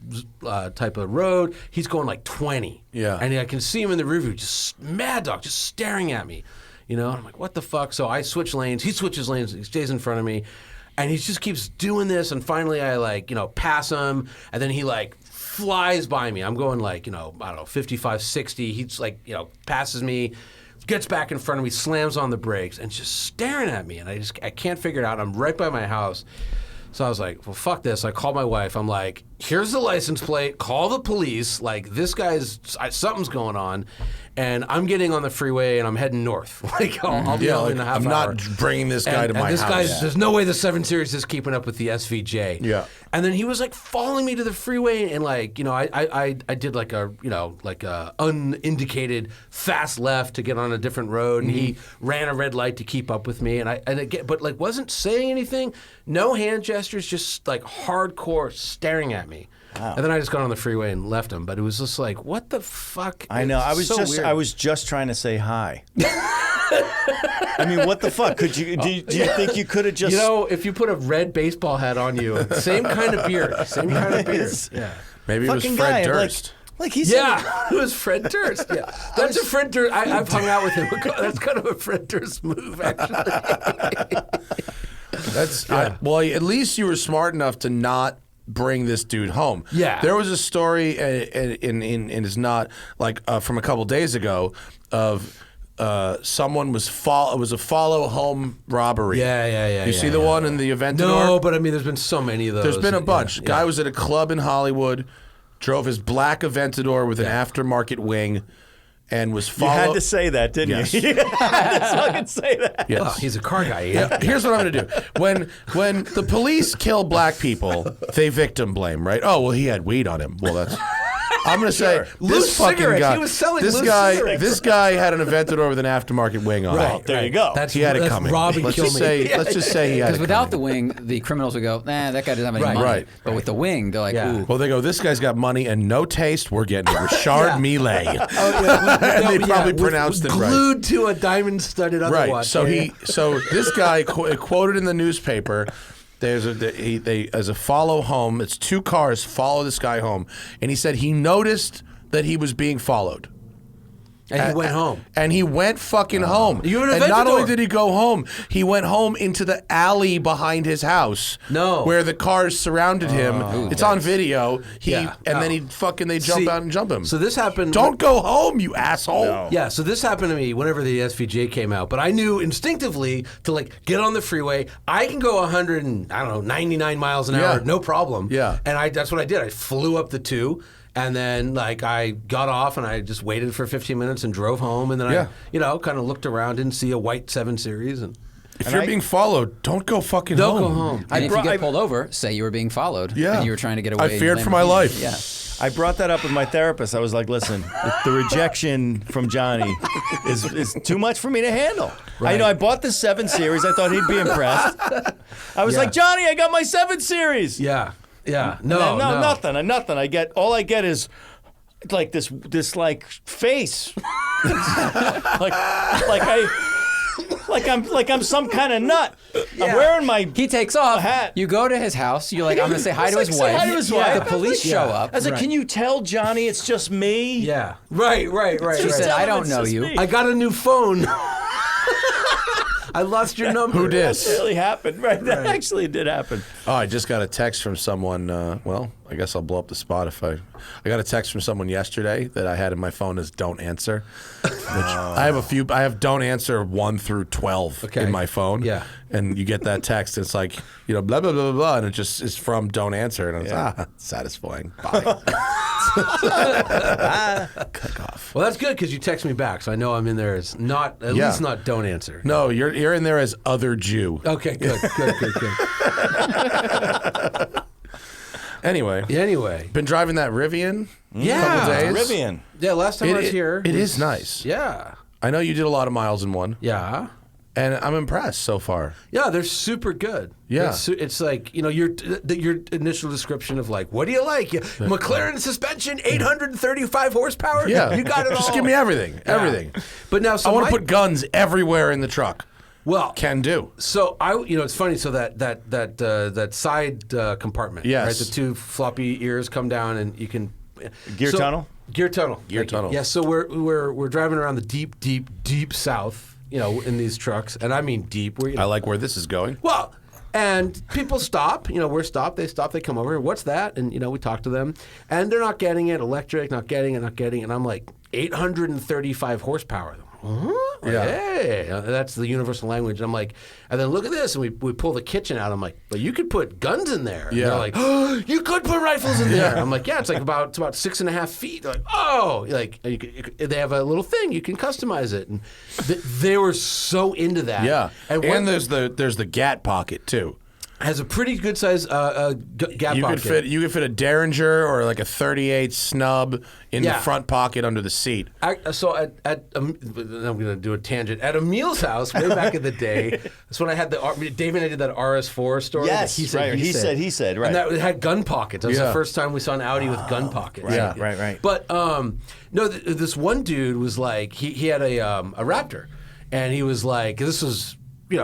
type of road. He's going like 20. Yeah. And I can see him in the rearview, just mad dog, just staring at me. And I'm like, what the fuck? So I switch lanes. He switches lanes. He stays in front of me. And he just keeps doing this. And finally I pass him. And then he like flies by me. I'm going like, I don't know, 55, 60. He's like, passes me, gets back in front of me, slams on the brakes, and just staring at me. And I can't figure it out. I'm right by my house. So I was like, well, fuck this. I called my wife. I'm like, here's the license plate. Call the police. Like, this guy's, something's going on. And I'm getting on the freeway, and I'm heading north. Like, I'll be home in a half I'm hour. not bringing this guy to my this house. guy's, there's no way the 7 Series is keeping up with the SVJ. Yeah. And then he was like following me to the freeway, and like, I did like a, like a unindicated fast left to get on a different road, and he ran a red light to keep up with me, but like wasn't saying anything, no hand gestures, just like hardcore staring at me. Wow. And then I just got on the freeway and left him. But it was just like, what the fuck? I know. I was just trying to say hi. I mean, what the fuck? Could you? Do you think you could have just? If you put a red baseball hat on you, same kind of beard, Yeah. Maybe it was fucking Fred guy, Durst. Like he said. Yeah, it was Fred Durst. Yeah, that's a Fred Durst. I've hung out with him. That's kind of a Fred Durst move, actually. Well, at least you were smart enough to not bring this dude home. Yeah. There was a story, and it's not like from a couple days ago of someone it was a follow home robbery. Yeah. You see the one in the Aventador? No, but I mean, there's been so many of those. There's been a bunch. Yeah. Guy was at a club in Hollywood, drove his black Aventador with an aftermarket wing, and was followed. You had to say that, didn't Yes. you? You had to fucking say that. Yes. Oh, he's a car guy. Yeah, here's what I'm going to do. When the police kill black people, they victim blame, right? Oh, well, he had weed on him. Well, that's I'm gonna say Loose this fucking cigarettes. guy. He was selling this loose guy. cigarettes. This guy had an Aventador with an aftermarket wing on. Well, it. there you go. That's He had it that's coming. Rob and Let's kill just me. say. Let's just say he had it Because without the coming. wing, the criminals would go, nah, that guy doesn't have any Right. money. Right. But with the wing, they're like, Yeah. ooh. Well, they go. This guy's got money and no taste. We're getting Richard Millet. And they probably pronounced it right. Glued to a diamond-studded other Right. watch. So this guy quoted in the newspaper. There's as a follow home. It's 2 cars follow this guy home, and he said he noticed that he was being followed. And he went home. And he went fucking home. You have an and not Aventador. only did he go home, he went home into the alley behind his house. No. Where the cars surrounded him. It's on video. Yeah. And then they jump See, out and jump him. So this happened. Don't go home, you asshole. Yeah, so this happened to me whenever the SVJ came out, but I knew instinctively to like get on the freeway. I can go 100 and I don't know 99 miles an hour, Yeah. no problem. Yeah. And that's what I did. I flew up the 2. And then, like, I got off and I just waited for 15 minutes and drove home. And then Yeah. I, kind of looked around, didn't see a white 7 Series. And If you're being followed, don't go fucking don't home. go home. And if you get pulled over, say you were being followed. Yeah. And you were trying to get away. I and feared blame for my the- life. Yeah. I brought that up with my therapist. I was like, listen, the rejection from Johnny is too much for me to handle. I bought the 7 Series. I thought he'd be impressed. I was like, Johnny, I got my 7 Series. Yeah. Yeah. No, No. nothing. Nothing. All I get is like this like face. like I'm some kind of nut. I'm wearing my He takes off. hat. You go to his house. You're like, I'm going to say hi to his Say wife. hi to his wife. The police show up. I was like, can you tell Johnny it's just me? Yeah. Right. She Just said, tell I him don't it's know just you. me. I got a new phone. I lost your number. Who did? That really happened, right? That actually did happen. Oh, I just got a text from someone. Well, I guess I'll blow up the spot if I got a text from someone yesterday that I had in my phone as "Don't answer." Which I have a few. I have "Don't answer" 1 through 12 Okay. in my phone. Yeah. And you get that text, and it's like blah blah blah blah blah, and it just is from "Don't answer," and it's satisfying. Bye. Click off. Well, that's good because you text me back, so I know I'm in there as not at least not don't answer. No, you're in there as other Jew. Okay, good. Anyway, been driving that Rivian. Yeah, couple days. Rivian. Yeah, last time I was here, It is nice. Yeah, I know you did a lot of miles in one, yeah, and I'm impressed so far. yeah. They're super good. Yeah. it's like your initial description of like, what do you like? McLaren suspension, 835 horsepower. Yeah, you got it all. Just give me everything, everything. But now, so I want my- to put guns everywhere in the truck. well, Can do. So it's funny. So that side compartment, Yes. right? The 2 floppy ears come down, and you can Gear tunnel? Gear tunnel. Gear Thank you. tunnel. Yeah. So we're driving around the deep south, in these trucks, and I mean deep. I like where this is going. Well, and people stop. We're stopped. They stop. They come over. What's that? And we talk to them, and they're not getting it. Electric, not getting it. And I'm like 835 horsepower. Huh? Yeah. Hey, that's the universal language. And I'm like, and then look at this, and we pull the kitchen out. I'm like, but you could put guns in there. And Yeah. they're like, oh, you could put rifles in there. I'm like, yeah, it's about 6.5 feet. They're like, oh, they have a little thing you can customize it, and they were so into that. Yeah, and, and there's the gat pocket too. has a pretty good size gap You pocket. could fit a Derringer or like a 38 snub in the Yeah. front pocket under the seat. So I'm going to do a tangent. At Emil's house, way back in the day, that's when I had Dave and I did that RS4 story. Yes, that right. He said, right. And that it had gun pockets. That was Yeah. the first time we saw an Audi with gun pockets. Right, right. But no, this one dude was like, he had a Raptor, and he was like, this was,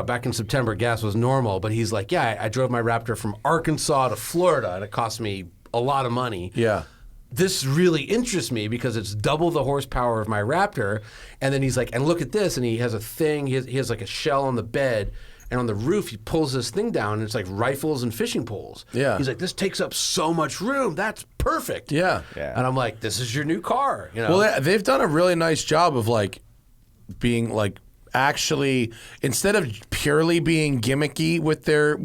back in September, gas was normal, but he's like, yeah, I drove my Raptor from Arkansas to Florida, and it cost me a lot of money. Yeah. This really interests me because it's double the horsepower of my Raptor. And then he's like, and look at this. And he has a thing, he has like a shell on the bed. And on the roof, he pulls this thing down, and it's like rifles and fishing poles. Yeah. He's like, this takes up so much room. That's perfect. Yeah. And I'm like, this is your new car. Well, they've done a really nice job of like being like actually, instead of purely being gimmicky with their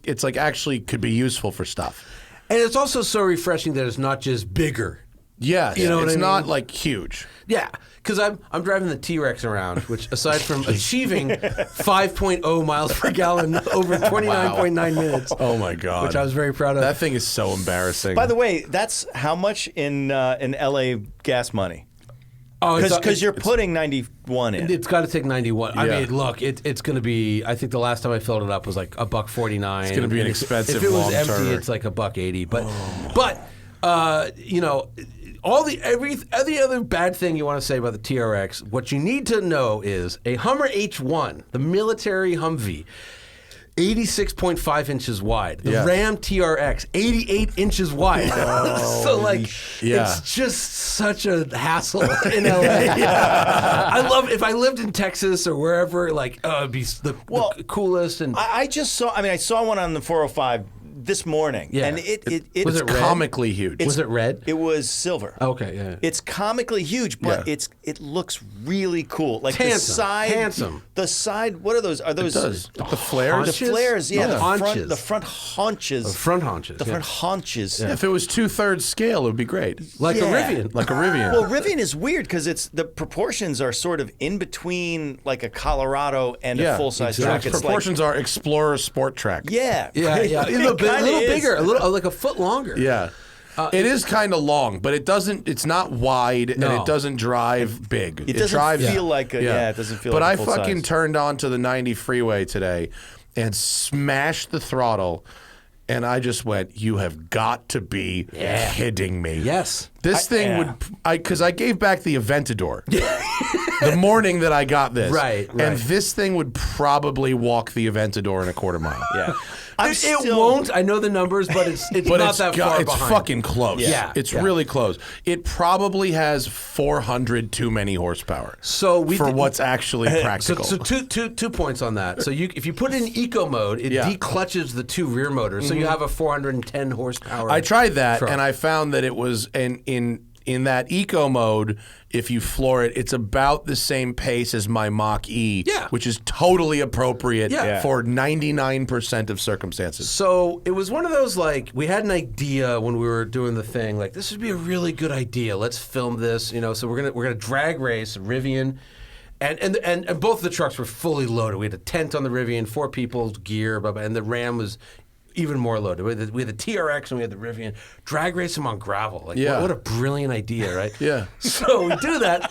it's like actually could be useful for stuff. And it's also so refreshing that it's not just bigger. Yeah, You know what it's I mean? not like huge. Yeah, because I'm driving the T-Rex around, which aside from achieving 5.0 miles per gallon over 29.9 minutes. Oh my God, Which I was very proud of. That thing is so embarrassing. By the way, that's how much in LA gas money? Oh, Because you're putting 91 in. It's got to take 91. I Yeah. mean, look, it's going to be. I think the last time I filled it up was like $1.49. It's gonna be an expensive If it was empty, long-termer. it's like $1.80. But you know, every other bad thing you want to say about the TRX, what you need to know is a Hummer H1, the military Humvee. 86.5 inches wide. The Yeah. Ram TRX, 88 inches wide. So, like, Yeah. it's just such a hassle in LA. I love if I lived in Texas or wherever, like, it'd be the coolest. And I just saw. I saw one on the 405 this morning, Yeah. and it's Was it red? comically huge. was it red? It was silver. Okay, yeah. It's comically huge, but Yeah. it looks really cool. Like Handsome, the side, handsome. The side. What are those? Are those the flares? The flares, yeah. No, the haunches. front haunches. Front haunches. The front haunches. If it was 2/3 scale, it would be great. Like a Yeah. Rivian. Like a Rivian. Well, Rivian is weird because the proportions are sort of in between like a Colorado and a full size truck. Its It's proportions are Explorer Sport Track. yeah, Yeah, yeah. A It little kinda is. bigger, a little like a foot longer. Yeah. It is kind of long, but it's not wide, and No. it doesn't drive big. It doesn't drives, feel like a it doesn't feel But like I a full fucking size. turned onto the 90 freeway today and smashed the throttle, and I just went, "You have got to be kidding me!" Yes. This thing because I gave back the Aventador the morning that I got this, Right. And this thing would probably walk the Aventador in a quarter mile. Yeah. It won't. I know the numbers, but it's But not it's that far it's behind. fucking close. Yeah. It's Yeah. really close. It probably has 400 too many horsepower. So we for did- what's actually practical. So two points on that. So if you put it in eco mode, it Yeah. declutches the two rear motors, so you have a 410 horsepower. I tried that, truck. and I found that it was in that eco mode. If you floor it, it's about the same pace as my Mach E, Yeah. which is totally appropriate Yeah. for 99% of circumstances. So it was one of those, like, we had an idea when we were doing the thing, like, this would be a really good idea. Let's film this, you know. So we're gonna drag race a Rivian, and both the trucks were fully loaded. We had a tent on the Rivian, 4 people's gear, blah, blah, and the Ram was even more loaded. We had the TRX and we had the Rivian. Drag race them on gravel. Like, Yeah. what a brilliant idea, right? Yeah. So we do that.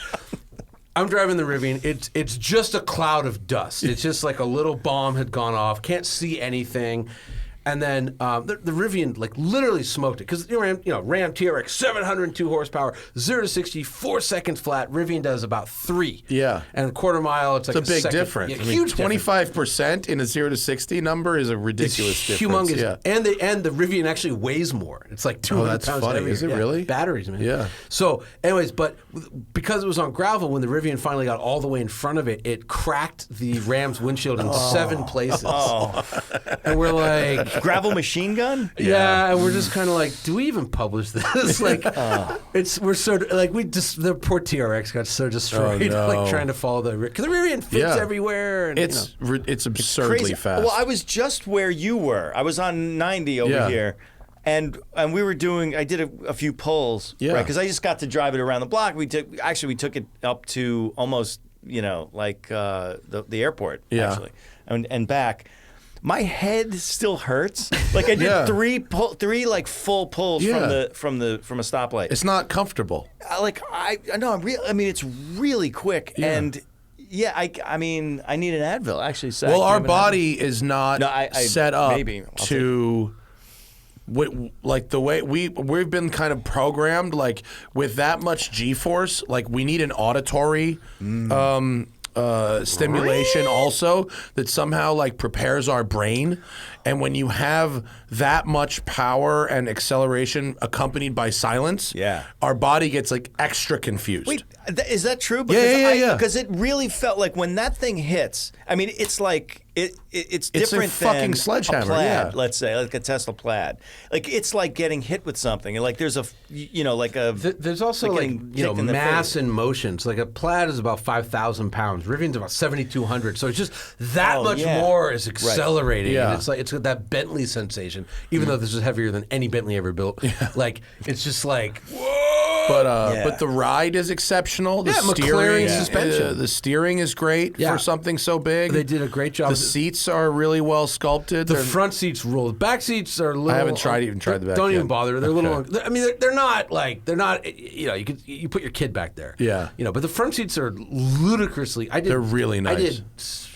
I'm driving the Rivian. It's just a cloud of dust. It's just like a little bomb had gone off. Can't see anything. And then the Rivian like literally smoked it because Ram TRX 702 horsepower, 0 to 60, 4 seconds flat. Rivian does about 3. Yeah. And a quarter mile, it's like It's a big second. difference. Yeah, I mean, huge difference. 25% in a 0 to 60 number is a ridiculous It's difference. humongous. Yeah. And the Rivian actually weighs more. It's like 200 that's pounds funny. heavier. Is it Yeah, really? Batteries, man. Yeah. So, anyways, but because it was on gravel, when the Rivian finally got all the way in front of it, it cracked the Ram's windshield in 7 places. And we're like, Gravel machine gun. yeah, and we're just kind of like, do we even publish this? Like, we're so like the poor TRX got so destroyed, Oh, no. like trying to follow because the Rivian fits Yeah. everywhere. And, It's absurdly Crazy. fast. Well, I was just where you were. I was on 90 over Yeah. here. And we were doing. I did a few pulls, Yeah. right? Because I just got to drive it around the block. We took it up to almost, like the airport, Yeah. actually, and back. My head still hurts. Like I did Yeah. three like full pulls Yeah. from a stoplight. it's not comfortable. I know I mean it's really quick and. Yeah, I mean, I need an Advil, actually. So Well, our body is not No, I set up maybe. I'll to like the way we've been kind of programmed, like with that much G-force, like we need an auditory stimulation also that somehow like prepares our brain. And when you have that much power and acceleration accompanied by silence, Yeah. our body gets like extra confused. Wait, is that true? Yeah. Because it really felt like when that thing hits. I mean, it's like it's a different fucking than sledgehammer, a Plaid, yeah. let's say, like a Tesla Plaid. Like it's like getting hit with something. And like there's There's also like getting kicked in the mass face. in motion. So like a Plaid is about 5,000 pounds. Rivian's about 7,200. So it's just that much yeah. more is accelerating. Yeah. And it's that Bentley sensation. Even though this is heavier than any Bentley ever built. Like it's just like whoa. but the ride is exceptional. The McLaren suspension. The steering is great for something so big. They did a great job. The seats are really well sculpted. The front seats rule. The back seats are a little. I haven't tried the back. Don't yet. even bother. They're a little. I mean, they're not. You know, you put your kid back there. Yeah. You know, but the front seats are ludicrously. They're really nice.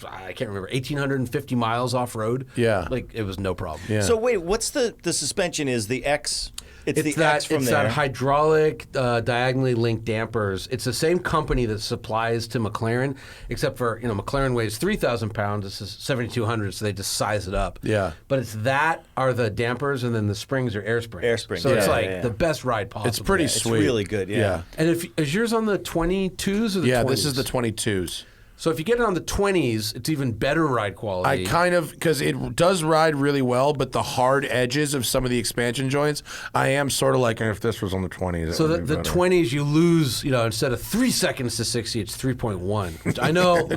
I can't remember, 1,850 miles off road. Yeah. Like it was no problem. Yeah. So wait, what's the suspension? Is the X? It's the that, X from it's there. that hydraulic diagonally linked dampers. It's the same company that supplies to McLaren, except for McLaren weighs 3,000 pounds. This is 7,200, so they just size it up. Yeah. But it's that are the dampers, and then the springs are air springs. Air springs. So it's Yeah, like yeah, yeah. the best ride possible. It's pretty It's sweet. really good. Yeah. And is yours on the 22s or the 20s? Yeah, this is the 22s. So if you get it on the 20s, it's even better ride quality. I kind of, because it does ride really well, but the hard edges of some of the expansion joints, I am sort of like, if this was on the 20s. So the 20s, you lose, instead of 3 seconds to 60, it's 3.1. Which I know,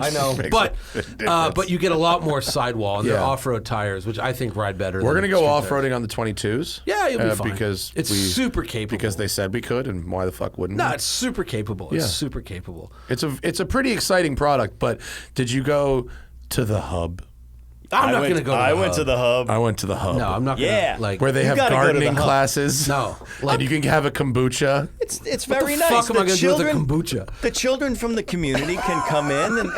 but you get a lot more sidewall, and they're off-road tires, which I think ride better. We're than going to go street tires. off-roading on the 22s. Yeah, you'll be fine. Because it's super capable. Because they said we could, and why the fuck wouldn't we? No, it's super capable. It's super capable. It's a pretty exciting product, but did you go to the hub? I'm not going to go to the hub. I went to the hub. I went to the hub. No, I'm not going to. Yeah. Like, where they have gotta go to the gardening hub. classes. No. And you can have a kombucha. It's what very the nice. fuck am I going to do with a children- kombucha? The children from the community can come in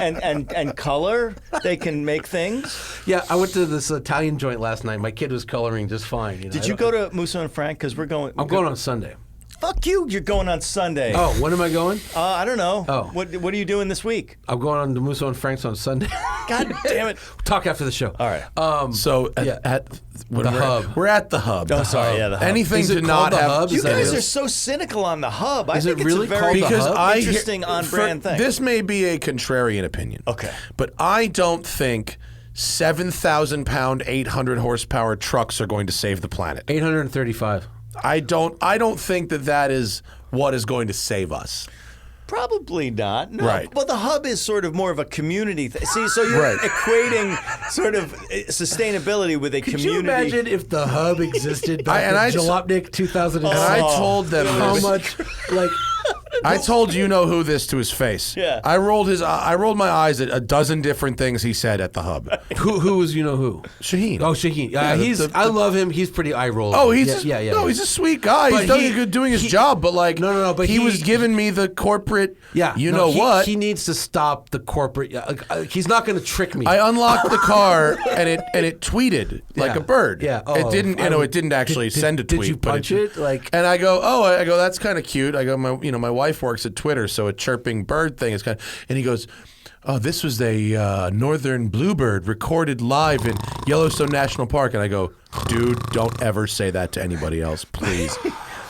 and color. They can make things. Yeah, I went to this Italian joint last night. My kid was coloring just fine. Did you go to Musso and Frank? Because we're going. I'm going on Sunday. Fuck you! You're going on Sunday. Oh, when am I going? I don't know. Oh. What are you doing this week? I'm going on to Musso and Frank's on Sunday. God damn it! Talk after the show. All right. So at when The we're, hub. We're at the hub. Oh, sorry. Yeah, the hub. Anything Is it to called not the have. hub? You Is that guys it? are so cynical on the hub. I Is think it really it's a very called the hub? interesting on-brand thing. This may be a contrarian opinion. Okay. But I don't think 7,000-pound, 800 horsepower trucks are going to save the planet. 835. I don't think that is what is going to save us. Probably not. No. Right. Well, the hub is sort of more of a community thing. See, so you're Right. equating sort of sustainability with a Could community. you imagine if the hub existed back and in I- Jalopnik 2006? And I told them how this. much, like, I told who this to his face. Yeah. I rolled my eyes at a dozen different things he said at the hub. who was who? Shaheen. Oh, Shaheen. Yeah, I love him. He's pretty eye rolling. Oh, he's yeah. he's a sweet guy. But He's doing his job, but like but he was giving me the corporate. Yeah, what? He needs to stop the corporate. He's not going to trick me. I unlocked the car and it tweeted like Yeah. a bird. Yeah. It didn't. It didn't actually send a tweet. Did you but punch it? Like, And I go, that's kind of cute. I go, my wife works at Twitter, so a chirping bird thing is kind of. And he goes, oh, this was a northern bluebird recorded live in Yellowstone National Park. And I go, dude, don't ever say that to anybody else, please.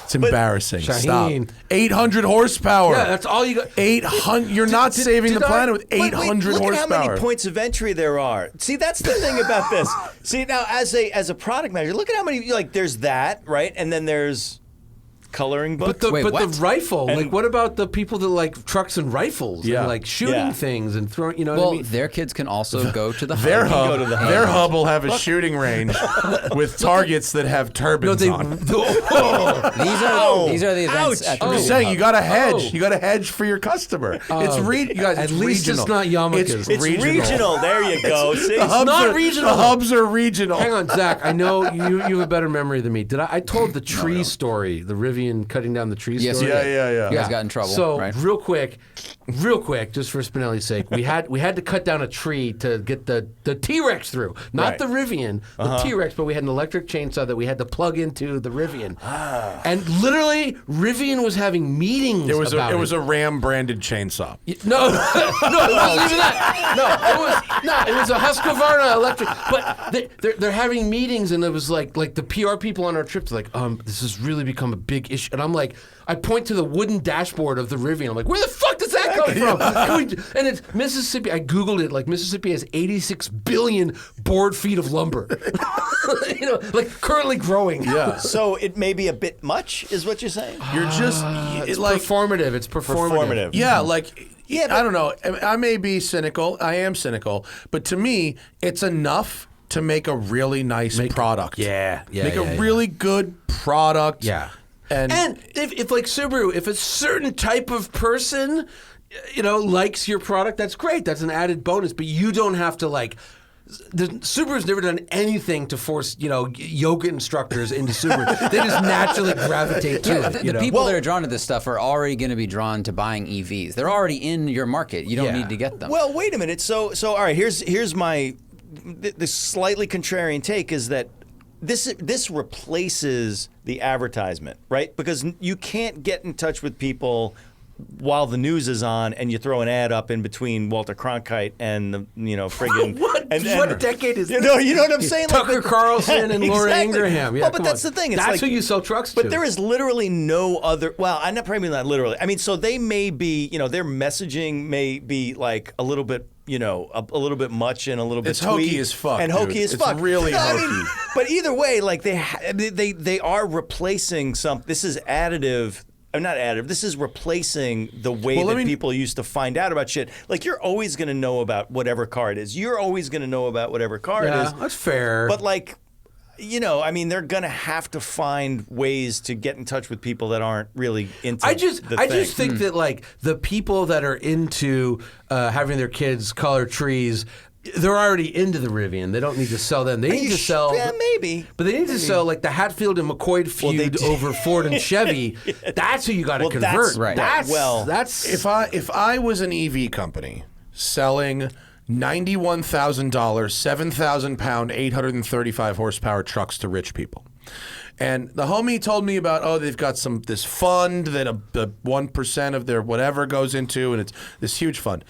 It's embarrassing. Shaheen. Stop. 800 horsepower. yeah, that's all you got. 800. You're not saving the planet with Wait, 800 look horsepower. at how many points of entry there are. See, that's the thing about this. See, now as a product manager, look at how many. Like, there's that, right, and then there's coloring books. But the what? rifle, And- like, what about the people that like trucks and rifles Yeah. and like shooting Yeah. things and throwing? You know what Well, I mean? their kids can also go to the Their hub. hub, go to the their hub will have a shooting range with targets that have turbines on. These are the events at the I'm Rivian just saying, hub. you got to hedge. Oh. You got to hedge for your customer. You guys. At It's least regional. it's not Yarmulkes. it's regional. There you go. See, The hubs not are, regional. The hubs are regional. Hang on, Zach. I know you have a better memory than me. Did I told the tree story, the Rivian cutting down the tree Yes, story? you did. Yeah. You guys got in trouble, So right? real quick, just for Spinelli's sake, we had to cut down a tree to get the T-Rex through, not Right. the Rivian, the T-Rex, but we had an electric chainsaw that we had to plug into the Rivian, and literally Rivian was having meetings. It was about a Ram branded chainsaw. No, no, it wasn't even that. It was a Husqvarna electric. But they're having meetings, and it was like the PR people on our trip. They're like, this has really become a big issue. And I'm like, I point to the wooden dashboard of the Rivian. I'm like, where the fuck does that come from? And it's Mississippi. I googled it. Like, Mississippi has 86 billion board feet of lumber. Like currently growing. Yeah. so it may be a bit much, is what you're saying? You're just It's like performative. It's performative. yeah, like Yeah, I don't know. I may be cynical. I am cynical, but to me, it's enough to make a really nice product. Yeah. Make a really good product. Yeah. And if like Subaru, if a certain type of person, likes your product, that's great. That's an added bonus. But you don't have to like. Subaru's never done anything to force, yoga instructors into Subaru. They just naturally gravitate to it. The people that are drawn to this stuff are already going to be drawn to buying EVs. They're already in your market. You don't need to get them. Well, wait a minute. So all right. Here's my the slightly contrarian take is that this replaces the advertisement, right? Because you can't get in touch with people while the news is on, and you throw an ad up in between Walter Cronkite and the friggin' what decade is this? You know what I'm saying? Tucker Carlson and Laura Ingraham. Yeah, well, but that's the thing. It's that's like, who you sell trucks to. But there is literally no other. Well, I'm not probably not literally. I mean, so they may be. Their messaging may be like a little bit. A little bit much and a little bit it's hokey twee as fuck, and hokey as fuck. It's really hokey. I mean, but either way, like they are replacing some. This is additive. Not additive. This is replacing the way that people used to find out about shit. Like, you're always going to know about whatever car it is. You're always going to know about whatever car it is. That's fair. But like, I mean, they're going to have to find ways to get in touch with people that aren't really into. I just think that like the people that are into having their kids color trees. They're already into the Rivian. They don't need to sell them. They need to sell. Yeah, maybe. But they need to sell like the Hatfield and McCoy feud over Ford and Chevy. That's who you got to convert. That's if I was an EV company selling $91,000, 7,000-pound, 835 horsepower trucks to rich people. And the homie told me about, they've got this fund that 1% of their whatever goes into, and it's this huge fund.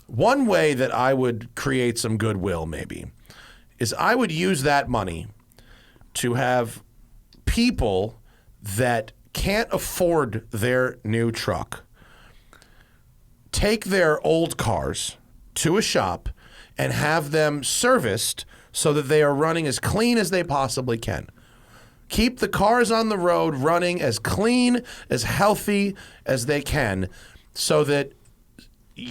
One way that I would create some goodwill maybe is I would use that money to have people that can't afford their new truck take their old cars to a shop and have them serviced so that they are running as clean as they possibly can. Keep the cars on the road running as clean, as healthy as they can so that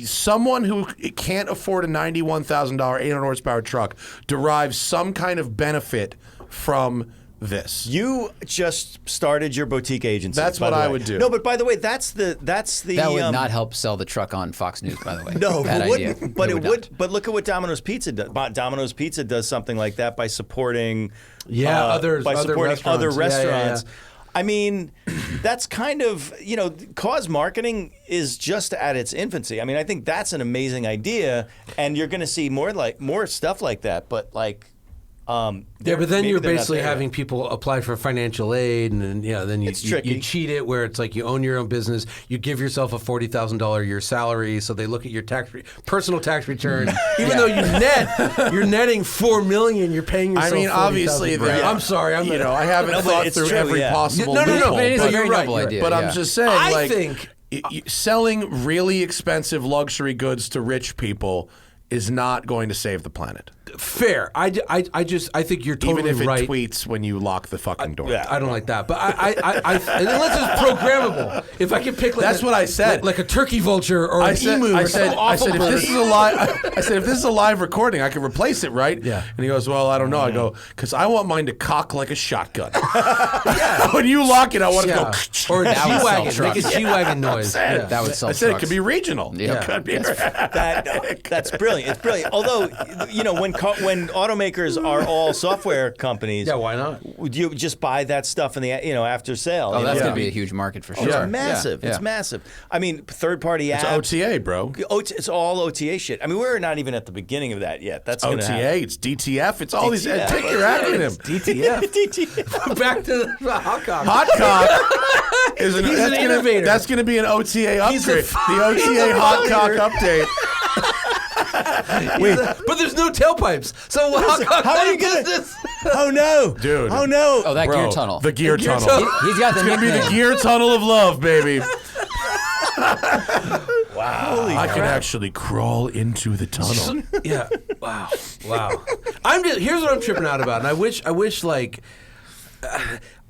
someone who can't afford a $91,000 800 horsepower truck derives some kind of benefit from this. You just started your boutique agency. That's what I would do. No, but by the way, that's the that would not help sell the truck on Fox News. By the way, no, bad idea. But it would. But look at what Domino's Pizza does. Domino's Pizza does something like that by supporting other restaurants. Yeah. I mean, that's kind of, cause marketing is just at its infancy. I mean, I think that's an amazing idea, and you're going to see more stuff like that. But like, but then you're basically having people apply for financial aid, and then you cheat it where it's like you own your own business. You give yourself a $40,000 a year salary, so they look at your personal tax return. Even though you're netting $4 million, you're paying yourself. I mean, obviously, I'm sorry, I haven't thought through every possible loophole. No, but it is a very noble idea. But I'm just saying, I think selling really expensive luxury goods to rich people is not going to save the planet. Fair. I think you're totally even if it right. tweets when you lock the fucking door. I don't like that. But and unless it's programmable. If I could pick that's what I said. Like a turkey vulture or an emu or some awful if this is a live if this is a live recording, I can replace it, right? Yeah. And he goes, well, I don't know. I go, because I want mine to cock like a shotgun. When you lock it, I want to go or a G-Wagon. Make a G-Wagon noise. That would sell I said it could be regional. Yeah. It could be. That's brilliant. It's brilliant. Although, when automakers are all software companies, why not? Would you just buy that stuff in the after sale? Oh, that's going to be a huge market for sure. It's massive. It's massive. I mean, third-party apps. It's OTA, bro. It's all OTA shit. I mean, we're not even at the beginning of that yet. That's OTA. It's DTF. It's all these. Take your acronym. DTF. Back to the hot cock. Hot cock is He's an innovator. That's going to be an OTA upgrade. The OTA hot cock update. But there's no tailpipes. So how are you gonna? Oh no, dude! Oh no! Oh, that Bro, gear tunnel. The gear tunnel. He's got the It's gonna be the gear tunnel of love, baby. Wow! Holy I crap. can actually crawl into the tunnel. Yeah. Wow. Here's what I'm tripping out about, and I wish like.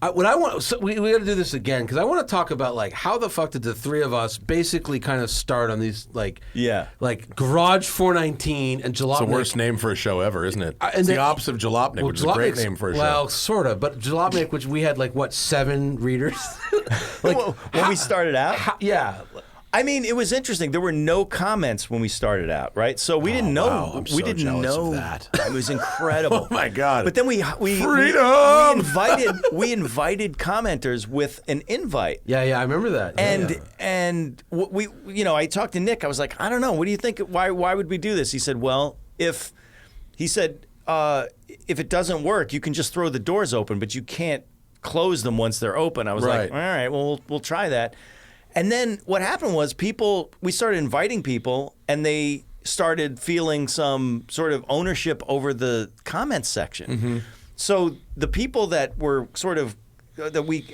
What I want, so we got to do this again because I want to talk about like how the fuck did the three of us basically kind of start on these like Garage 419 and Jalopnik. It's the worst name for a show ever, isn't it? It's the opposite of Jalopnik, which is a great name for a show. Well, sort of, but Jalopnik, which we had like 7 readers. when we started out. Yeah. I mean, it was interesting. There were no comments when we started out, right? So we didn't know. wow. I'm so we didn't jealous know of that. It was incredible. Oh my God. But then we Freedom! invited commenters with an invite. Yeah, I remember that. And we I talked to Nick. I was like, I don't know. What do you think? Why would we do this? He said, well, if it doesn't work, you can just throw the doors open, but you can't close them once they're open. I was Right. like, all right, well, we'll try that. And then what happened was we started inviting people, and they started feeling some sort of ownership over the comments section. Mm-hmm. So the people that were sort of that we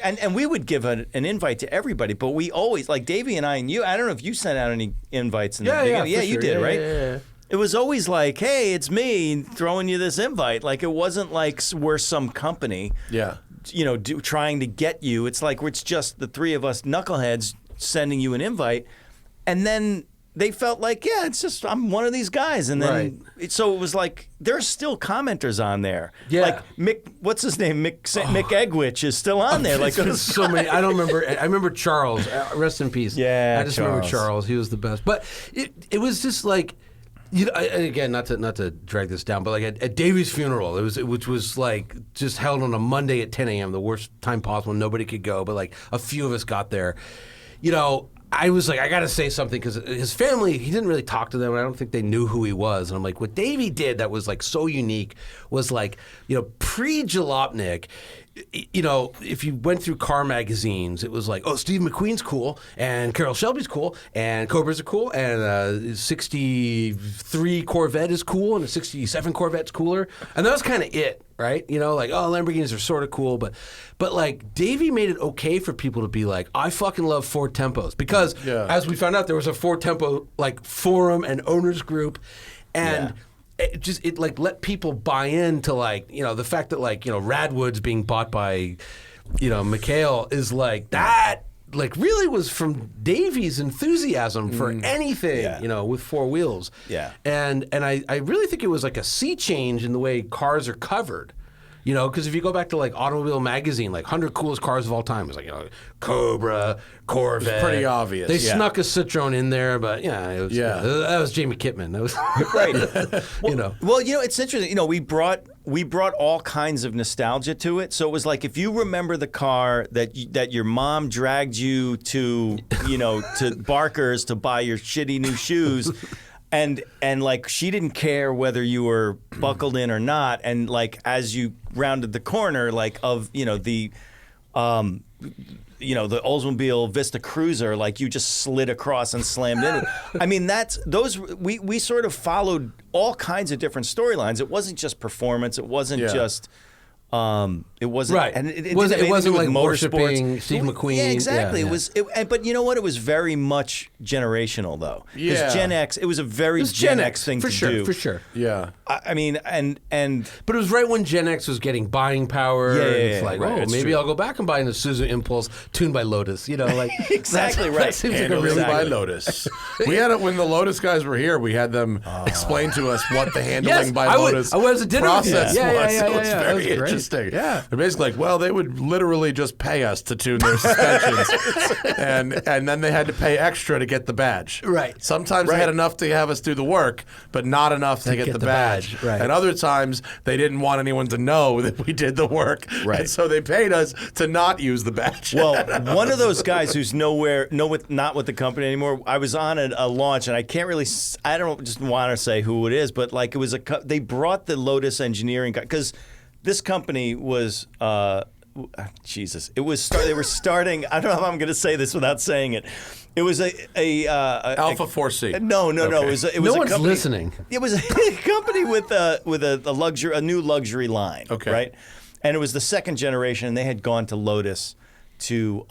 would give an invite to everybody, but we always, like Davey and I and you, I don't know if you sent out any invites in the beginning. Yeah, for you sure. did, right? Yeah. It was always like, hey, it's me throwing you this invite. Like, it wasn't like we're some company, trying to get you. It's like it's just the three of us knuckleheads sending you an invite. And then they felt like, yeah, it's just I'm one of these guys. And then so it was like there's still commenters on there. Yeah. Like Mick, what's his name? Mick Egwich is still on there. Like There's so many. I don't remember. I remember Charles. Rest in peace. Yeah, I just remember Charles. He was the best. But it was just like. And again, not to drag this down, but like at Davey's funeral, which was like just held on a Monday at 10 a.m., the worst time possible. Nobody could go, but like a few of us got there. I was like, I got to say something because his family, he didn't really talk to them. And I don't think they knew who he was. And I'm like, what Davey did that was like so unique was like, pre-Jalopnik, if you went through car magazines, it was like, oh, Steve McQueen's cool, and Carroll Shelby's cool, and Cobras are cool, and 63 Corvette is cool, and a 67 Corvette's cooler. And that was kind of it, right? Like, oh, Lamborghinis are sort of cool, but like Davey made it okay for people to be like, I fucking love Ford Tempos, because as we found out, there was a Ford Tempo like forum and owners group, and it like let people buy into like the fact that like Radwood's being bought by Mikhail is like that like really was from Davey's enthusiasm for anything with four wheels. And I really think it was like a sea change in the way cars are covered. Because if you go back to like Automobile Magazine, like 100 coolest cars of all time, it's like Cobra, Corvette. It's pretty obvious. They snuck a Citroen in there, but that was Jamie Kitman. That was right. Well, it's interesting. We brought all kinds of nostalgia to it. So it was like if you remember the car that your mom dragged you to, to Barker's to buy your shitty new shoes. And like she didn't care whether you were buckled in or not, and like as you rounded the corner, like of the Oldsmobile Vista Cruiser, like you just slid across and slammed into it. I mean, we sort of followed all kinds of different storylines. It wasn't just performance. It wasn't just. It wasn't right, and it wasn't like worshiping Steve McQueen. Yeah, exactly. It was, but you know what? It was very much generational, though. Because Gen X, it was a very Gen X thing to do. For sure. Yeah. I mean, but it was right when Gen X was getting buying power. Yeah, it's like, maybe I'll go back and buy an Isuzu Impulse tuned by Lotus. Like exactly right. That seems like a Handling really by Lotus. We had it when the Lotus guys were here. We had them explain to us what the handling by Lotus I was at dinner process was. it was very interesting. Yeah. They're basically like, well, they would literally just pay us to tune their suspensions. and then they had to pay extra to get the badge. Right. Sometimes they had enough to have us do the work, but not enough to get the badge. Right. And other times, they didn't want anyone to know that we did the work. Right. And so they paid us to not use the badge. Well, one of those guys who's not with the company anymore, I was on a launch, and I don't just want to say who it is, but like it was they brought the Lotus engineering guy, because this company was, Jesus, it was they were starting. I don't know how I'm going to say this without saying it. It was a Alpha 4C. No. It was no a one's company, listening. It was a company with a new luxury line. Okay. Right, and it was the second generation, and they had gone to Lotus to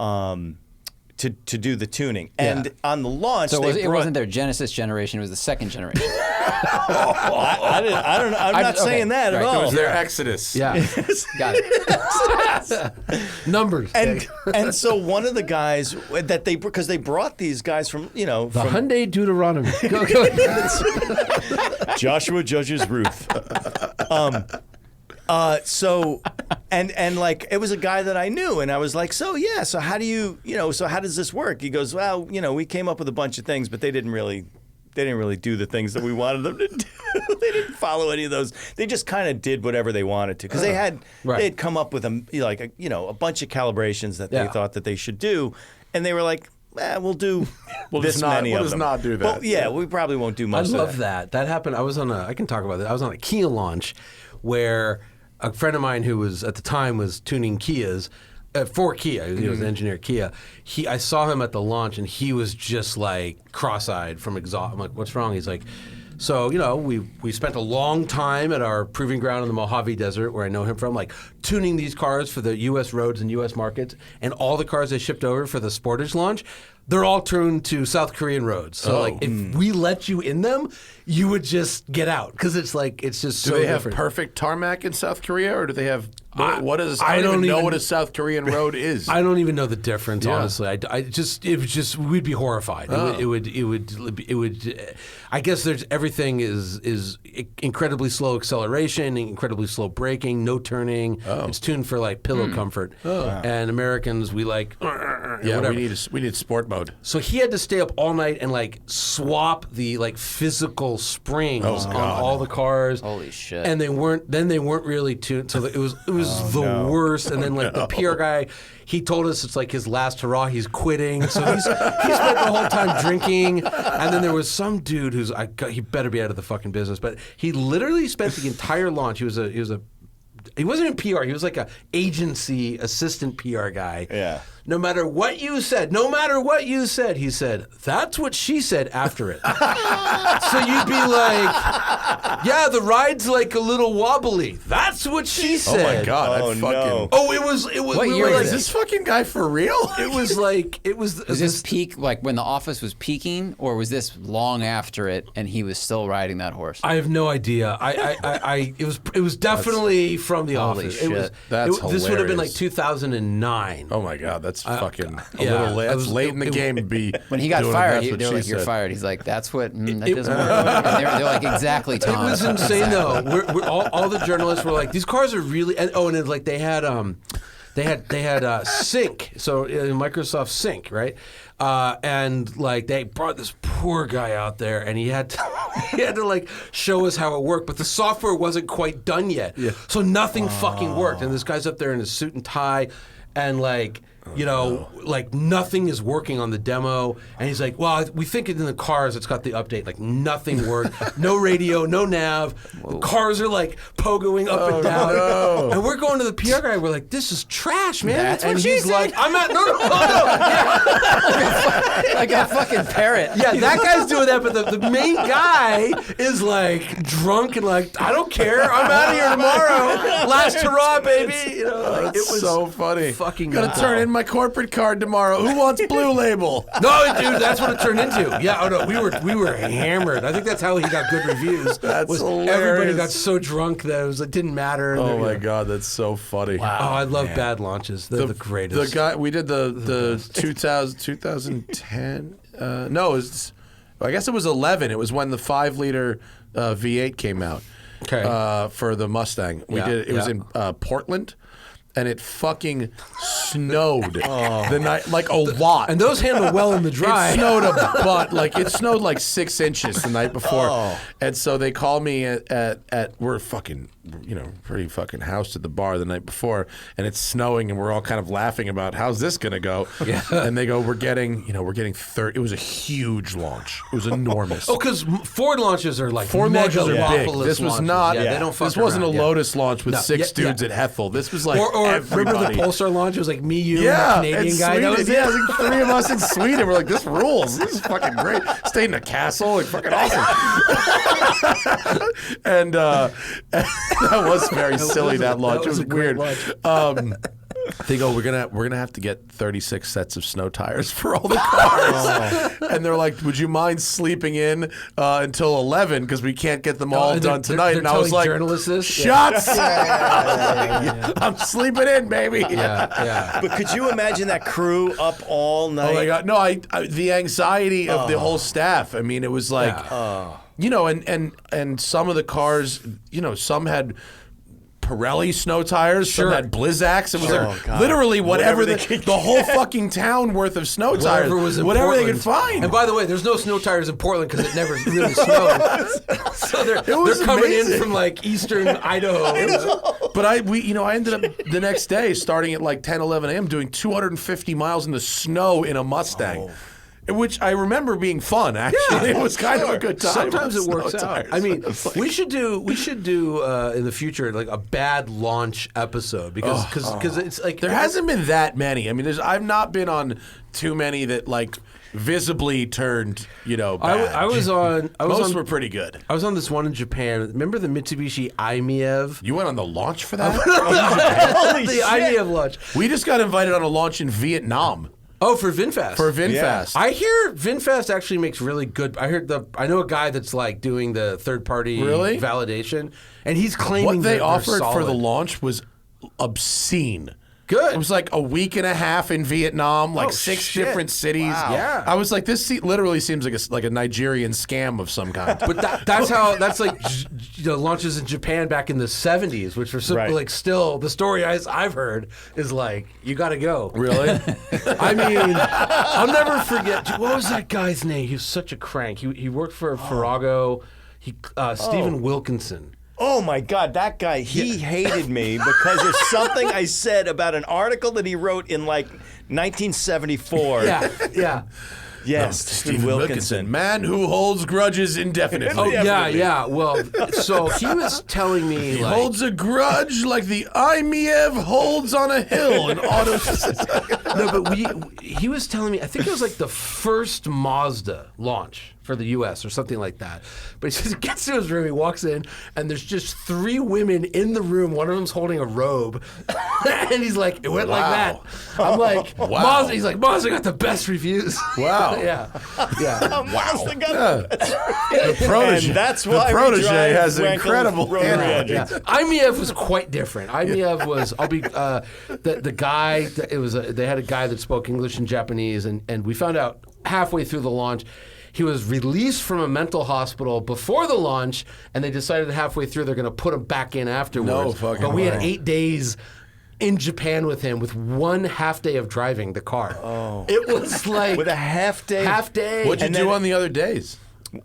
do the tuning. And on the launch, so it wasn't their Genesis generation; it was the second generation. I don't know. I'm not saying that at all. It was their Exodus. Yeah, Got it. numbers. And so one of the guys that because they brought these guys from the Hyundai Deuteronomy. Go. Joshua judges Ruth. So and like it was a guy that I knew, and I was like, so how do you so how does this work? He goes, well, we came up with a bunch of things, but they didn't really do the things that we wanted them to do. They didn't follow any of those. They just kind of did whatever they wanted to because they had come up with a bunch of calibrations that they thought that they should do, and they were like, we'll do this many of them. We'll just not do that. Well, we probably won't do much. I love that. That happened. I can talk about that. I was on a Kia launch where a friend of mine who was at the time was tuning Kias. For Kia, he was an engineer at Kia. I saw him at the launch, and he was just like cross-eyed from exhaust. I'm like, "What's wrong?" He's like, "So we spent a long time at our proving ground in the Mojave Desert, where I know him from, like tuning these cars for the U.S. roads and U.S. markets, and all the cars they shipped over for the Sportage launch." They're all tuned to South Korean roads. So, if we let you in them, you would just get out because it's just so Do they have different. perfect tarmac in South Korea, or do they have what is? I don't even know even- what a South Korean road is. I don't even know the difference, honestly. It was just we'd be horrified. It would. I guess there's everything is incredibly slow acceleration, incredibly slow braking, no turning. It's tuned for like pillow comfort. And Americans, we like. Yeah, whatever. we need sport mode. So he had to stay up all night and like swap the like physical springs on all the cars. Holy shit. And they weren't really tuned. So it was the worst. And then like the PR guy, he told us it's like his last hurrah. He's quitting. So he spent the whole time drinking. And then there was some dude he better be out of the fucking business. But he literally spent the entire launch. He wasn't in PR. He was like a agency assistant PR guy. Yeah. No matter what you said, he said, that's what she said after it. So you'd be like, yeah, the ride's like a little wobbly. That's what she said. Oh my God! Oh, I'd fucking. no. Oh, it was. What we year were is like, Is this fucking guy for real? It was like Was this peak, like when the office was peaking, or was this long after it and he was still riding that horse? I have no idea. It was definitely from the Holy office. shit. This would have been like hilarious. 2009. Oh my God! That's fucking yeah, that's late in the game to be. When he got doing fired, that's what they were she like, "You're said. fired." He's like, "That's what that doesn't work." And they're like, "Exactly, Tom." It was insane though. All the journalists were like, "These cars are really," and it's like they had Sync, so Microsoft Sync, right? And like they brought this poor guy out there, and he had to like show us how it worked, but the software wasn't quite done yet, so nothing fucking worked. And this guy's up there in his suit and tie, and like. Like nothing is working on the demo. And he's like, well, we think in the cars it's got the update. Like nothing worked. No radio, no nav. The cars are like pogoing up and down. no. And we're going to the PR guy. We're like, this is trash, man. That's and what she he's said. like, I'm not, no. Yeah. like a fucking parrot. Yeah, that guy's doing that, but the main guy is like drunk and like, I don't care. I'm out of here tomorrow. Last hurrah, baby. Like, That's it was so funny. fucking Gonna nuts. turn in my corporate card tomorrow. Who wants Blue Label? No, dude, that's what it turned into. Yeah, oh no, we were hammered. I think that's how he got good reviews. That's Everybody hilarious. got so drunk that it didn't matter. And Oh they're- my God, that's so funny. Oh, I love bad launches. They're the greatest. The guy we did the 2010. No, I guess it was 11. It was when the 5-liter V8 came out. Okay. For the Mustang, we Yeah, did. It was yeah. in Portland. And it fucking snowed the night, like a lot. and those handle well in the dry. It snowed a butt, it snowed like 6 inches the night before. And so they called me at we're fucking, pretty fucking housed at the bar the night before, and it's snowing, and we're all kind of laughing about how's this gonna go. Yeah. And they go, we're getting 30. It was a huge launch. It was enormous. Oh, because Ford launches are like Ford launches are big. megalopolis This was launches. not. Yeah, they don't fuck This wasn't around. a Lotus launch with No, 6 yeah, dudes yeah. at Hethel. This was like Or remember everybody. the Polestar launch? It was like me, you, Yeah, and the Canadian and guy. That Sweden, was yeah, it. it was like 3 of us in Sweden. We're like, this rules. This is fucking great. Stayed in a castle, like fucking awesome. And that was very silly. That launch. It was a great weird. They go, we're gonna have to get 36 sets of snow tires for all the cars, and they're like, would you mind sleeping in until 11 because we can't get them all and done they're- tonight? they're And I was telling like, journalists this? shots. I'm sleeping in, baby. Yeah. But could you imagine that crew up all night? Oh my God! No, I the anxiety of the whole staff. I mean, it was like, and some of the cars, some had Pirelli snow tires. Some had Blizzaks. It was like literally whatever the whole fucking town worth of snow tires. Whatever they could find. And by the way, there's no snow tires in Portland because it never really snowed. So they're coming in from like eastern Idaho. But I ended up the next day starting at like 10, 11 a.m. doing 250 miles in the snow in a Mustang. Which I remember being fun. Actually, it was kind of a good time. Sometimes it works out. I mean, we should do in the future like a bad launch episode because it's like there hasn't been that many. I mean, I've not been on too many that like visibly turned bad. Most were pretty good. I was on this one in Japan. Remember the Mitsubishi i-MiEV? You went on the launch for that? The i-MiEV launch. We just got invited on a launch in Vietnam. Oh, for VinFast. For VinFast. I hear VinFast actually makes really good. I know a guy that's like doing the third party validation, and he's claiming what they that offered solid. for the launch was obscene. Good. It was like a week and a half in Vietnam, like 6 different cities. Wow. Yeah. I was like, this literally seems like a Nigerian scam of some kind. But that's like launches in Japan back in the 70s, which were like still the story I've heard is like you got to go. Really? I mean, I'll never forget. What was that guy's name? He was such a crank. He worked for Farrago. Stephen Wilkinson. Oh my God, that guy, he hated me because of something I said about an article that he wrote in like 1974. Yeah. Yes, Steve Wilkinson. Man who holds grudges indefinitely. Oh, yeah. Well, so he was telling me He holds a grudge like the i-MiEV holds on a hill in auto. No, but he was telling me, I think it was like the first Mazda launch for the U.S. or something like that. But he gets to his room, he walks in, and there's just 3 women in the room. One of them's holding a robe. And he's like, it went like that. I'm like, Mazda. He's like, Mazda got the best reviews. Wow. Yeah. Mazda got The protege. And that's why the protege we drive has Wankel incredible rotary handling. engines. i-MiEV was quite different. i-MiEV was, the guy, they had a guy that spoke English and Japanese, and we found out halfway through the launch, he was released from a mental hospital before the launch, and they decided halfway through they're going to put him back in afterwards. No fucking But we had way. 8 days in Japan with him with 1 half day of driving the car. Oh. It was like... With a half day? Half day. What'd you And do then- on the other days?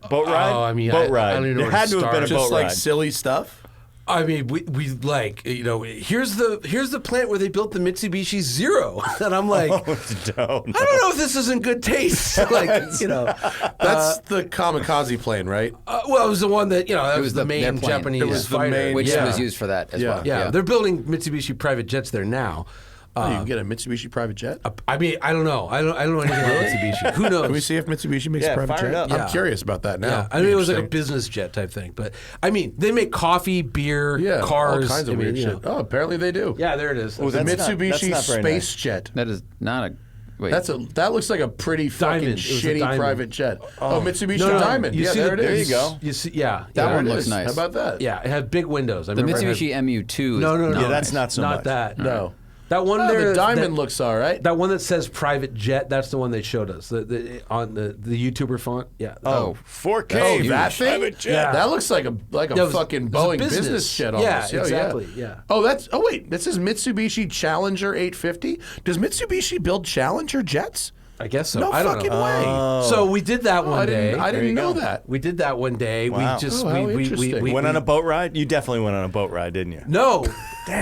Boat ride? Oh, I mean, boat ride. I don't even know There where had to have been a start. boat Just like ride. silly stuff? I mean, we like, here's the plant where they built the Mitsubishi Zero, and I'm like, No. I don't know if this is in good taste. Like, That's the kamikaze plane, right? well, it was the one that that was was the their main plane. Japanese It was the fighter, main- Which yeah. was used for that as Yeah. well. Yeah, they're building Mitsubishi private jets there now. You can get a Mitsubishi private jet. I mean, I don't know. I don't know anything about Mitsubishi. Who knows? Can we see if Mitsubishi makes a private fire it jet? up. Yeah. I'm curious about that now. Yeah, I mean, it was like a Interesting. business jet type thing. But I mean, they make coffee, beer, cars, all kinds of I mean, weird shit. Oh, apparently they do. Yeah, there it is. Oh, The that's not Mitsubishi very Space nice. Jet. That is not a. Wait. That looks like a pretty fucking Diamond. It was a shitty diamond. private jet. Oh, Mitsubishi No, Diamond. You Yeah, see there the- it There is. you go. You see, yeah, That yeah, one there it looks is. nice. How about that? Yeah, it had big windows. I The remember it had- Mitsubishi MU2 is No. Yeah, that's not so not much. that. No. That one Oh, there. the Diamond that, looks all right. That one that says private jet. That's the one they showed us. On the YouTuber font. Yeah. Oh, 4K. Oh, that thing? Private jet. Yeah. That looks like a That was- fucking it was a Boeing business. business jet Yeah, almost. exactly, yeah. Oh, wait. This is Mitsubishi Challenger 850. Does Mitsubishi build Challenger jets? I guess so. No I don't fucking know. way. So we did that one I day. didn't you know go. that. We did that one day. Wow. We just Oh, how we interesting. Went on a boat ride? You definitely went on a boat ride, didn't you? No.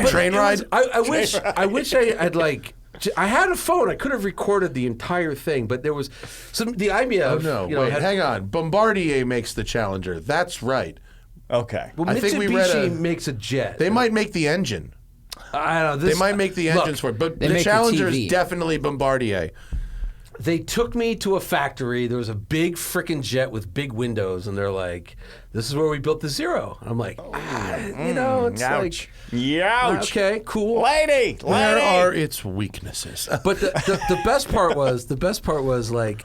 Train ride? I wish I had like. I had a phone. I could have recorded the entire thing, but there was the IMEF. Oh, no. Wait, hang on. Bombardier makes the Challenger. That's right. Okay. Well, I Mitsubishi think we read makes a jet. They might make the engine. I don't know. They might make the engines for it. But They the make the Challenger is TV. definitely Bombardier. They took me to a factory. There was a big frickin' jet with big windows, and they're like, "This is where we built the Zero." I'm like, it's Ouch. like, Youch. okay, cool. Lady. Where are its weaknesses? But the best part was like,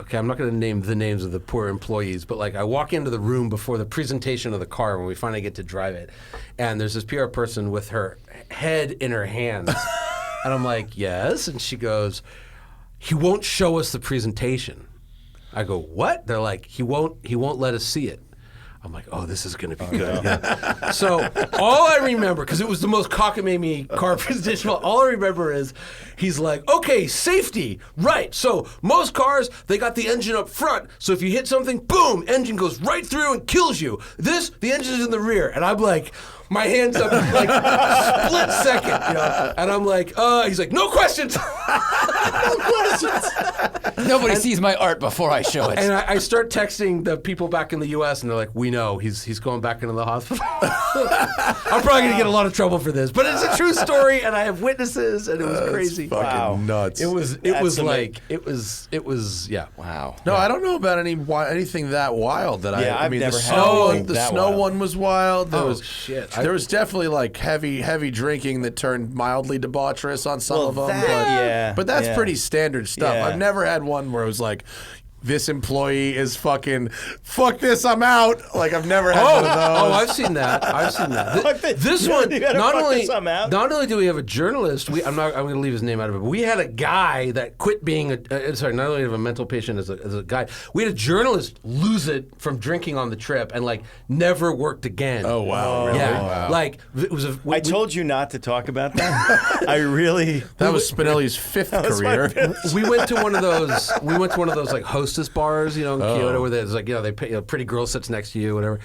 okay, I'm not going to name the names of the poor employees, but like I walk into the room before the presentation of the car when we finally get to drive it, and there's this PR person with her head in her hands, and I'm like, yes, and she goes, he won't show us the presentation. I go, what? They're like, he won't let us see it. I'm like, oh, this is going to be good. Yeah. So all I remember, because it was the most cockamamie car position, all I remember is he's like, okay, safety, right. So most cars, they got the engine up front. So if you hit something, boom, engine goes right through and kills you. This, the engine's in the rear. And I'm like, my hands up like split second, and I'm like, he's like, no questions. No questions. Nobody sees my art before I show it. And I start texting the people back in the U.S. and they're like, we know he's going back into the hospital. I'm probably going to get a lot of trouble for this, but it's a true story and I have witnesses and it was crazy. Fucking nuts. It was yeah. Wow. No, I don't know about anything that wild that Yeah, I I've mean, never the had snow anything the that snow wild. one was wild. Shit. There was definitely like heavy drinking that turned mildly debaucherous on some of them. But that's pretty standard stuff. Yeah. I've never had one where it was like, this employee is fuck this, I'm out. Like, I've never had one of those. Oh, I've seen that. This one, not only do we have a journalist, I'm going to leave his name out of it, but we had a guy that quit being not only have a mental patient as a guy, we had a journalist lose it from drinking on the trip and like never worked again. Oh, wow. Really? Yeah. Wow. Like, it was I told you not to talk about that. I really. That was Spinelli's fifth career. We went to one of those like hostess bars, in Kyoto, where there's like, they pay, a pretty girl sits next to you, whatever.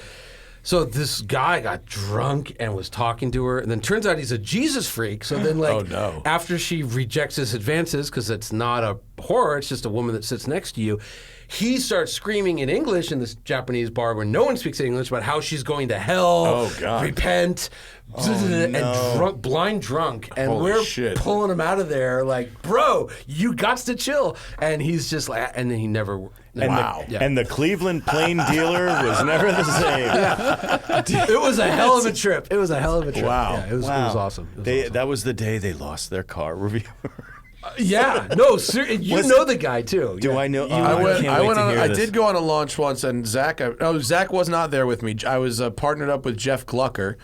So this guy got drunk and was talking to her, and then turns out he's a Jesus freak. So then, like, after she rejects his advances, because it's not a horror, it's just a woman that sits next to you, he starts screaming in English in this Japanese bar where no one speaks English about how she's going to hell, repent, and blind drunk. And we're pulling him out of there like, bro, you got to chill. And he's just like, and then he never... And the Cleveland plain dealer was never the same. It was a hell of a trip. Wow. Yeah, it was awesome. That was the day they lost their car reviewer. Yeah, no, you know the guy too. Do I know? I did go on a launch once, and Zach was not there with me. I was partnered up with Jeff Glucker,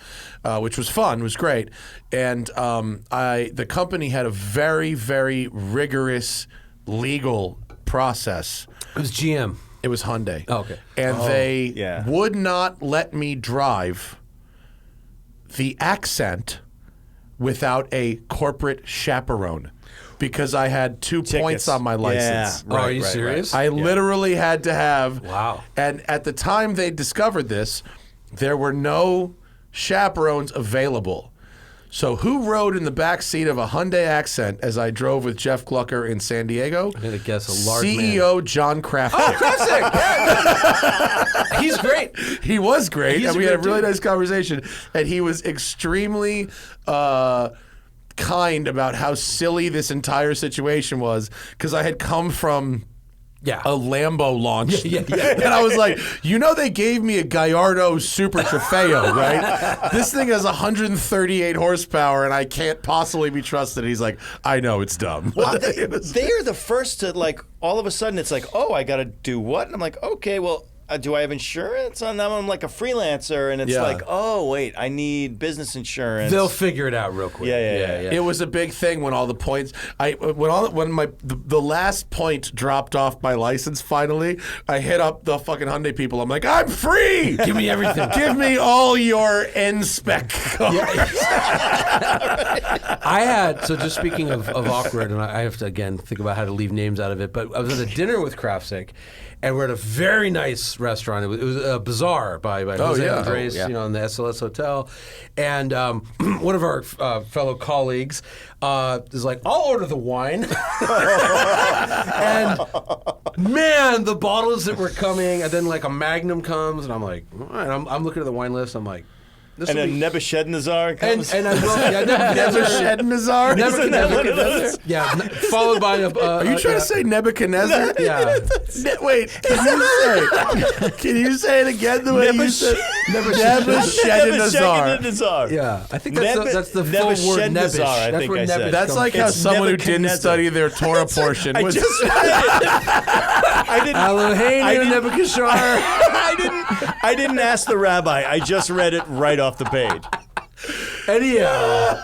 which was fun, was great, and the company had a very, very rigorous legal process. It was GM. It was Hyundai. Oh, okay. And they would not let me drive the Accent without a corporate chaperone. Because I had 2 points on my license. Yeah. Are you serious? I literally had to have. Wow. And at the time they discovered this, there were no chaperones available. So who rode in the back seat of a Hyundai Accent as I drove with Jeff Glucker in San Diego? I'm going to guess a large CEO man. John Kraftik. Oh, Kraftik! He's great. He was great. He's and we had a really dude. nice conversation. And he was extremely... kind about how silly this entire situation was, because I had come from a Lambo launch. And I was like, they gave me a Gallardo Super Trofeo, right? This thing has 138 horsepower and I can't possibly be trusted. He's like, I know, it's dumb. Well, they are the first to, like, all of a sudden it's like, oh, I got to do what? And I'm like, okay, well, do I have insurance? And I'm like a freelancer, and it's like, oh wait, I need business insurance. They'll figure it out real quick. Yeah. It was a big thing when all the points. When the last point dropped off my license. Finally, I hit up the fucking Hyundai people. I'm like, I'm free. Give me everything. Give me all your N-spec cars. I had, so just speaking of awkward, and I have to again think about how to leave names out of it. But I was at a dinner with Kraftik. And we're at a very nice restaurant. It was a Bazaar by Jose Andres, in the SLS Hotel. And one of our fellow colleagues is like, I'll order the wine. And man, the bottles that were coming, and then like a Magnum comes, and I'm like, all right. I'm looking at the wine list. I'm like, and a Nebuchadnezzar comes. And I will, Nebuchadnezzar? Nebuchadnezzar. Yeah, followed by a... Are you trying to say Nebuchadnezzar? Yeah. Wait, can you say it again the way you said Nebuchadnezzar? Yeah, I think that's the full word Nebuch. I think I said. That's like how someone who didn't study their Torah portion was... I didn't. Eloheinu Nebuchadnezzar. I didn't ask the rabbi. I just read it right off the page. Anyhow,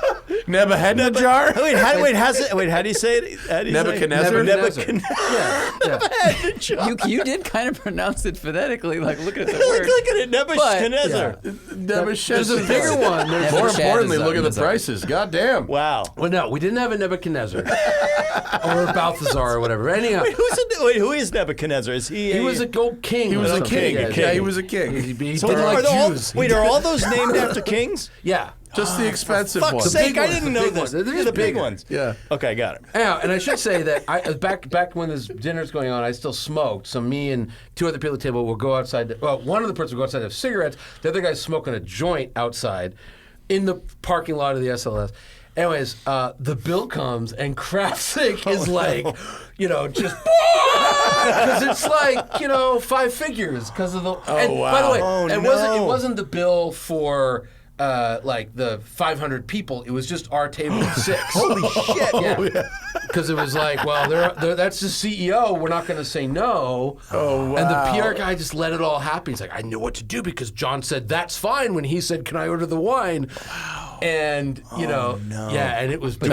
Nebuchadnezzar? Wait, how do you say it? How do you Nebuchadnezzar? Nebuchadnezzar. You did kind of pronounce it phonetically, like look at the Look word. at it, Nebuchadnezzar. There's a bigger one. More importantly, look at the Nebuchadnezzar. prices. God damn. Wow. Well, no, we didn't have a Nebuchadnezzar or a Balthazar or whatever. Anyhow, Who is Nebuchadnezzar? Is he? he was a gold king. He was a king. Yeah, Yeah, he was a king. He So didn't like are Jews. are all those named after kings? Yeah. Just the expensive Fuck's ones. sake, big I ones, didn't the know big this. ones. They're They're just the big bigger. ones. Yeah. Okay, got it. Yeah, and I should say that back when this dinner's going on, I still smoked. So me and two other people at the table will go outside. Well, one of the person will go outside to have cigarettes. The other guy's smoking a joint outside in the parking lot of the SLS. Anyways, the bill comes and Kraftsik is like, just because it's like 5 figures because of the. And by the way, it wasn't the bill for. Like the 500 people, it was just our table of 6. Holy shit! Yeah, because it was like, well, that's the CEO. We're not going to say no. Oh, wow. And the PR guy just let it all happen. He's like, I knew what to do because John said that's fine when he said, "Can I order the wine?" Wow. And yeah, and it was. Do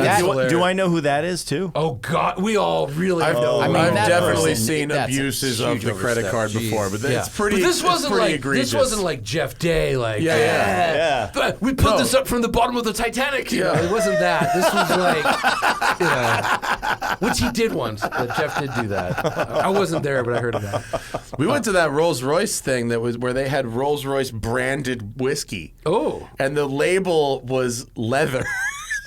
I know who that is too? Oh God, we all really. I've that definitely person, seen that's a abuses of huge the credit overstep. card Jeez. before, but Yeah. it's pretty. But this it's wasn't pretty like egregious. this wasn't like Jeff Day. Like Yeah. We put this up from the bottom of the Titanic. It wasn't that. This was like, which he did once. Jeff did do that. I wasn't there, but I heard of that. We went to that Rolls Royce thing that was where they had Rolls Royce branded whiskey. Oh. And the label was leather.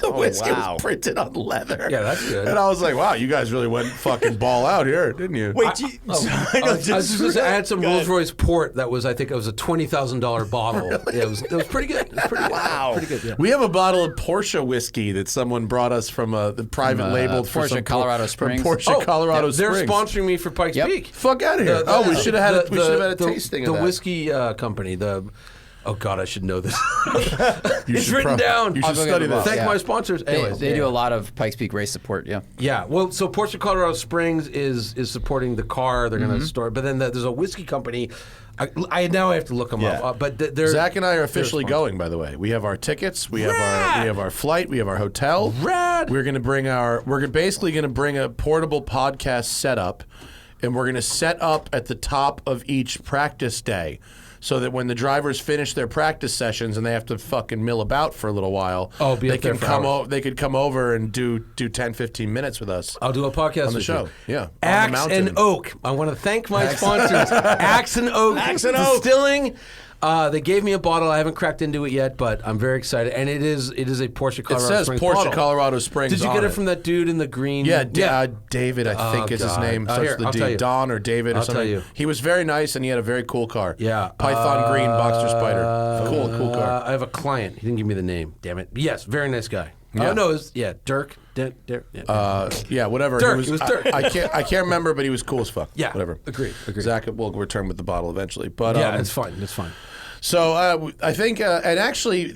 The whiskey wow. was printed on leather. Yeah, that's good. And I was like, wow, you guys really went fucking ball out here, didn't you? Wait, I had some Rolls Royce port that was, I think it was a $20,000 bottle. Yeah, it was pretty good. It was pretty good. Wow. Pretty good, yeah. We have a bottle of Porsche whiskey that someone brought us from the private labeled for Porsche some Colorado from Springs. Porsche Colorado They're Springs. sponsoring me for Pikes Yep. Peak. Fuck out of here! We should have had a tasting of the that. whiskey company. Oh God, I should know this. You It's should written down. You I'll should go get study the book. this. Thank Yeah. my sponsors. Anyways, They do a lot of Pikes Peak race support. Yeah. Yeah, well, so Porsche Colorado Springs is supporting the car. They're going to store, but then there's a whiskey company. I now have to look them Yeah. up. But they're Zach and I are officially going. By the way, we have our tickets. We have our flight. We have our hotel. Rad. We're basically going to bring a portable podcast setup, and we're going to set up at the top of each practice day. So that when the drivers finish their practice sessions and they have to fucking mill about for a little while, Be up there for hours. They could come over and do 10, 15 minutes with us. I'll do a podcast on the with show. you. Yeah. On the Axe mountain. and Oak. I want to thank my sponsors. Axe and Oak. Axe and Oak. Distilling. They gave me a bottle. I haven't cracked into it yet, but I'm very excited. And it is a Porsche It Colorado says Springs Porsche bottle. Colorado Springs. Did you on get it from that dude in the green? Yeah, David, I think is his God. name. Here, Starts with I'll the tell D. you. Don or David or I'll something. tell you. He was very nice and he had a very cool car. Yeah. Python green Boxster Spider. Cool car. I have a client. He didn't give me the name. Damn it. Yes, very nice guy. Yeah. Oh no, it was Dirk. Yeah, whatever. Dirk, it was Dirk. I can't remember, but he was cool as fuck. Yeah, whatever. Agreed. Zach will return with the bottle eventually. But Yeah, it's fine. It's fine. So I think, and actually,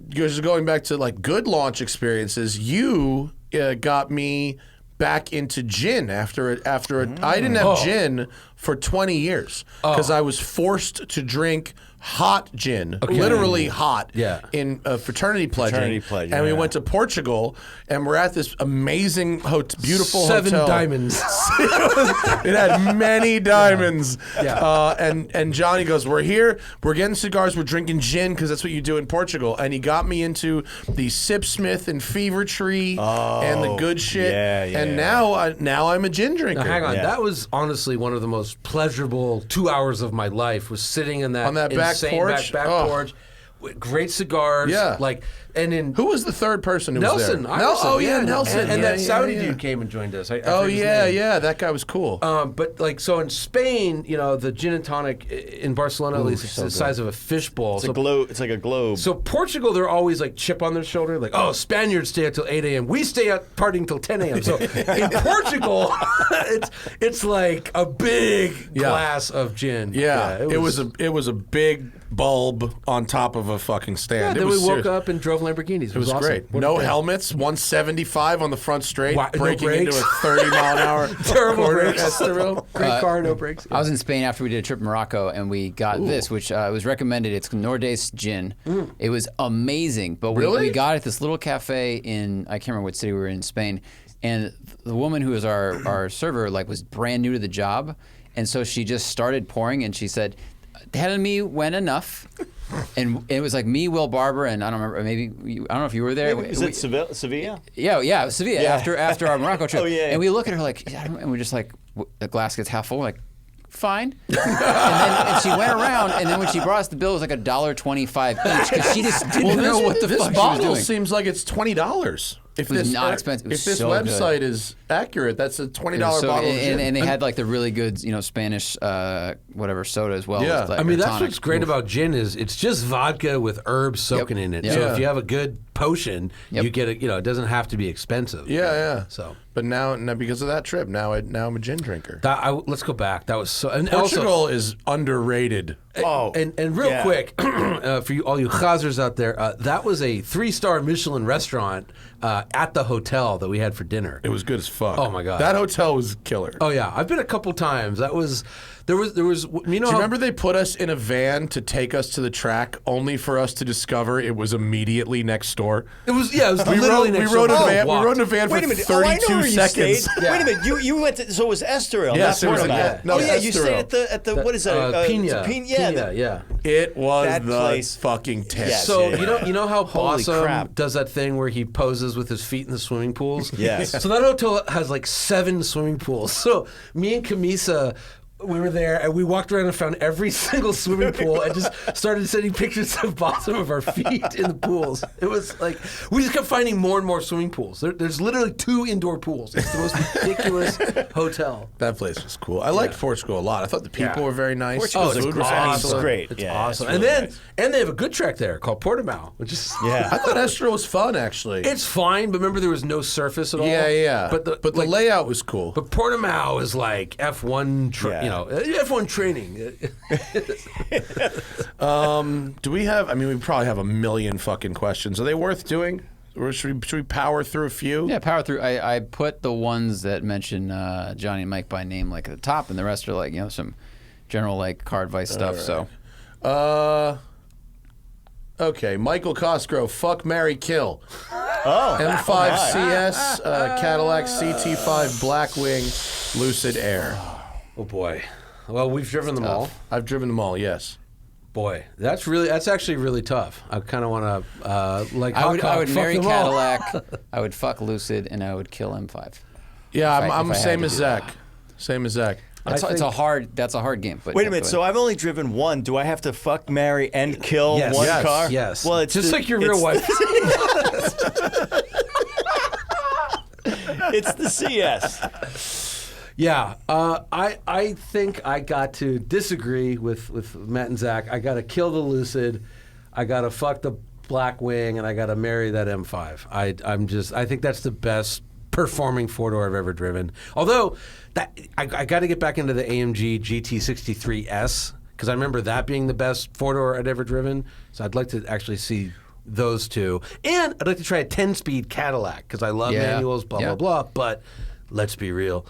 just going back to like good launch experiences, you got me back into gin after I didn't have gin for 20 years because I was forced to drink hot gin, literally hot, in fraternity pledging. And we went to Portugal, and we're at this amazing, beautiful Seven hotel. diamonds. It had many diamonds. Yeah. And Johnny goes, we're here, we're getting cigars, we're drinking gin because that's what you do in Portugal. And he got me into the Sipsmith and Fever Tree and the good shit. And now I'm a gin drinker. Now, hang on. That was honestly one of the most pleasurable 2 hours of my life. Was sitting on that back porch. back porch, with great cigars. Yeah. Who was the third person who Nelson? was there? Oh yeah, Nelson. And that Saudi yeah. dude came and joined us. I Oh forget his name. yeah, that guy was cool. But so in Spain, the gin and tonic in Barcelona, at least, it's the size of a fishbowl. It's like a globe. So Portugal, they're always like chip on their shoulder, like, oh, Spaniards stay out till 8 a.m. We stay out partying till 10 a.m. So in Portugal, it's like a big glass of gin. Yeah, it was a big bulb on top of a fucking stand. Yeah, it then was we woke serious. up and drove Lamborghinis. It was awesome. great. What a No day. helmets, 175 on the front straight, No breaking into brakes. a 30-mile-an-hour Terrible corner. brakes. That's the real. Great car, no brakes. I was in Spain after we did a trip in Morocco, and we got this, which was recommended. It's Nordes gin. It was amazing, but we got it at this little cafe in, I can't remember what city we were in Spain, and the woman who was our server was brand new to the job, and so she just started pouring, and she said, "Head of me went enough." And it was me, Will Barber, and I don't remember, I don't know if you were there. Is it Sevilla? Yeah, Sevilla. After our Morocco trip, Oh, yeah. and we look at her and we're just the glass gets half full, fine. and she went around, and then when she brought us the bill, it was $1.25 each because she just didn't know what the this fuck she was bottle doing. seems like it's $20. If It was this not expensive. It was if this so good. website is accurate, that's a $20 It was so- bottle of gin. and they had the really good Spanish whatever soda as well. Yeah. with, I mean, or that's tonic. what's great about gin is it's just vodka with herbs soaking in it. Yep. So Yeah. if you have a good potion, Yep. you get it. It doesn't have to be expensive. Yeah. So but now because of that trip, now I'm a gin drinker. let's go back. That was so. And Portugal also, is underrated. Oh, and real yeah. quick for all you chazers out there, that was a 3-star Michelin restaurant at the hotel that we had for dinner. It was good as fuck. Oh, my God. that hotel was killer. Oh yeah, I've been a couple times. There was you know Do you how, remember they put us in a van to take us to the track, only for us to discover it was immediately next door? it was We literally rode, next we rode door. a van. We Walked. rode in a van Wait a for minute. Oh, I know 32 where you seconds. stayed. Wait a minute. You went to, so it was Estoril, Yes, not it was Portimao. at- no, oh yeah, you Estoril. stayed at the what is that? Pina. Pina. Yeah. It was That the place- fucking test. Yes. So Yeah. you know how Holy Bossum crap. does that thing where he poses with his feet in the swimming pools? Yes. So that hotel has 7 swimming pools. So me and Kamisa, we were there and we walked around and found every single swimming pool and just started sending pictures of bottom of our feet in the pools. It was we just kept finding more and more swimming pools. There's literally 2 indoor pools. It's the most ridiculous hotel. that place was cool. I liked Portugal a lot. I thought the people Yeah. were very nice. Portugal's The a food was great- excellent. it's great. It's Yeah, awesome. it's really nice. And they have a good track there called Portimao, which is Yeah. I thought Estoril was fun, actually. It's fine, but remember there was no surface at all. yeah. But the layout was cool. But Portimao is F1, Yeah. F1 training. Do we have? I mean, we probably have a million fucking questions. Are they worth doing, or should we power through a few? Yeah, power through. I put the ones that mention Johnny and Mike by name at the top, and the rest are some general car advice stuff. So Okay, Michael Cosgrove, fuck, marry, kill. Oh, M5 CS, Cadillac CT5 Blackwing, Lucid Air. Oh boy. Well, we've driven them all. I've driven them all. Yes. Boy, that's actually really tough. I kind of want to I would marry them all. Cadillac. I would fuck Lucid, and I would kill M5. Yeah, If I I'm had same to as do that. Zach. Same as Zach. That's a hard game. But wait a yeah, minute. go So ahead. I've only driven one. Do I have to fuck, marry, and kill Yes. one Yes. car? Yes. Well, it's just like your real wife. It's the CS. Yeah, I think I got to disagree with Matt and Zach. I got to kill the Lucid, I got to fuck the Blackwing, and I got to marry that M5. I think that's the best performing 4-door I've ever driven. Although I got to get back into the AMG GT63S because I remember that being the best 4-door I'd ever driven. So I'd like to actually see those two, and I'd like to try a 10-speed Cadillac because I love manuals. Blah blah. But let's be real.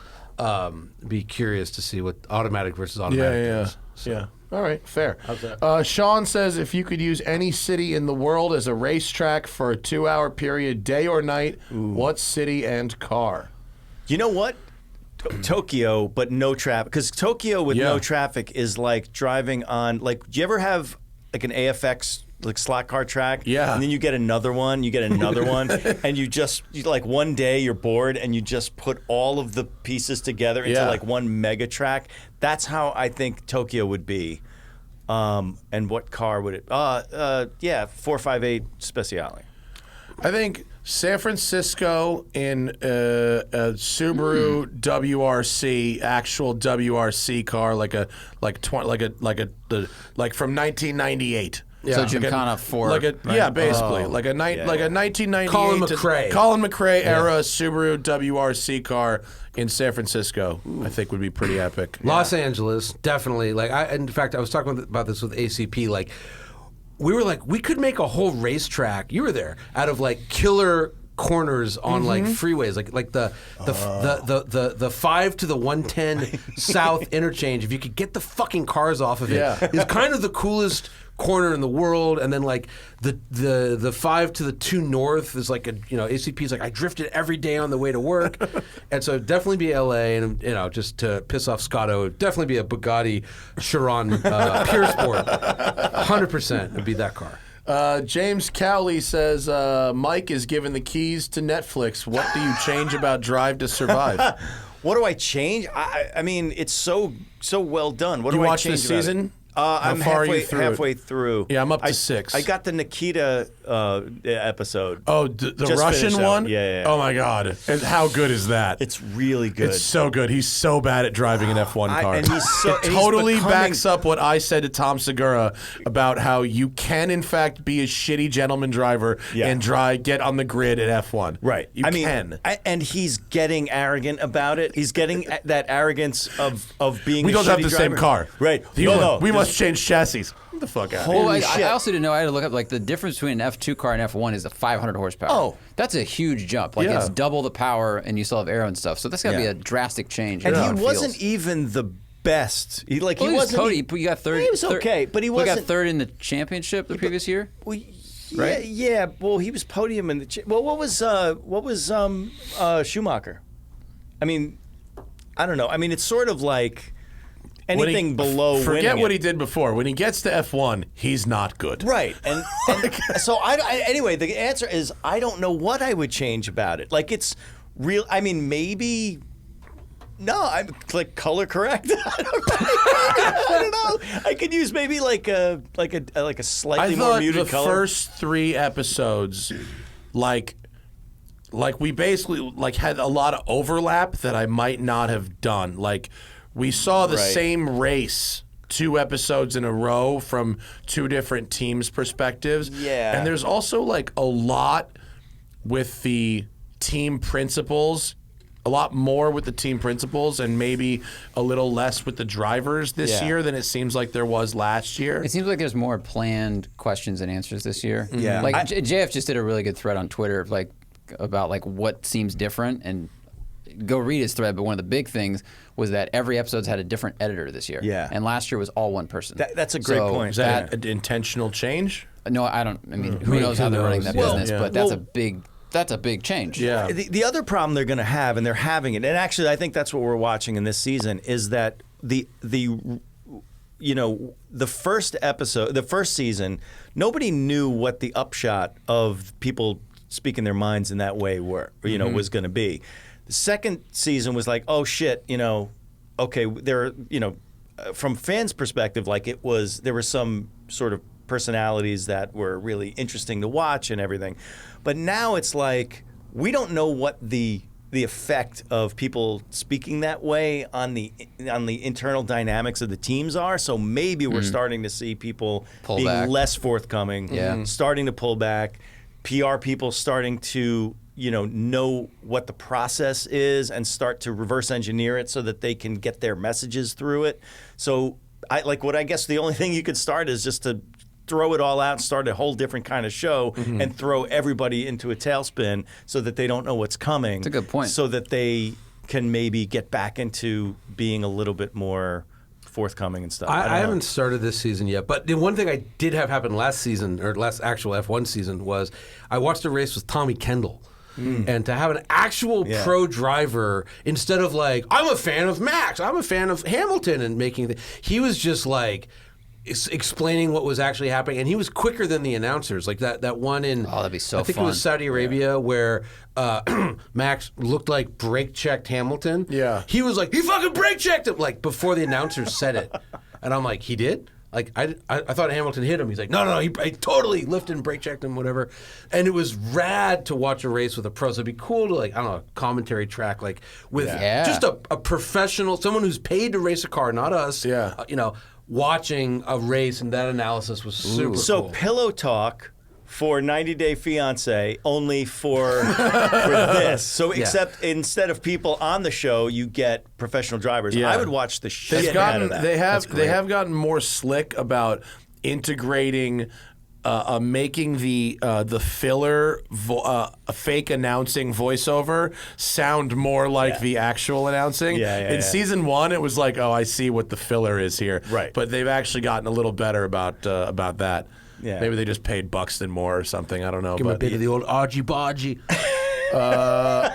Be curious to see what automatic versus automatic is. So. Yeah. All right, fair. How's that? Sean says if you could use any city in the world as a racetrack for a 2-hour period, day or night, what city and car? You know what? Tokyo, but no traffic. Because Tokyo with no traffic is like driving on. Do you ever have an AFX slot car track? Yeah. And then you get another one. You get another one, and you one day you're bored, and you just put all of the pieces together into one mega track. That's how I think Tokyo would be. And what car would it? 458 Speciale. I think San Francisco in a Subaru WRC, actual WRC car, like from 1998. So Gymkhana 4. Yeah, basically. Like a 1998 Colin McRae. era Subaru WRC car in San Francisco, I think would be pretty epic. Los Angeles, definitely. In fact, I was talking about this with ACP. Like, we could make a whole racetrack. You were there, out of like killer corners on like freeways, like the 5 to the 110 South interchange. If you could get the fucking cars off of it, is kind of the coolest corner in the world. And then like the 5 to the 2 North is like ACP is like, I drifted every day on the way to work. And so definitely be LA, and just to piss off Scotto, definitely be a Bugatti Chiron Pure Sport. 100% would be that car. James Cowley says, Mike is given the keys to Netflix. What do you change about Drive to Survive? What do I change? I mean, it's so well done. What do I watch change this about season? it? I'm far are you through halfway through. Yeah, I'm up to 6. I got the Nikita episode. Oh, the Just Russian finished that one? Yeah. Oh, my God. And how good is that? It's really good. It's so good. He's so bad at driving an F1 car. And he's so, it totally backs up what I said to Tom Segura about how you can, in fact, be a shitty gentleman driver and get on the grid at F1. Right. You can. And he's getting arrogant about it. He's getting that arrogance of being We a don't have shitty the driver. same car. Right. We must change chassis. Get the fuck out. Well, Holy I shit. also didn't know. I had to look up like the difference between an F2 car and F1 is the 500 horsepower. Oh. That's a huge jump. Like Yeah. it's double the power, and you still have aero and stuff. So that's got to be a drastic change. And in how he it wasn't feels. even the best. He Well, he wasn't. Cody. He got third. He was okay, but he He got wasn't. third in the championship the previous year. Well, Right? Yeah. Well, he was podium in the. Well, what was Schumacher? I mean, I don't know. I mean, it's sort of like anything below. Forget winning what it. he did before. When he gets to F1, he's not good. Right, and so anyway, the answer is I don't know what I would change about it. Like it's real. I mean, maybe. No, I'm like color correct. I don't know. I could use maybe like a slightly I more thought muted the color. first 3 episodes, like we basically had a lot of overlap that I might not have done. Like we saw the same race 2 episodes in a row from 2 different teams' perspectives. Yeah. And there's also like a lot with the team principals. A lot more with the team principals and maybe a little less with the drivers this year than it seems like there was last year. It seems like there's more planned questions and answers this year. Yeah. Like JF just did a really good thread on Twitter about what seems different, and go read his thread. But one of the big things was that every episode's had a different editor this year. Yeah. And last year was all one person. That's a great point. Is that an intentional change? No, I don't. I mean, who knows how they're running that business? yeah. But that's a big change. Yeah. The other problem they're going to have, and they're having it, and actually I think that's what we're watching in this season, is that the first episode, the first season, nobody knew what the upshot of people speaking their minds in that way was going to be. The second season was like, oh shit, okay, there, from fans' perspective, like there were some sort of personalities that were really interesting to watch and everything. But now it's like we don't know what the effect of people speaking that way on the internal dynamics of the teams are. So maybe we're starting to see people being back. less forthcoming, starting to pull back, PR people starting to know what the process is and start to reverse engineer it so that they can get their messages through it. So I guess the only thing you could start is just to throw it all out and start a whole different kind of show and throw everybody into a tailspin so that they don't know what's coming. That's a good point. So that they can maybe get back into being a little bit more forthcoming and stuff. I haven't started this season yet, but the one thing I did have happen last season, or last actual F1 season, was I watched a race with Tommy Kendall. And to have an actual pro driver, instead of like, I'm a fan of Max, I'm a fan of Hamilton, and he was just like explaining what was actually happening, and he was quicker than the announcers. Like that one in, that'd be so I think fun. it was Saudi Arabia where Max looked like brake checked Hamilton. Yeah. He was like, he fucking brake checked him, like before the announcers said it. And I'm like, he did? Like, I thought Hamilton hit him. He's like, no, he totally lifted and brake checked him, whatever. And it was rad to watch a race with a pro. So it'd be cool to, like, I don't know, a commentary track, like, with just a professional, someone who's paid to race a car, not us. Yeah. watching a race, and that analysis was super So cool. pillow talk for 90 Day Fiancé only for this. So except instead of people on the show, you get professional drivers. Yeah. I would watch the shit They've out of gotten, that. they have gotten more slick about integrating, making the filler fake announcing voiceover sound more like the actual announcing. In season 1, it was like, oh, I see what the filler is here. Right. But they've actually gotten a little better about that. Yeah. Maybe they just paid Buxton more or something. I don't know. Give me a But bit of the old argy bargy. I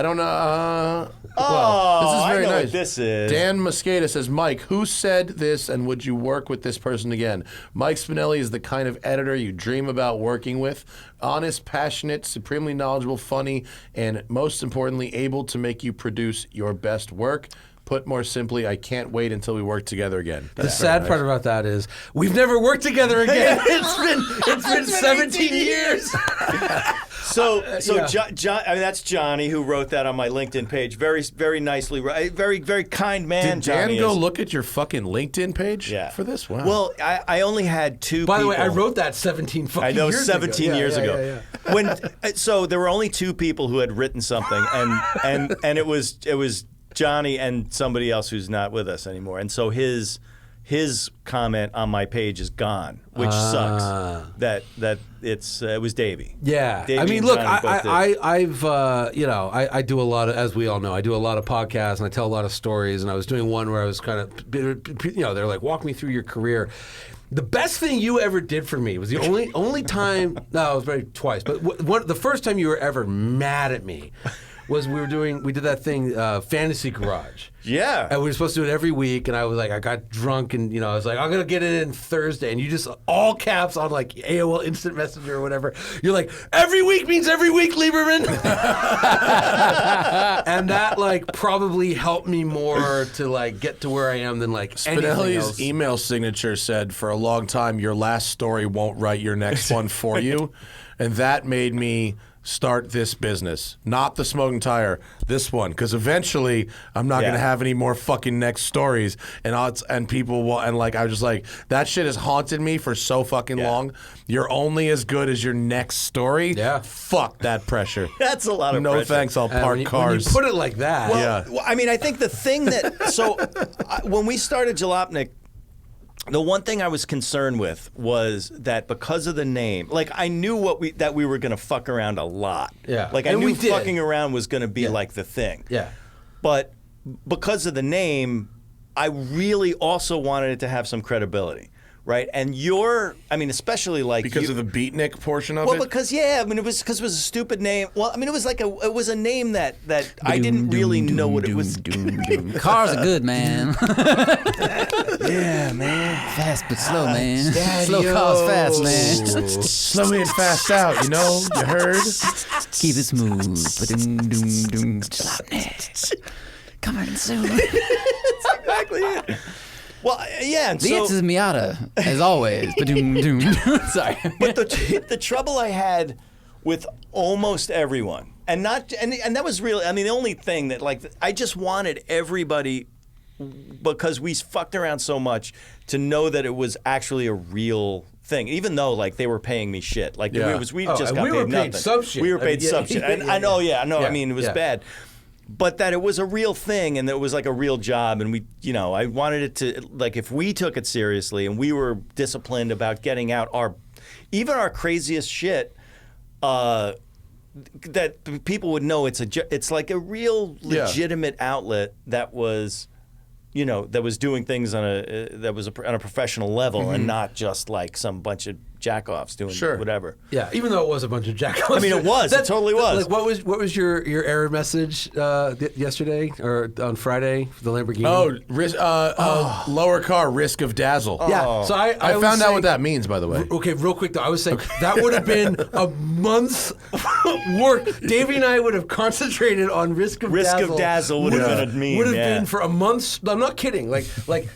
don't know. Oh, this is very I know nice. what this is. Dan Mosqueda says, Mike, who said this and would you work with this person again? Mike Spinelli is the kind of editor you dream about working with. Honest, passionate, supremely knowledgeable, funny, and most importantly, able to make you produce your best work. Put more simply, I can't wait until we work together again. The sad part about that is we've never worked together again. It's been 17 years. So John, I mean, that's Johnny who wrote that on my LinkedIn page. Very, very nicely, very, very kind man. Did Dan Johnny go is. look at your fucking LinkedIn page for this? Wow. Well, I only had 2 By people. the way, I wrote that 17 fucking I know, years 17 ago. years Yeah, ago. yeah, yeah. When so there were only 2 people who had written something, and it was Johnny and somebody else who's not with us anymore. And so his comment on my page is gone, which sucks. That it was Davey. Yeah, Davey I mean, and look, Johnny both did. I do a lot of, as we all know, I do a lot of podcasts and I tell a lot of stories. And I was doing one where I was kind of, they're like, walk me through your career. The best thing you ever did for me was the only time. No, it was maybe twice, but the first time you were ever mad at me was we did that thing, Fantasy Garage. Yeah. And we were supposed to do it every week, and I was like, I got drunk, and I was like, I'm gonna get it in Thursday, and you just all caps on like AOL Instant Messenger or whatever. You're like, every week means every week, Lieberman. And that like probably helped me more to like get to where I am than like anything Spinelli's else. email signature said, for a long time, your last story won't write your next one for you. And that made me start this business, not the smoking tire, this one, because eventually I'm not going to have any more fucking next stories, and people will, and like I was just like, that shit has haunted me for so fucking long. You're only as good as your next story. Yeah, fuck that pressure. That's a lot of no pressure. thanks. I'll park cars. When you put it like that, Well, I mean, I think the thing that when we started Jalopnik, the one thing I was concerned with was that because of the name, like I knew that we were going to fuck around a lot. Yeah. Like I And knew we did. fucking around was going to be like the thing. Yeah. But because of the name, I really also wanted it to have some credibility. Right, and especially like because of the beatnik portion of it. Well, because it was a stupid name. Well, I mean, it was a name that I didn't really know what it was. Cars are good, man. Yeah, man. Fast but slow, man. Slow cars fast, man. Slow in, fast out. You heard? Keep it smooth. Ba-doom-doom-doom. Coming soon. Exactly it. Well, yeah. And The answer is Miata, as always. Ba-doom-doom. Sorry. But the trouble I had with almost everyone, and that was really, I mean, the only thing that like I just wanted everybody, because we fucked around so much, to know that it was actually a real thing, even though like they were paying me shit. Like we just got we paid were nothing. paid some shit. We were paid some shit. And I know, I mean, it was yeah. bad. But that it was a real thing and that it was like a real job, and we, I wanted it to, like, if we took it seriously and we were disciplined about getting out even our craziest shit, that people would know it's like a real legitimate outlet that was, that was doing things on a professional level and not just like some bunch of jackoffs doing whatever. Yeah, even though it was a bunch of jackoffs. I mean, it was. It totally was. Like, what was your error message yesterday or on Friday for the Lamborghini? Lower car, risk of dazzle. Yeah. So I found out what that means, by the way. Okay, real quick though, I was saying that would have been a month's work. Davey and I would have concentrated on risk of dazzle. Risk of dazzle would have been a meme. Would have been for a month. I'm not kidding. Like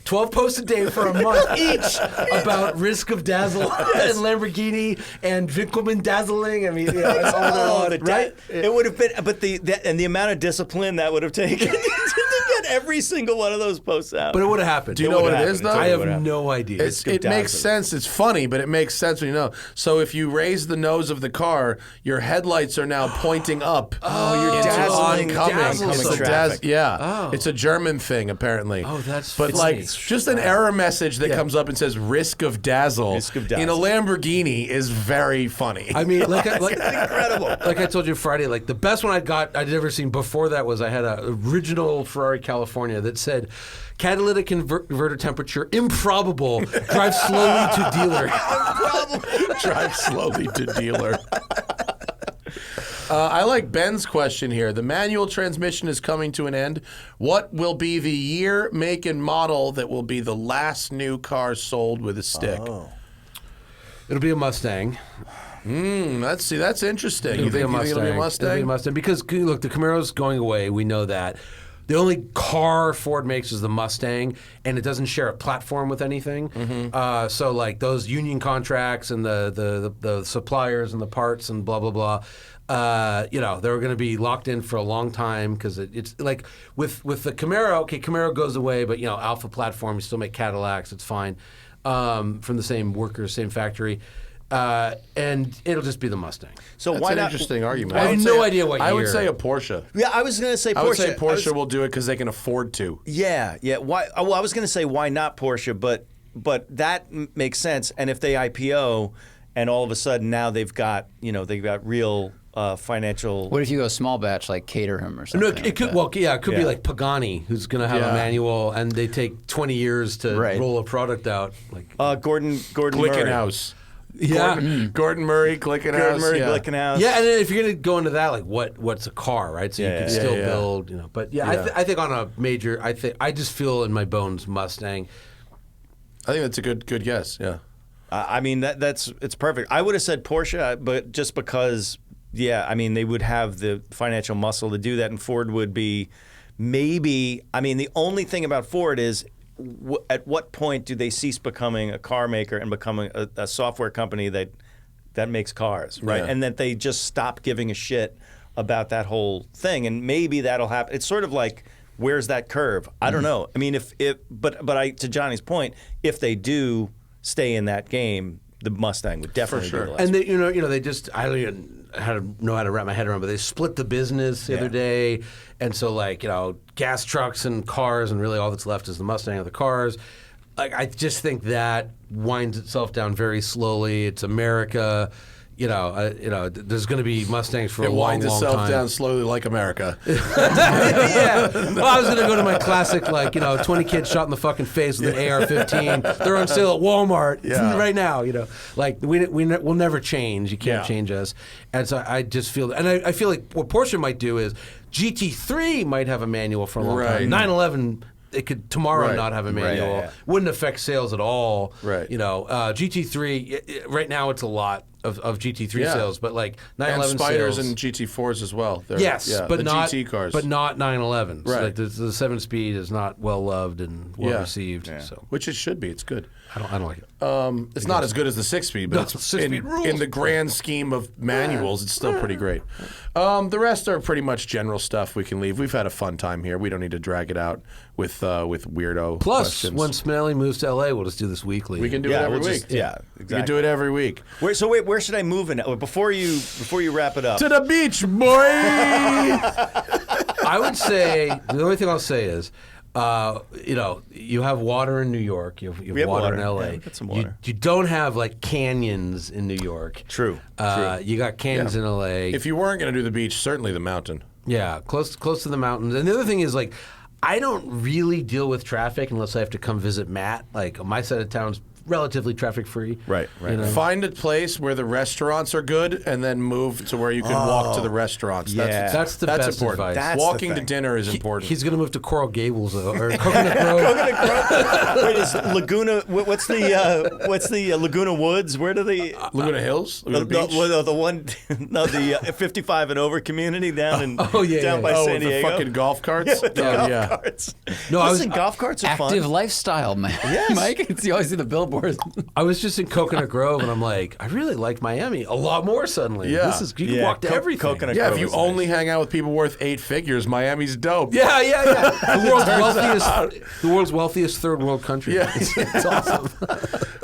12 posts a day for a month each about risk of dazzle and Lamborghini and Winkelmann dazzling. I mean, that's all right? It would have been, but the amount of discipline that would have taken to get every single one of those posts out. But it would have happened. Do you know what it is, though? I have no idea. It makes sense. It's funny, but it makes sense when you know. So if you raise the nose of the car, your headlights are now pointing up. Oh, you're dazzling traffic. Oh. It's a German thing, apparently. Oh, that's But funny. like, just an error message that comes up and says "risk of dazzle" Risk of dazzle. in a Lamborghini is very funny. I mean, like incredible. Like I told you Friday, like the best one I'd ever seen before that was I had an original Ferrari California that said, catalytic converter temperature improbable. Drive slowly to dealer. Drive slowly to dealer. I like Ben's question here. The manual transmission is coming to an end. What will be the year, make, and model that will be the last new car sold with a stick? It'll be a Mustang. That's interesting. It'll You be think it'll be a Mustang? It'll be a Mustang because look, the Camaro's going away. We know that. The only car Ford makes is the Mustang, and it doesn't share a platform with anything. So like those union contracts and the suppliers and the parts and blah blah blah. They're going to be locked in for a long time because it's like with the Camaro. Okay, Camaro goes away, but Alpha platform, you still make Cadillacs. It's fine from the same workers, same factory. And it'll just be the Mustang. So That's why an not? interesting argument. I have no idea what I would year. say a Porsche. Yeah, I was going to say Porsche. I would say Porsche will do it because they can afford to. Yeah. Why? Well, I was going to say why not Porsche, but that makes sense. And if they IPO, and all of a sudden now they've got real financial. What if you go small batch like Caterham or something? No, it could. Well, yeah, it could be Yeah. like Pagani, who's going to have a manual, and they take 20 years to roll a product out. Like Gordon Murray. Glickenhaus. yeah. Gordon Murray, Glickenhaus. Gordon Murray, yeah. Glickenhaus. Yeah, and then if you're going to go into that, like what's a car, right? So you can still build, But yeah, I think on a major, I just feel in my bones Mustang. I think that's a good guess. Yeah. I mean it's perfect. I would have said Porsche, but just because, they would have the financial muscle to do that, and Ford would be maybe. I mean, the only thing about Ford is, at what point do they cease becoming a car maker and becoming a software company that makes cars, right? Yeah. And that they just stop giving a shit about that whole thing, and maybe that'll happen. It's sort of like, where's that curve? I don't know. I mean, but to Johnny's point, if they do stay in that game, the Mustang would definitely be the last. And they just, I don't even know how to wrap my head around, but they split the business the other day, and so gas trucks and cars, and really all that's left is the Mustang or the cars. Like, I just think that winds itself down very slowly. It's America. There's going to be Mustangs for a long, winds long itself time. down slowly like America. Yeah. Well, I was going to go to my classic, 20 kids shot in the fucking face with an AR-15. They're on sale at Walmart right now. We'll never change. You can't change us. And so I just feel, and I feel like what Porsche might do is GT3 might have a manual for a long time. 911. It could tomorrow not have a manual. Wouldn't affect sales at all. Right. GT3 right now it's a lot of GT3 sales, but like 911 and Spiders sales, and GT4s as well. yes, but the not GT cars. but not 911. So Right. like the 7-speed is not well loved and well received. So Which it should be. It's good. I don't like it. It's not as good as the 6-speed, but No, it's 6-speed rules. in the grand scheme of manuals, it's still pretty great. The rest are pretty much general stuff we can leave. We've had a fun time here. We don't need to drag it out with weirdo Plus, questions. when Spinelli moves to LA, we'll just do this weekly. We can do it every we'll week. just- We can do it every week. Where should I move in? Before you wrap it up. To the beach, boy! I would say the only thing I'll say is, you have water in New York. You have have water in water. LA. Yeah, we've got some water. You don't have canyons in New York. True. You got canyons in LA. If you weren't going to do the beach, certainly the mountain. Yeah, close to the mountains. And the other thing is, I don't really deal with traffic unless I have to come visit Matt. Like, my side of town's relatively traffic free. Right. Find a place where the restaurants are good, and then move to where you can walk to the restaurants. Yeah. That's the best important. advice. That's the Walking to thing. dinner is important. He's going to move to Coral Gables or Coconut Grove. Wait, is Laguna? What's the Laguna Woods? Where do the Laguna Hills, Laguna Beach. the 55 and over community down by with San the Diego. fucking golf carts. With the golf carts. No, Listen, golf carts are Active fun. lifestyle, man. Yes. Mike, you always see the billboard. snowboard. I was just in Coconut Grove, and I'm like, I really like Miami a lot more suddenly. Yeah. This is you can walk to everything. Coconut Yeah, Grove if you is only nice. hang out with people worth 8 figures, Miami's dope. Yeah. The world's wealthiest third world country. Yeah. It's awesome.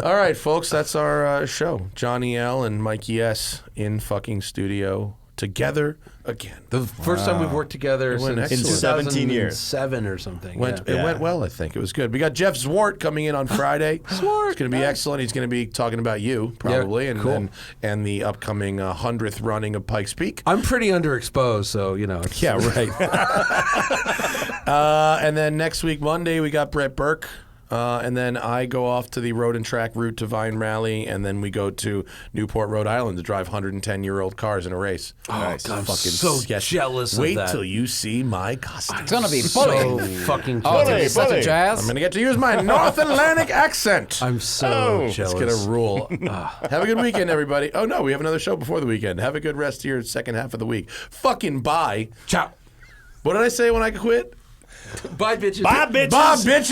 All right, folks, that's our show. Johnny L and Mikey S in fucking studio together again. The first time we've worked together went since excellent. In 17 years. 2007 or something. It went well, I think. It was good. We got Jeff Zwart coming in on Friday. Zwart. It's going to be excellent. He's going to be talking about you, probably, Yeah, and, cool. and the upcoming 100th running of Pikes Peak. I'm pretty underexposed, so you know. Yeah, right. And then next week, Monday, we got Brett Burke. And then I go off to the Road and Track route to Vine Rally, and then we go to Newport, Rhode Island to drive 110-year-old cars in a race. Oh, God, I'm Fucking so sketchy. jealous Wait of that. till you see my costume. It's gonna be so bully. fucking Oh, jealous. it's such a I'm jazz. going to get to use my North Atlantic accent. I'm so jealous. It's going to rule. Have a good weekend, everybody. Oh, no, we have another show before the weekend. Have a good rest of your second half of the week. Fucking bye. Ciao. What did I say when I quit? Bye, bitches. Bye, bitches. Bye, bitches.